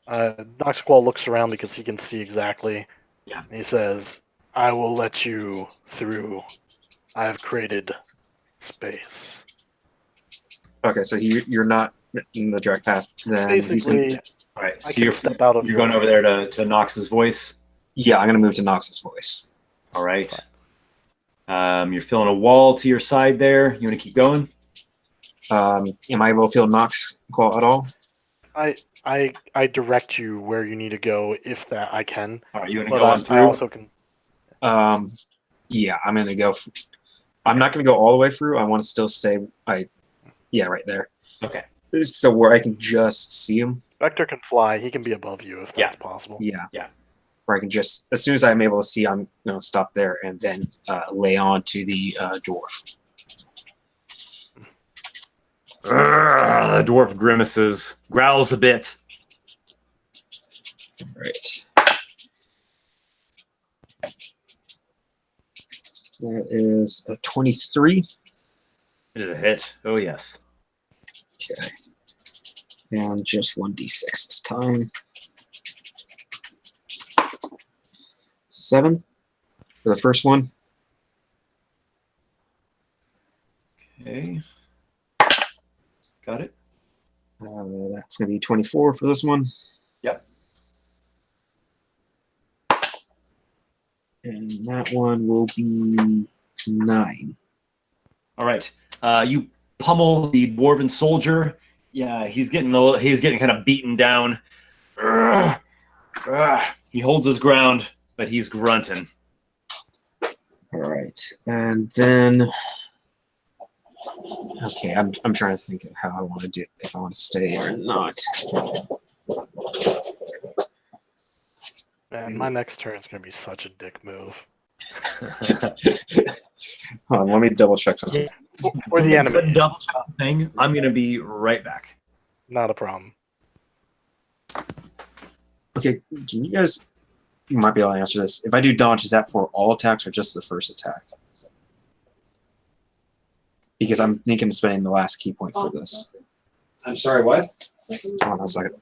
Noxiqual looks around because he can see exactly. Yeah. And he says, "I will let you through. I have created space." Okay, so you're not in the direct path. Then Basically, All right. I So can you're step out of you're going over there to Nox's voice. yeah, I'm gonna move to Nox's voice. All right. You're feeling a wall to your side there. You want to keep going? Am I able to feel Noxiqual at all? I direct you where you need to go if that I can. All right. You want to But go on I through? also can. Yeah, I'm gonna go. I'm not gonna go all the way through. I want to still stay. Yeah, right there. Okay. So where I can just see him. Vector can fly. He can be above you if that's possible. Yeah. Yeah. Where I can just, as soon as I'm able to see, I'm gonna stop there and then lay on to the dwarf. The dwarf grimaces, growls a bit. Right. That is a 23. It is a hit. Oh, yes. Okay. And just 1d6 this time. 7 for the first one. Okay. Got it. That's going to be 24 for this one. Yep. And that one will be 9. All right. You pummel the dwarven soldier. Yeah, he's getting kind of beaten down. He holds his ground, but he's grunting. All right. And then okay, I'm trying to think of how I want to do it, if I want to stay or not. Man, my next turn is gonna be such a dick move. Hold on, let me double check something. For the enemy. Double check the thing. I'm gonna be right back. Not a problem. Okay, can you guys, you might be able to answer this. If I do dodge, is that for all attacks or just the first attack? Because I'm thinking of spending the last key point for this. I'm sorry, what? Hold on a second.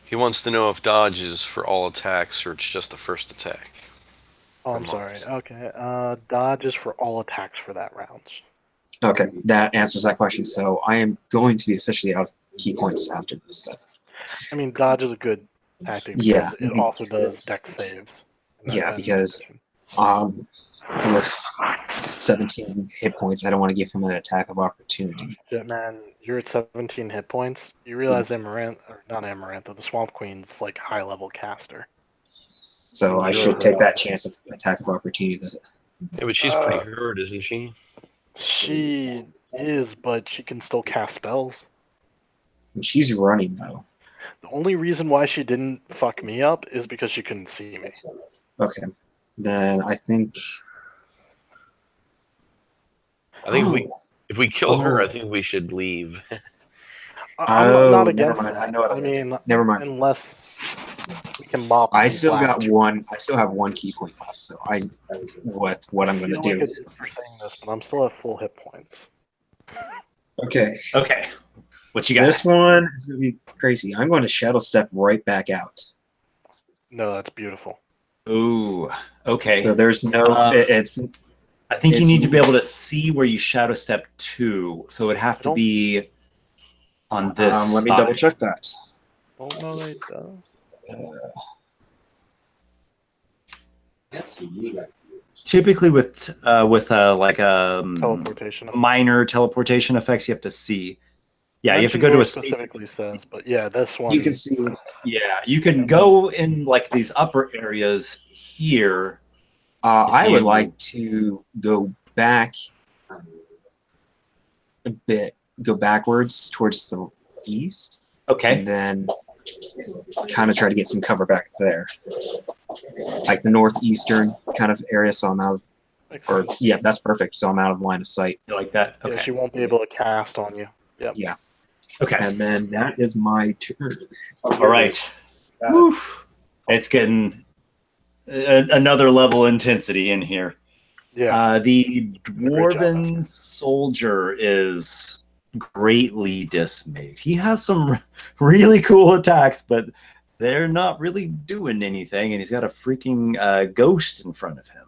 He wants to know if dodge is for all attacks or it's just the first attack. Oh, I'm sorry. Okay. Dodge is for all attacks for that round. Okay, that answers that question. So I am going to be officially out of key points after this then. I mean, dodge is a good tactic because Yeah. it also does dex saves. Yeah, because with 17 hit points, I don't want to give him an attack of opportunity. Shit, man, you're at 17 hit points. You realize Amarantha, or not Amarantha, the Swamp Queen's like high level caster. So I should take that chance of attack of opportunity. Yeah, but she's pretty hurt, isn't she? She is, but she can still cast spells. She's running though. The only reason why she didn't fuck me up is because she couldn't see me. Okay, then I think. If we kill her, I think we should leave. I'm not never against mind. that. I know what I I'm gonna do. mean, Never mind. unless we can mop. I these still last got two. one. I still have one key point left. So what I'm gonna I feel do. like a dick for saying this, but I'm still at full hit points. Okay. Okay. What you got? This one is gonna be crazy. I'm going to shadow step right back out. No, that's beautiful. Ooh. Okay. So there's no. It's. I think you it's- need to be able to see where you shadow step to. So it'd have to be on this. Let me side. double check that. Don't know that it does. Typically with like Teleportation. minor teleportation effects, you have to see. Yeah, you have to Mention go to where a it space. specifically says, but yeah, this one. You can see. Yeah, you can go in like these upper areas here. I would you- like to go back a bit. Go backwards towards the east. Okay. And then kind of try to get some cover back there. Like the northeastern kind of area, so I'm out of, yeah, that's perfect. So I'm out of line of sight. You like that? Yeah, Okay. she won't be able to cast on you. Yep. Yeah. Okay. And then that is my turn. All right. Woof. It's getting another level of intensity in here. Yeah. The Great job, dwarven soldier is greatly dismayed. He has some really cool attacks, but they're not really doing anything, and he's got a freaking ghost in front of him.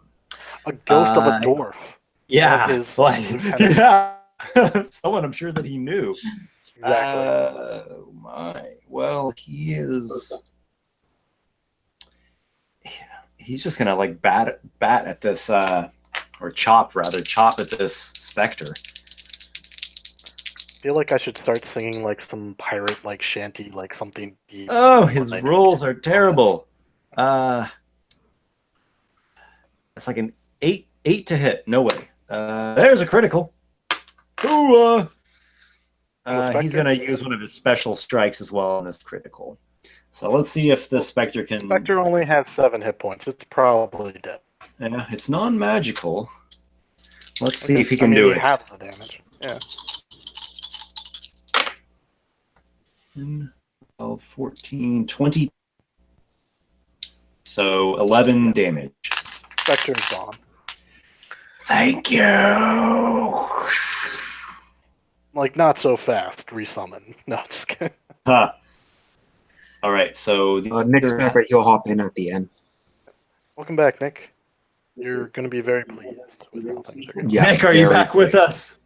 A ghost of a dwarf. Yeah, His like, lieutenant. yeah. Someone I'm sure that he knew. Exactly. Oh my. Well, he's just gonna like bat at this or chop at this specter. I feel like I should start singing like some pirate like shanty, like something deep. Oh, his rolls are terrible. It's like an 8 to hit. No way. There's a critical. Ooh, he's gonna use one of his special strikes as well on this critical. So let's see if the Spectre can. Spectre only has 7 hit points. It's probably dead. Yeah, it's non-magical. Let's see if he can do it. Half the damage. Yeah. 12, 14, 20. So 11 damage. Spectre is gone. Thank you. Like, not so fast. Resummon. No, just kidding. Huh. All right, so the Nick's back, but he'll hop in at the end. Welcome back, Nick. You're going to be very pleased with how things are going. Yeah, Nick, are you very back with pleased. us?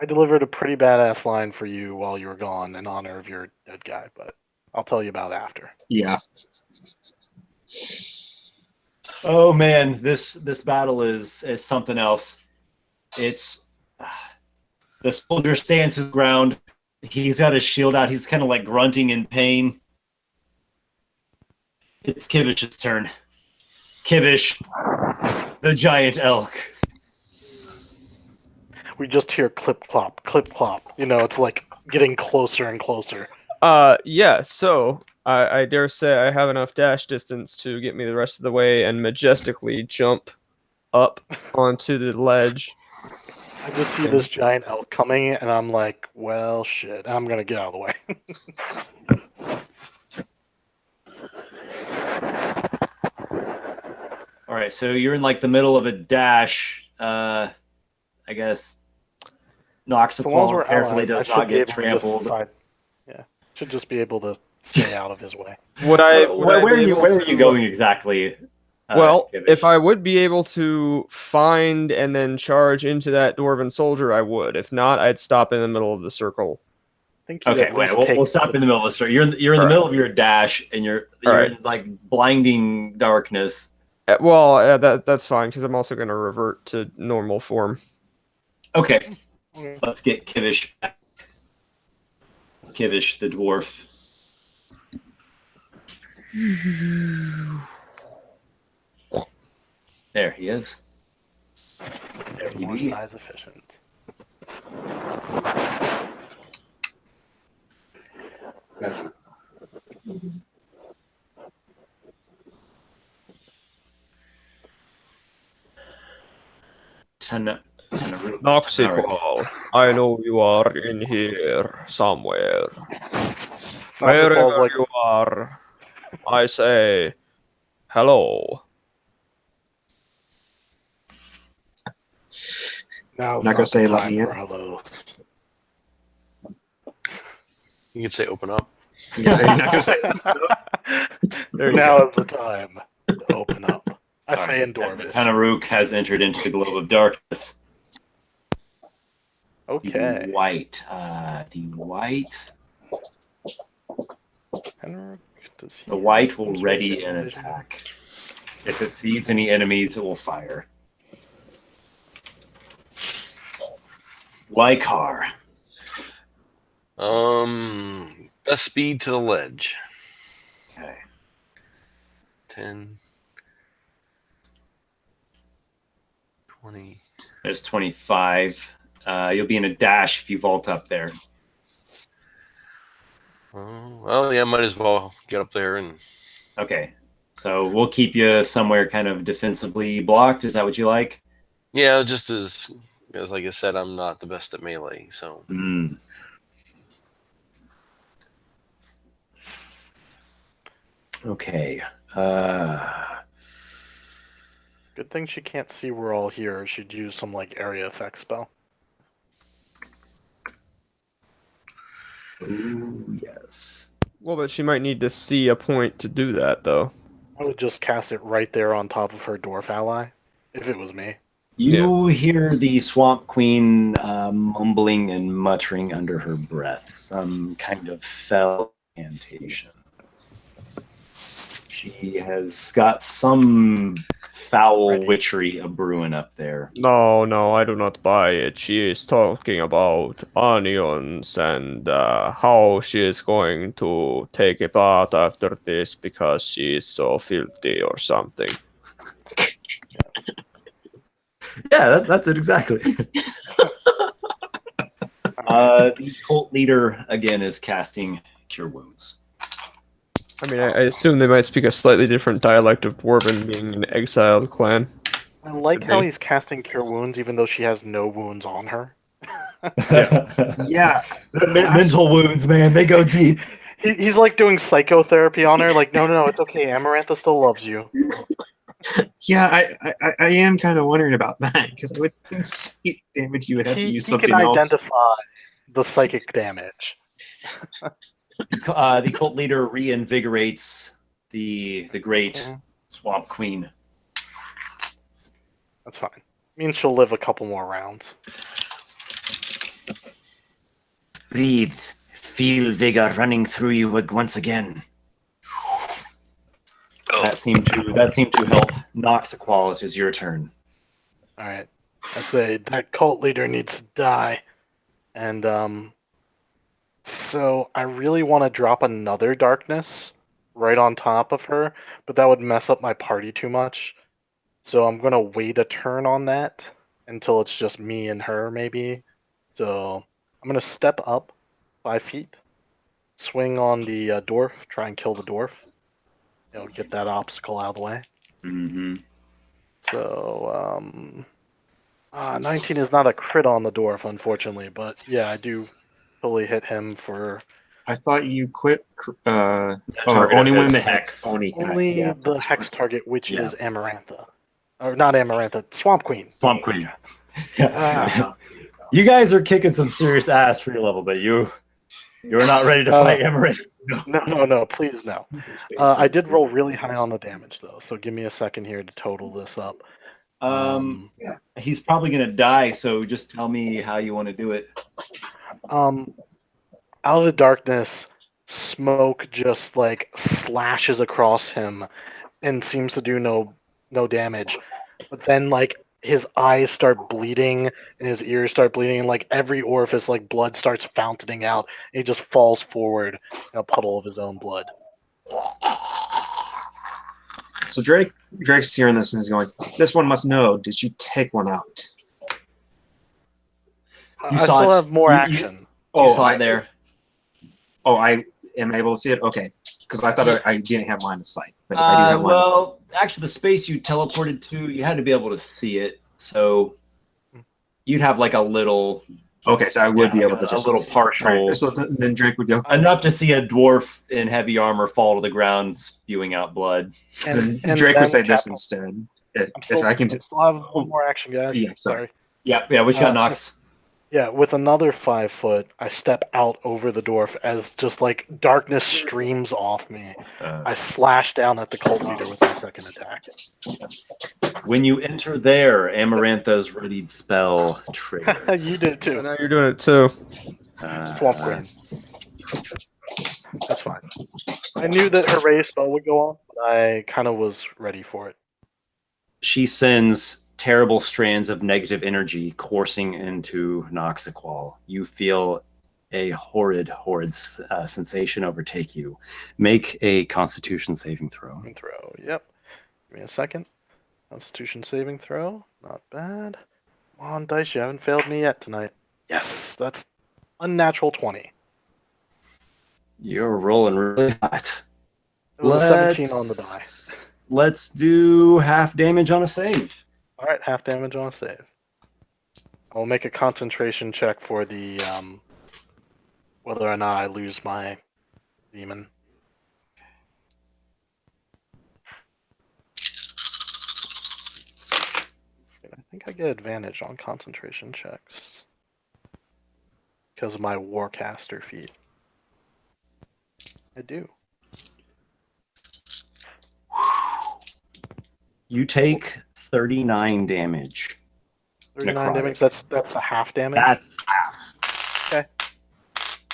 I delivered a pretty badass line for you while you were gone in honor of your dead guy, but I'll tell you about after. Yeah. Oh man, this battle is something else. It's the soldier stands his ground. He's got his shield out. He's kind of like grunting in pain. It's Kivish's turn. Kivish, the giant elk. We just hear clip clop, clip clop. You know, it's like getting closer and closer. Yeah, so I dare say I have enough dash distance to get me the rest of the way and majestically jump up onto the ledge. I just see this giant elk coming, and I'm like, well, shit. I'm going to get out of the way. All right, so you're in like the middle of a dash. I guess Noxiqual carefully does not get trampled. Yeah, should just be able to stay out of his way. Where Where are you going exactly? Well, Kivish? if I would be able to find and then charge into that dwarven soldier, I would. If not, I'd stop in the middle of the circle. I think you Okay, at wait. least take We'll stop in the middle of the story. You're in the Alright. middle of your dash, and you're Alright. in like blinding darkness. That's fine because I'm also going to revert to normal form. Okay, Okay. let's get Kivish back. Kivish, the dwarf. There he is. There It's he more be. size efficient. Noxiqual, I know you are in here somewhere. Noxical's Wherever like, you are, I say hello. now Not gonna say let time me in. for hellos. You could say open up. Yeah, you're not gonna say Now is the time to open up. I say in The Dwarvish. Tanaruk has entered into the globe of darkness. Okay. The white. Henrik, does he The have white some will sort ready of an vision? attack. If it sees any enemies, it will fire. Lykar. Best speed to the ledge. Okay. 10, 20. There's 25. You'll be in a dash if you vault up there. Well, yeah, might as well get up there and. Okay. So we'll keep you somewhere kind of defensively blocked. Is that what you like? Yeah, just as like I said, I'm not the best at melee, so. Mm. Okay. Good thing she can't see we're all here. She'd use some like area effect spell. Ooh, yes. Well, but she might need to see a point to do that, though. I would just cast it right there on top of her dwarf ally, if it was me. You hear the Swamp Queen mumbling and muttering under her breath, some kind of fell incantation. She has got some foul Ready. witchery a brewing up there. No, I do not buy it. She is talking about onions and how she is going to take a bath after this because she is so filthy or something. Yeah, that's it exactly. The cult leader again is casting Cure Wounds. I mean, I assume they might speak a slightly different dialect of Dwarven, being an exiled clan. I like Could how be. he's casting Cure Wounds even though she has no wounds on her. yeah. Mental wounds, man, they go deep. He's like doing psychotherapy on her. Like, no, it's okay. Amarantha still loves you. Yeah, I am kind of wondering about that because I would think psychic damage you would have to use He something can else. identify the psychic damage. The cult leader reinvigorates the great Mhm. Swamp Queen. That's fine. Means she'll live a couple more rounds. Breathe. Feel vigor running through you once again. That seemed to help. Noxiqual, it is your turn. All right. I say that cult leader needs to die, and so I really want to drop another darkness right on top of her, but that would mess up my party too much. So I'm gonna wait a turn on that until it's just me and her, maybe. So I'm gonna step up 5 feet, swing on the dwarf, try and kill the dwarf. It'll get that obstacle out of the way. Mm-hmm. So 19 is not a crit on the dwarf, unfortunately, but yeah, I do fully hit him for I thought you quit. Target Only when is the hex. Only only the that's hex right. target, which Yeah. is Amarantha. Or not Amarantha, Swamp Queen. Swamp Queen. Ah. You guys are kicking some serious ass for your level, but you're not ready to fight Emery. No, please no. I did roll really high on the damage, though, so give me a second here to total this up. He's probably gonna die, so just tell me how you want to do it. Out of the darkness, smoke just like slashes across him and seems to do no damage. But then like his eyes start bleeding and his ears start bleeding, and like every orifice, like blood starts fountaining out, and he just falls forward in a puddle of his own blood. So Drake's hearing this and is going, "This one must know. Did you take one out?" You I saw still it. have more You- action. You saw it there. Oh, I am able to see it. Okay, because I thought I didn't have line of sight. But if I do have line of sight, Well, actually, the space you teleported to, you had to be able to see it, so you'd have like a little, okay, so I would be able to a just little partial, Right, so then Drake would go. enough to see a dwarf in heavy armor fall to the ground, spewing out blood. Then And Drake then would say this Cap- instead. I'm If I can, I still have one more action, guys. Yeah, sorry. Yeah, we got Nox. Yeah, with another 5 foot, I step out over the dwarf as just like darkness streams off me. I slash down at the cult leader with my second attack. When you enter there, Amarantha's readied spell triggers. You did I too. know you're doing it too. Swamp Queen. That's fine. I knew that her raise spell would go on, but I kind of was ready for it. She sends terrible strands of negative energy coursing into Noxiqual. You feel a horrid sensation overtake you. Make a Constitution saving throw. Yep. Give me a second. Constitution saving throw. Not bad. Come on, dice. You haven't failed me yet tonight. Yes, that's unnatural 20. You're rolling really hot. It was a 17 on the die. Let's do half damage on a save. All right, half damage on a save. I'll make a concentration check for the whether or not I lose my demon. I think I get advantage on concentration checks because of my Warcaster feat. I do. You take 39 damage. 39 Necrotic. damage. That's a half damage. That's half. Okay.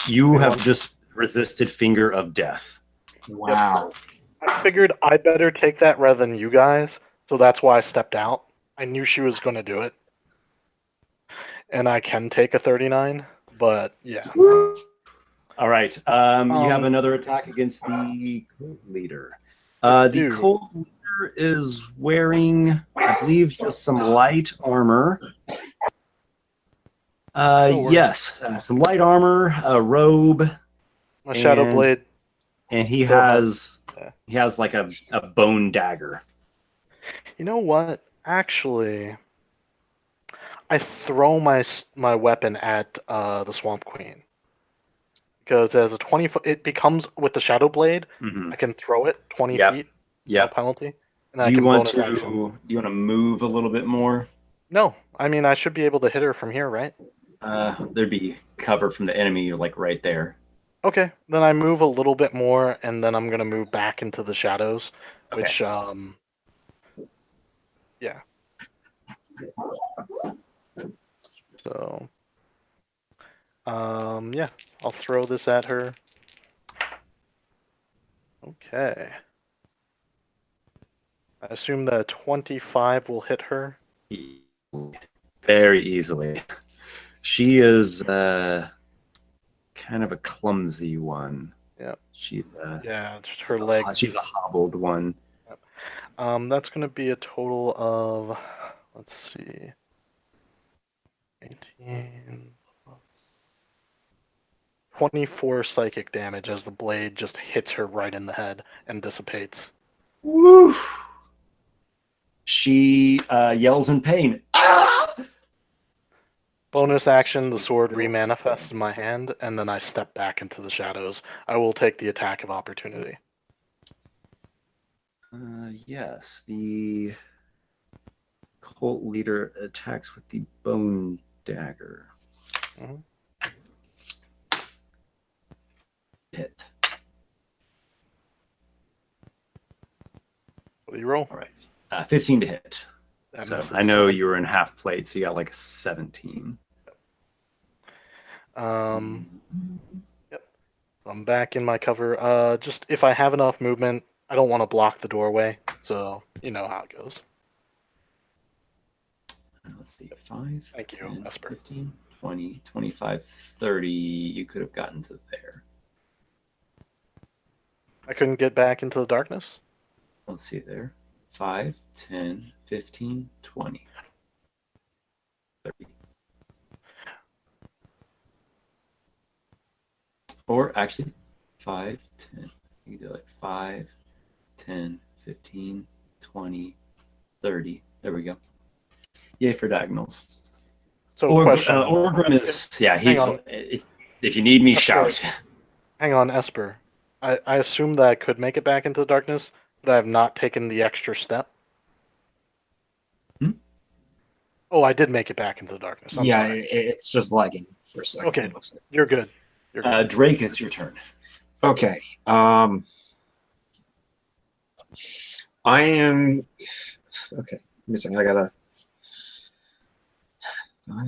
You have just resisted Finger of Death. wow. I figured I'd better take that rather than you guys, so that's why I stepped out. I knew she was going to do it. And I can take a 39, but yeah. All right. You have another attack against the cult leader. The do. cult leader is wearing, I believe, just some light armor. Yes, some light armor, a robe, My Shadow And- Blade. and he Still has yeah. he has like a bone dagger. You know what? Actually, I throw my weapon at the Swamp Queen because as a 20-foot, it becomes with the Shadow Blade. Mhm. I can throw it 20 Yep. feet. Yeah. No penalty. And Do I you can want bonus to? action. Do you want to move a little bit more? No, I mean I should be able to hit her from here, right? There'd be cover from the enemy, like right there. Okay, then I move a little bit more, and then I'm gonna move back into the shadows, Okay. which yeah. So, yeah, I'll throw this at her. Okay. I assume that 25 will hit her. Very easily. She is kind of a clumsy one. Yeah. She's Yeah, just her legs. she's a hobbled one. That's gonna be a total of, let's see, 18. 24 psychic damage as the blade just hits her right in the head and dissipates. Woo! She yells in pain. Ah! Bonus action, the sword remanifests in my hand, and then I step back into the shadows. I will take the attack of opportunity. Yes, the cult leader attacks with the bone dagger. Mhm. Hit. What do you roll? All right. 15 to hit. That So misses. I know you were in half plate, so you got like a 17. Yep. I'm back in my cover. Just if I have enough movement, I don't want to block the doorway, so you know how it goes. Let's see, 5, Thank you, 10, Esper. 15, 20, 25, 30. You could have gotten to there. I couldn't get back into the darkness. Let's see there. 5, 10, 15, 20, 30. Or actually, 5, 10. You can do like 5, 10, 15, 20, 30. There we go. Yay for diagonals. So question. Orgrim is, yeah, Hang he's, on. if you need me, Esper. shout. Hang on, Esper. I assume that I could make it back into the darkness, but I have not taken the extra step. Hmm? Oh, I did make it back into the darkness. I'm yeah, sorry. it's just lagging for a second. Okay. It looks like. You're good. You're good. Drake, it's your turn. Okay. I am. Okay. Give me a second. I gotta. 5,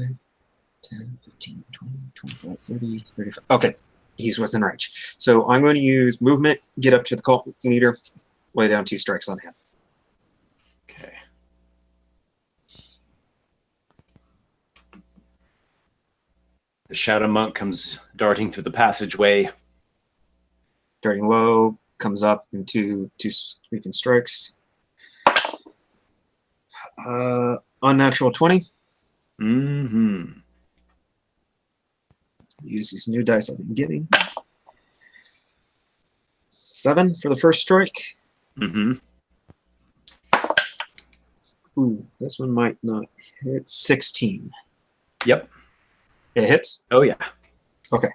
10, 15, 20, 25, 30, 35. Okay. He's within range. So I'm going to use movement, get up to the cult leader, lay down 2 strikes on him. Okay. The Shadow Monk comes darting through the passageway. Darting low, comes up into 2 sweeping strikes. Unnatural 20. Mm-hmm. Use these new dice I've been getting. 7 for the first strike. Mm-hmm. Ooh, this one might not hit. 16. Yep. It hits? Oh, yeah. Okay.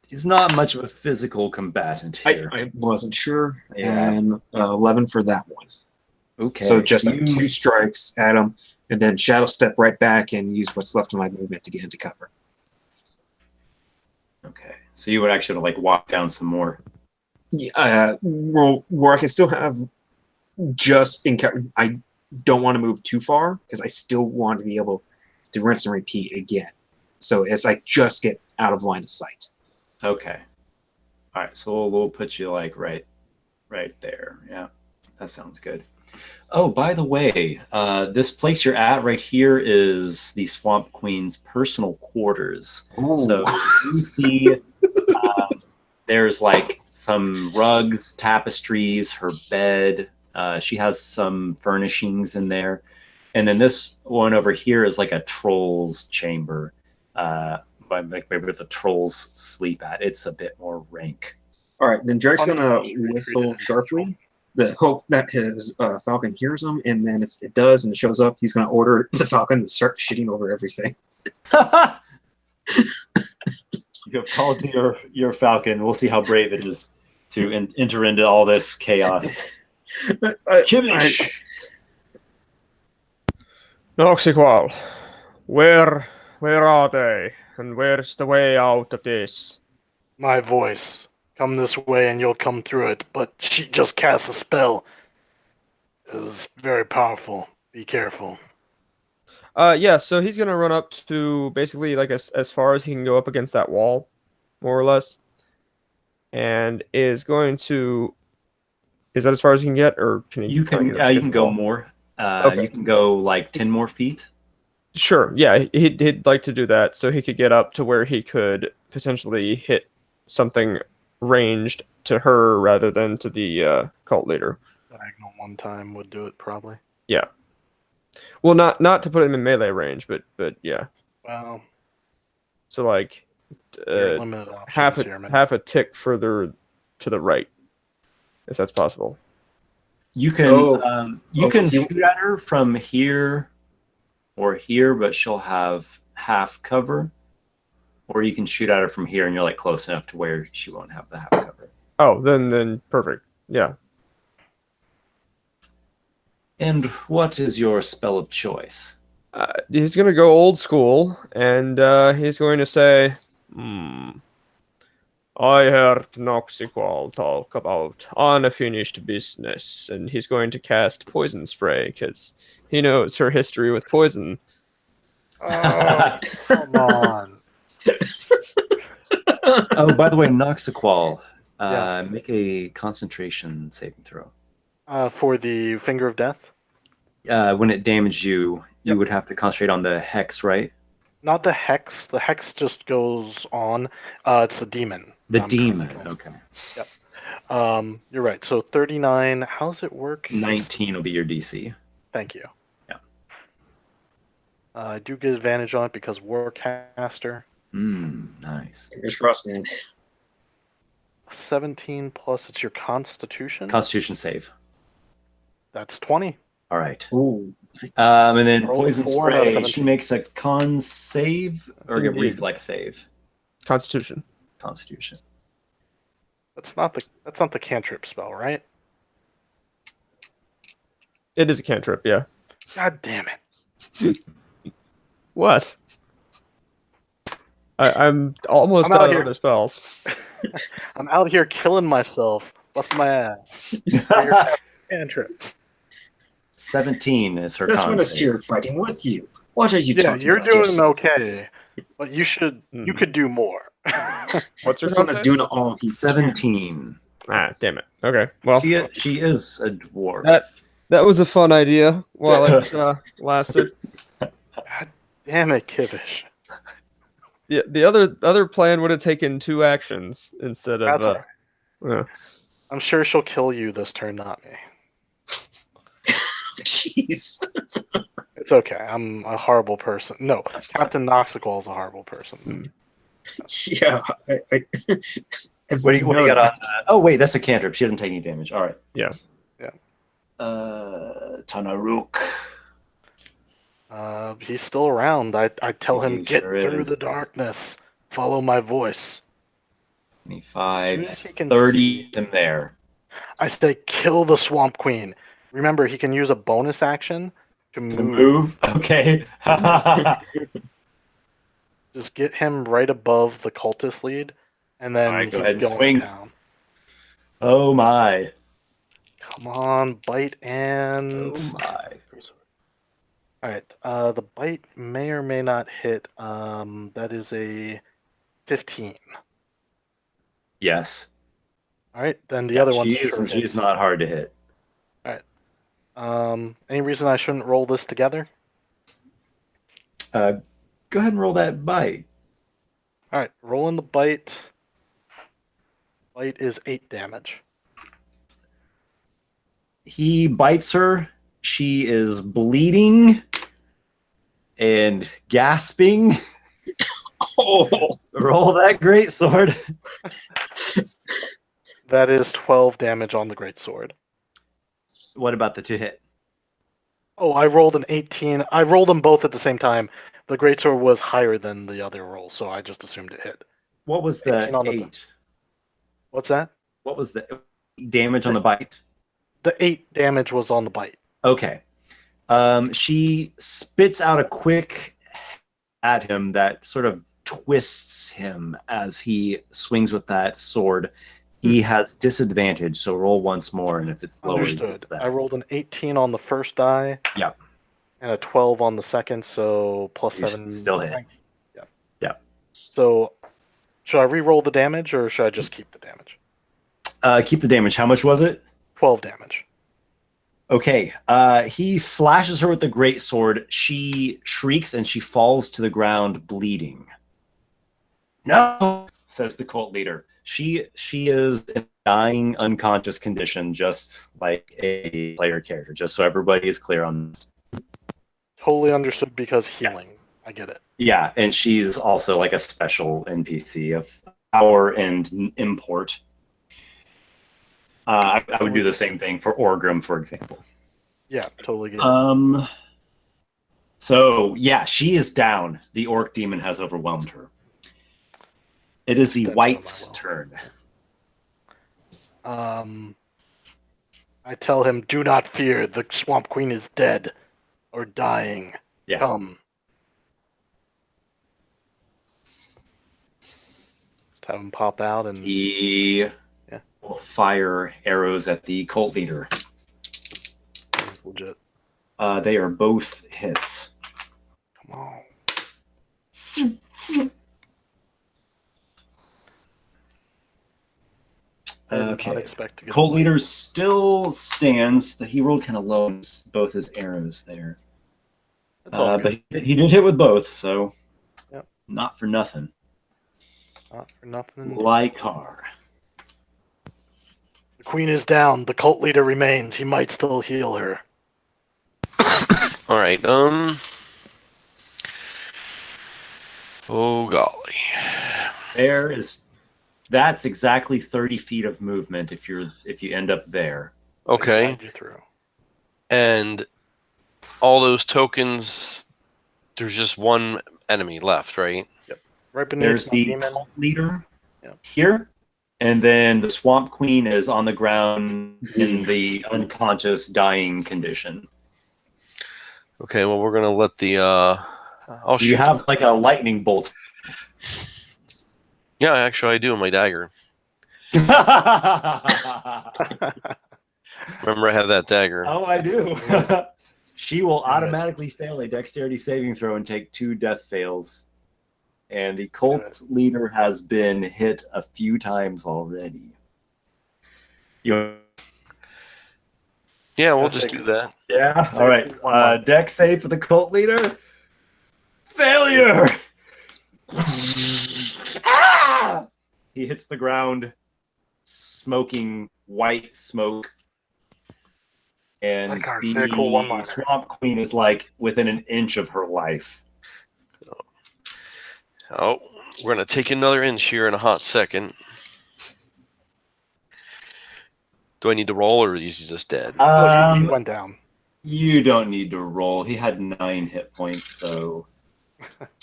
He's not much of a physical combatant here. I wasn't sure. Yeah. And 11 for that one. Okay. So just you- 2 strikes at him, and then shadow step right back and use what's left of my movement to get into cover. Okay. So you would actually like walk down some more. Yeah, where I can still have just in cover. I don't want to move too far because I still want to be able to rinse and repeat again. So as I just get out of line of sight. Okay. All right. So we'll put you like right there. Yeah. That sounds good. Oh, by the way, this place you're at right here is the Swamp Queen's personal quarters. Ooh. So you see there's like some rugs, tapestries, her bed. She has some furnishings in there. And then this one over here is like a troll's chamber. Like maybe the trolls sleep at. It's a bit more rank. All right, then Drake's Funny gonna how you retreated whistle into sharply. The hope that his falcon hears him, and then if it does and it shows up, he's gonna order the falcon to start shitting over everything. You have called to your falcon. We'll see how brave it is to enter into all this chaos. Kivish! Noxiqual, where are they? And where's the way out of this? My voice. Come this way and you'll come through it, but she just cast a spell. It was very powerful. Be careful. Yeah, so he's gonna run up to basically like as far as he can go up against that wall, more or less. And is going to is that as far as he can get, or can he You can get up you against can the go wall? more. Okay. You can go like 10 more feet. Sure, yeah, he'd like to do that so he could get up to where he could potentially hit something ranged to her rather than to the cult leader. Diagonal one time would do it probably. Yeah. Well, not to put him in melee range, but yeah. Well, So like there are limited options half here, man. a tick further to the right, if that's possible. You can you can shoot at her from here or here, but she'll have half cover. Or you can shoot at her from here and you're like close enough to where she won't have the half cover. Oh, then perfect. Yeah. And what is your spell of choice? He's gonna go old school, and he's going to say, I heard Noxiqual talk about unfinished business, and he's going to cast poison spray because he knows her history with poison. Oh, come on. Oh, by the way, Noxiqual, Yes. make a concentration saving throw. For the Finger of Death? When it damaged you, you Yep. would have to concentrate on the hex, right? Not the Hex. The Hex just goes on. It's the Demon. The I'm demon. currently Okay. You're right. So 39. How's it work? 19 will be your DC. Thank you. Yeah. I do get advantage on it because Warcaster. Nice. Fingers crossed, man. 17 plus it's your Constitution. Constitution save. That's 20. All right. Ooh. And then Roll poison 4 out of spray. 17. She makes a con save or a reflex save. Constitution. Constitution. That's not the cantrip spell, right? It is a cantrip, yeah. God damn it. What? I'm almost I'm out out of here. other spells. I'm out here killing myself, busting my ass. While you're casting cantrips. 17 is her This con one is save. here fighting with you. What are you Yeah, talking you're about? doing yourself? okay, but you could do more. What's her This one is concept? doing all he can. 17. Ah, damn it. Okay, well, She is a dwarf. that was a fun idea while it lasted. God damn it, Kivish. The other plan would have taken 2 actions instead of. That's all right. Yeah. I'm sure she'll kill you this turn, not me. Jeez. It's okay. I'm a horrible person. No, Captain Noxiqual is a horrible person. Yeah. What do you got on? Oh, wait, that's a cantrip. She doesn't take any damage. All right. Yeah. Tanaruk. He's still around. I tell him, He get sure through is. the darkness. Follow my voice. 25, As soon as he can 30 in there. I say, kill the Swamp Queen. Remember, he can use a bonus action to To move. move? Okay. Just get him right above the cultist lead, and then Alright, go he's ahead and going swing. down. Oh, my. Come on, bite and. Oh, my. All right. The bite may or may not hit. That is a 15. Yes. All right. Then the other one's sure She is hits. not hard to hit. Any reason I shouldn't roll this together? Go ahead and roll that bite. All right. Rolling the bite. Bite is 8 damage. He bites her. She is bleeding and gasping. Oh. Roll that great sword. That is 12 damage on the greatsword. What about the 2 hit? Oh, I rolled an 18. I rolled them both at the same time. The greatsword was higher than the other roll, so I just assumed it hit. What was the 18 on the 8? What's that? What was the damage on the bite? The 8 damage was on the bite. Okay. She spits out a quick at him that sort of twists him as he swings with that sword. He has disadvantage, so roll once more, and if it's lower, he Understood. gets that. I rolled an 18 on the first die. Yep. And a 12 on the second, so plus You 7. still hit. Yeah. Yeah. So, should I re-roll the damage, or should I just keep the damage? Keep the damage. How much was it? 12 damage. Okay. He slashes her with the great sword. She shrieks and she falls to the ground bleeding. No, says the cult leader. She is in a dying, unconscious condition, just like a player character, just so everybody is clear on that. Totally understood because healing. I get it. Yeah, and she's also like a special NPC of power and import. I would do the same thing for Orgrim, for example. Yeah, totally get it. So yeah, she is down. The orc demon has overwhelmed her. It is the Steps on White's my will. turn. I tell him, do not fear, the Swamp Queen is dead. Or dying. Yeah. Come. Just have him pop out and... He Yeah. will fire arrows at the cult leader. Seems legit. They are both hits. Come on. I did not Okay. expect to get Cult the- leader still stands. He rolled kind of low, both his arrows there. That's all good. But he did hit with both, so Yep. not for nothing. Not for nothing. Lykar. The queen is down. The cult leader remains. He might still heal her. All right. Oh golly. That's exactly 30 feet of movement if you end up there. Okay. Guide you through. And all those tokens. There's just one enemy left, right? Right beneath There's the demon. cult leader Yep. here, and then the Swamp Queen is on the ground in the unconscious, dying condition. Okay. Well, we're gonna let the. I'll You shoot. have like a lightning bolt. Yeah, actually, I do in my dagger. Remember, I have that dagger. Oh, I do. She will automatically fail a dexterity saving throw and take 2 death fails. And the cult leader has been hit a few times already. Yeah, we'll That's just it. do that. Yeah. All right. Dex save for the cult leader. Failure. Ah! He hits the ground, smoking white smoke. And Lykar, say a cool one-liner. the Swamp Queen is like within an inch of her life. Oh, we're gonna take another inch here in a hot second. Do I need to roll, or is he just dead? He went down. You don't need to roll. He had 9 hit points, so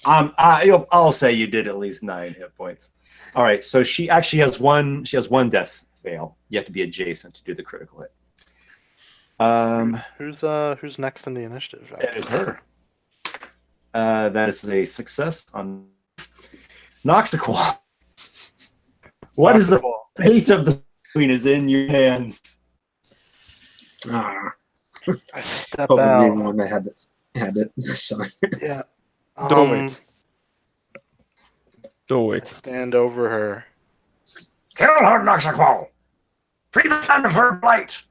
I'll say you did at least 9 hit points. All right, so she actually has one. She has 1 death fail. You have to be adjacent to do the critical hit. Who's next in the initiative? It is her. That is a success on Noxiqual. What is the fate of the queen is in your hands? Ah, I step probably the out. one that had it. Son. Yeah. Do it. Do I it. stand over her. Kill her, Noxiqual! Free the land of her blight!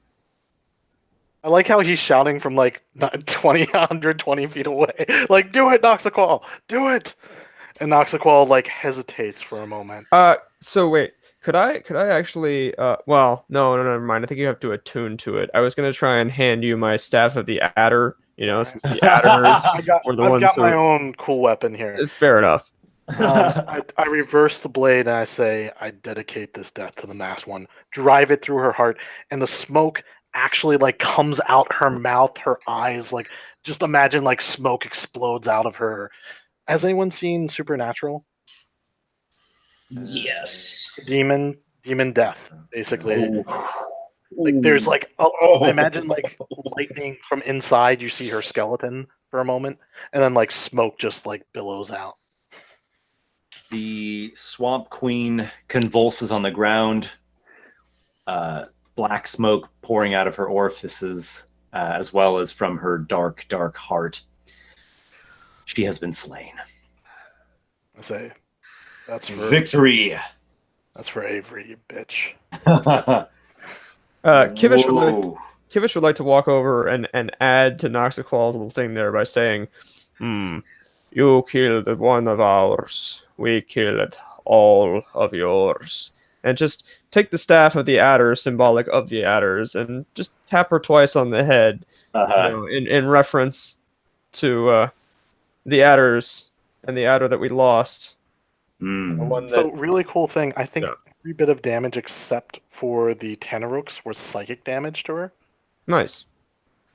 I like how he's shouting from like 120 feet away. Like, do it, Noxiqual! Do it! And Noxiqual like hesitates for a moment. So wait, could I actually well, no, never mind. I think you have to attune to it. I was gonna try and hand you my staff of the adder, since the adders I've got my own cool weapon here. Fair enough. I reverse the blade and I say, I dedicate this death to the masked one. Drive it through her heart, and the smoke actually like comes out her mouth, her eyes. Like, just imagine like smoke explodes out of her. Has anyone seen Supernatural? Yes. Demon death, basically. Oh. Like there's like Oh. I imagine like lightning from inside. You see her skeleton for a moment, and then like smoke just like billows out. The Swamp Queen convulses on the ground, black smoke pouring out of her orifices, as well as from her dark, dark heart. She has been slain. I say, that's for Victory! That's for Avery, you bitch. Kivish would like Whoa. Kivish would like to walk over and add to Noxiqual's little thing there by saying, you killed one of ours. We killed all of yours. And just take the staff of the adder, symbolic of the adders, and just tap her twice on the head, in reference to the adders and the adder that we lost. The one So that, really cool thing. I think Yeah. every bit of damage except for the Tanarooks was psychic damage to her. nice.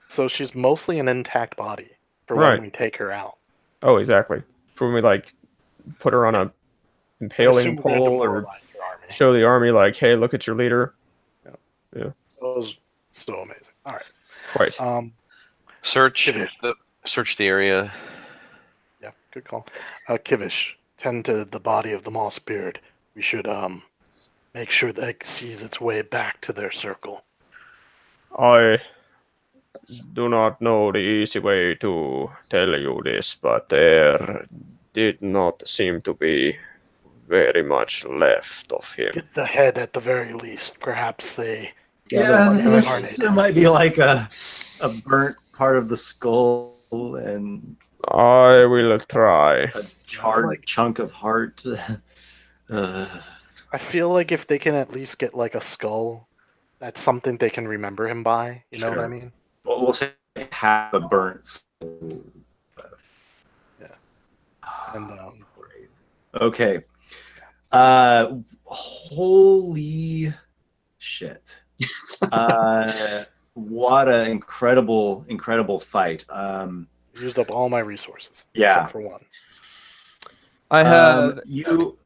So she's mostly an intact body for Right. when we take her out. Oh, exactly. For when we like put her on a I impaling assume we're gonna pole or demoralize your army. show the army like, hey, look at your leader. That was so amazing. All right. Quite. Search Kivish. the area. Yeah, good call. Kivish, tend to the body of the moss beard. We should make sure that it sees its way back to their circle. I do not know the easy way to tell you this, but there did not seem to be very much left of him. Get the head at the very least. Perhaps they Yeah, Incarnate. there might be like a burnt part of the skull and I will try. a charred chunk of heart. I feel like if they can at least get like a skull, that's something they can remember him by. You know what I Sure. mean? Well, we'll say half a burnt skull. And Okay. Holy shit. What an incredible fight. used up all my resources. Yeah. Except for one. I have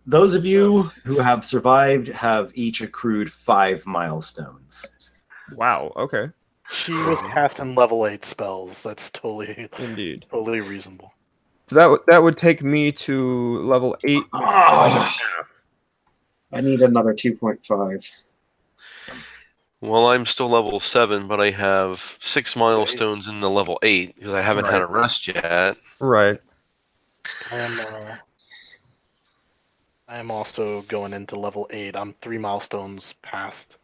Those of you who have survived have each accrued 5 milestones. wow, okay. She was casting level 8 spells. That's totally Indeed. reasonable. So that would take me to level 8. Ah. I need another 2.5. Well, I'm still level 7, but I have 6 milestones in the level 8 because I haven't had a rest yet. Right. I am also going into level 8. I'm 3 milestones past.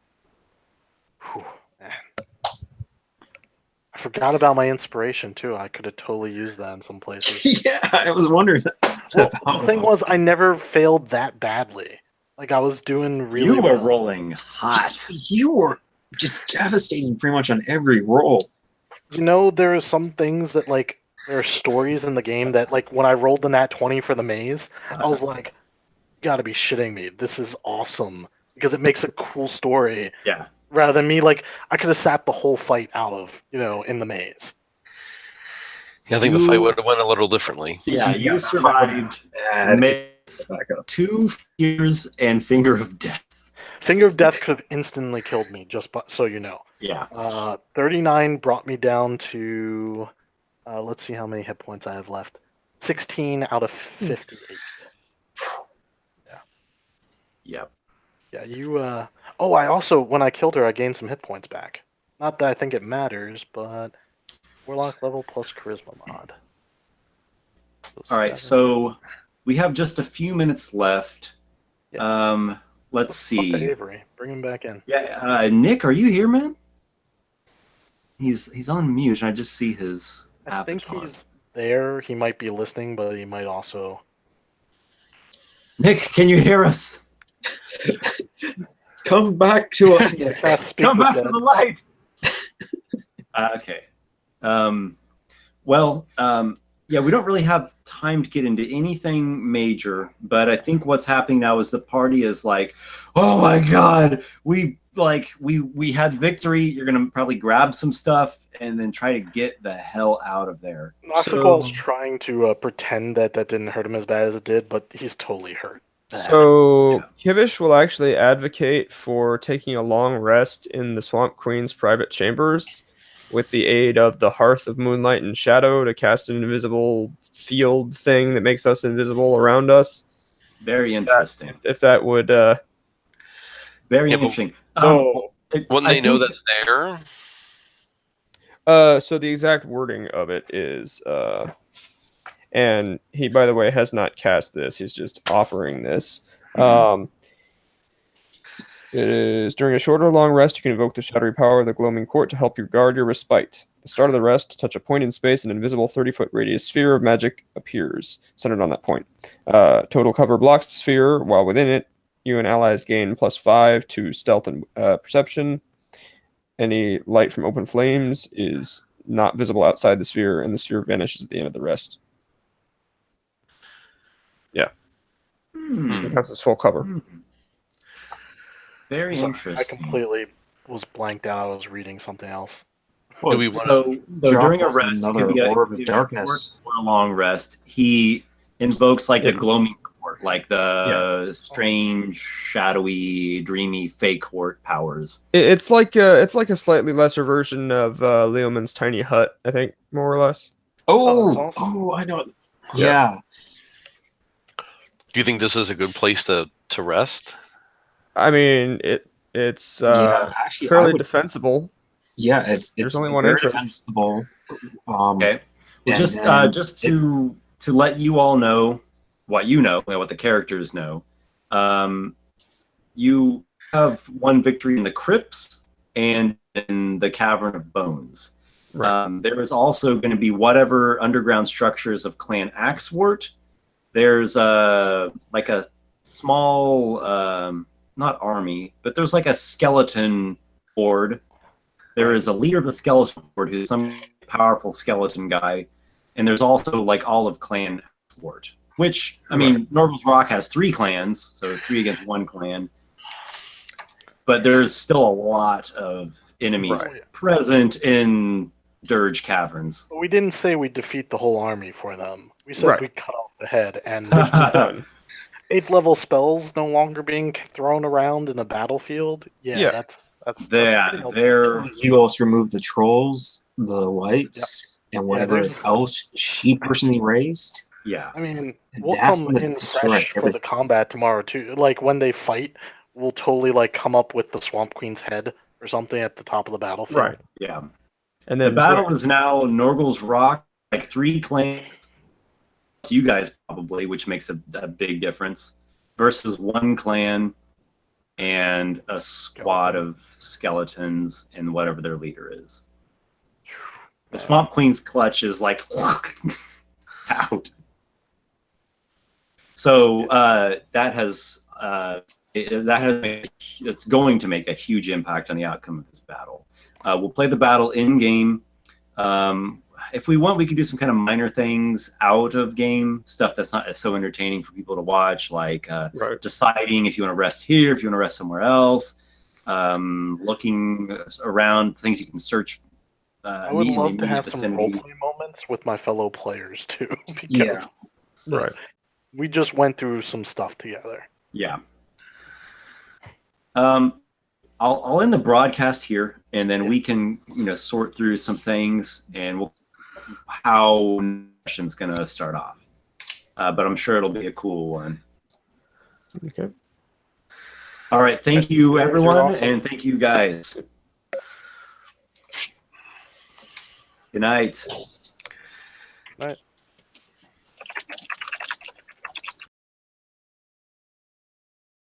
Whew, man. I forgot about my inspiration too. I could have totally used that in some places. Yeah, I was wondering. Well, the thing was, I never failed that badly. Like I was doing really You were well. rolling hot. You were just devastating pretty much on every roll. You know, there are some things that like there are stories in the game that like when I rolled the nat 20 for the maze, I was like, you gotta be shitting me. This is awesome. Because it makes a cool story. Yeah. Rather than me like I could have sat the whole fight out of, in the maze. Yeah, I think the fight would have went a little differently. Yeah, you survived maze, 2 fears and Finger of Death. Finger of Death could have instantly killed me, so you know. Yeah. 39 brought me down to, let's see how many hit points I have left. 16 out of 58. Yep. Yeah, you, oh, I also, when I killed her, I gained some hit points back. Not that I think it matters, but Warlock level plus Charisma mod. All right, so we have just a few minutes left. Yeah. Let's see. Avery, bring him back in. Yeah, Nick, are you here, man? He's on mute, and I just see his I think avatar. he's there. He might be listening, but he might also. Nick, can you hear us? Come back to us, Nick. Come back to the light. Okay. Yeah, we don't really have time to get into anything major, but I think what's happening now is the party is like, oh my god, we had victory. You're gonna probably grab some stuff and then try to get the hell out of there. Noxiqual's trying to pretend that didn't hurt him as bad as it did, but he's totally hurt. So Kivish will actually advocate for taking a long rest in the Swamp Queen's private chambers with the aid of the Hearth of Moonlight and Shadow to cast an invisible field thing that makes us invisible around us. Very interesting. If that would... Very Yeah, but- interesting. Wouldn't they know that's there? So the exact wording of it is... and he, by the way, has not cast this. He's just offering this. It is during a short or long rest, you can invoke the shadowy power of the gloaming court to help you guard your respite. At the start of the rest, touch a point in space, an invisible 30-foot radius sphere of magic appears, centered on that point. Total cover blocks the sphere, while within it, you and allies gain +5 to stealth and perception. Any light from open flames is not visible outside the sphere, and the sphere vanishes at the end of the rest. Yeah. It counts as full cover. Very Sorry, interesting. I completely was blanked out. I was reading something else. Do we So Drop during a us rest, another it could be orb of a darkness. short or a long rest. He invokes like Yeah. the gloaming court, like the strange, shadowy, dreamy, fake court powers. It's like a slightly lesser version of Leoman's tiny hut, I think, more or less. Oh, that's awesome. Oh, I know. Yeah. Yeah. Do you think this is a good place to rest? I mean, it's Yeah, actually, I fairly would- defensible. Yeah, it's There's only one very entrance. defensible. Okay. Well, and just to let you all know what you know, what the characters know. You have one victory in the crypts and in the Cavern of Bones. Right. There is also going to be whatever underground structures of Clan Axewort. There's like a small, not army, but there's like a skeleton horde. There is a leader of the skeleton horde who's some powerful skeleton guy, and there's also like all of Clan Axewort, which I mean, Norval's Rock has 3 clans, so 3 against 1 clan. But there's still a lot of enemies present in Dirge Caverns. But we didn't say we defeat the whole army for them. We said Right. we cut off the head, and Done. 8th level spells no longer being thrown around in a battlefield. Yeah. That's pretty helpful. You also remove the trolls, the whites, and whatever there's- else she personally raised. Yeah. I mean, we'll That's come gonna in destroy fresh for the everything. combat tomorrow too. Like when they fight, we'll totally like come up with the Swamp Queen's head or something at the top of the battlefield. Right. Yeah. And The then battle is now Norgal's Rock, like 3 clans, you guys probably, which makes a big difference, versus 1 clan and a squad of skeletons and whatever their leader is. The Swamp Queen's clutch is like out. So it's going to make a huge impact on the outcome of this battle. We'll play the battle in game. If we want, we could do some kind of minor things out of game, stuff that's not so entertaining for people to watch, like deciding if you want to rest here, if you want to rest somewhere else, looking around, things you can search. I would love to have some roleplay moments with my fellow players too, because we just went through some stuff together. Yeah. I'll end the broadcast here, and then we can sort through some things, and we'll how the session's gonna start off. But I'm sure it'll be a cool one. Okay. All right. Thank you, everyone, and thank you, guys. Good night. Right.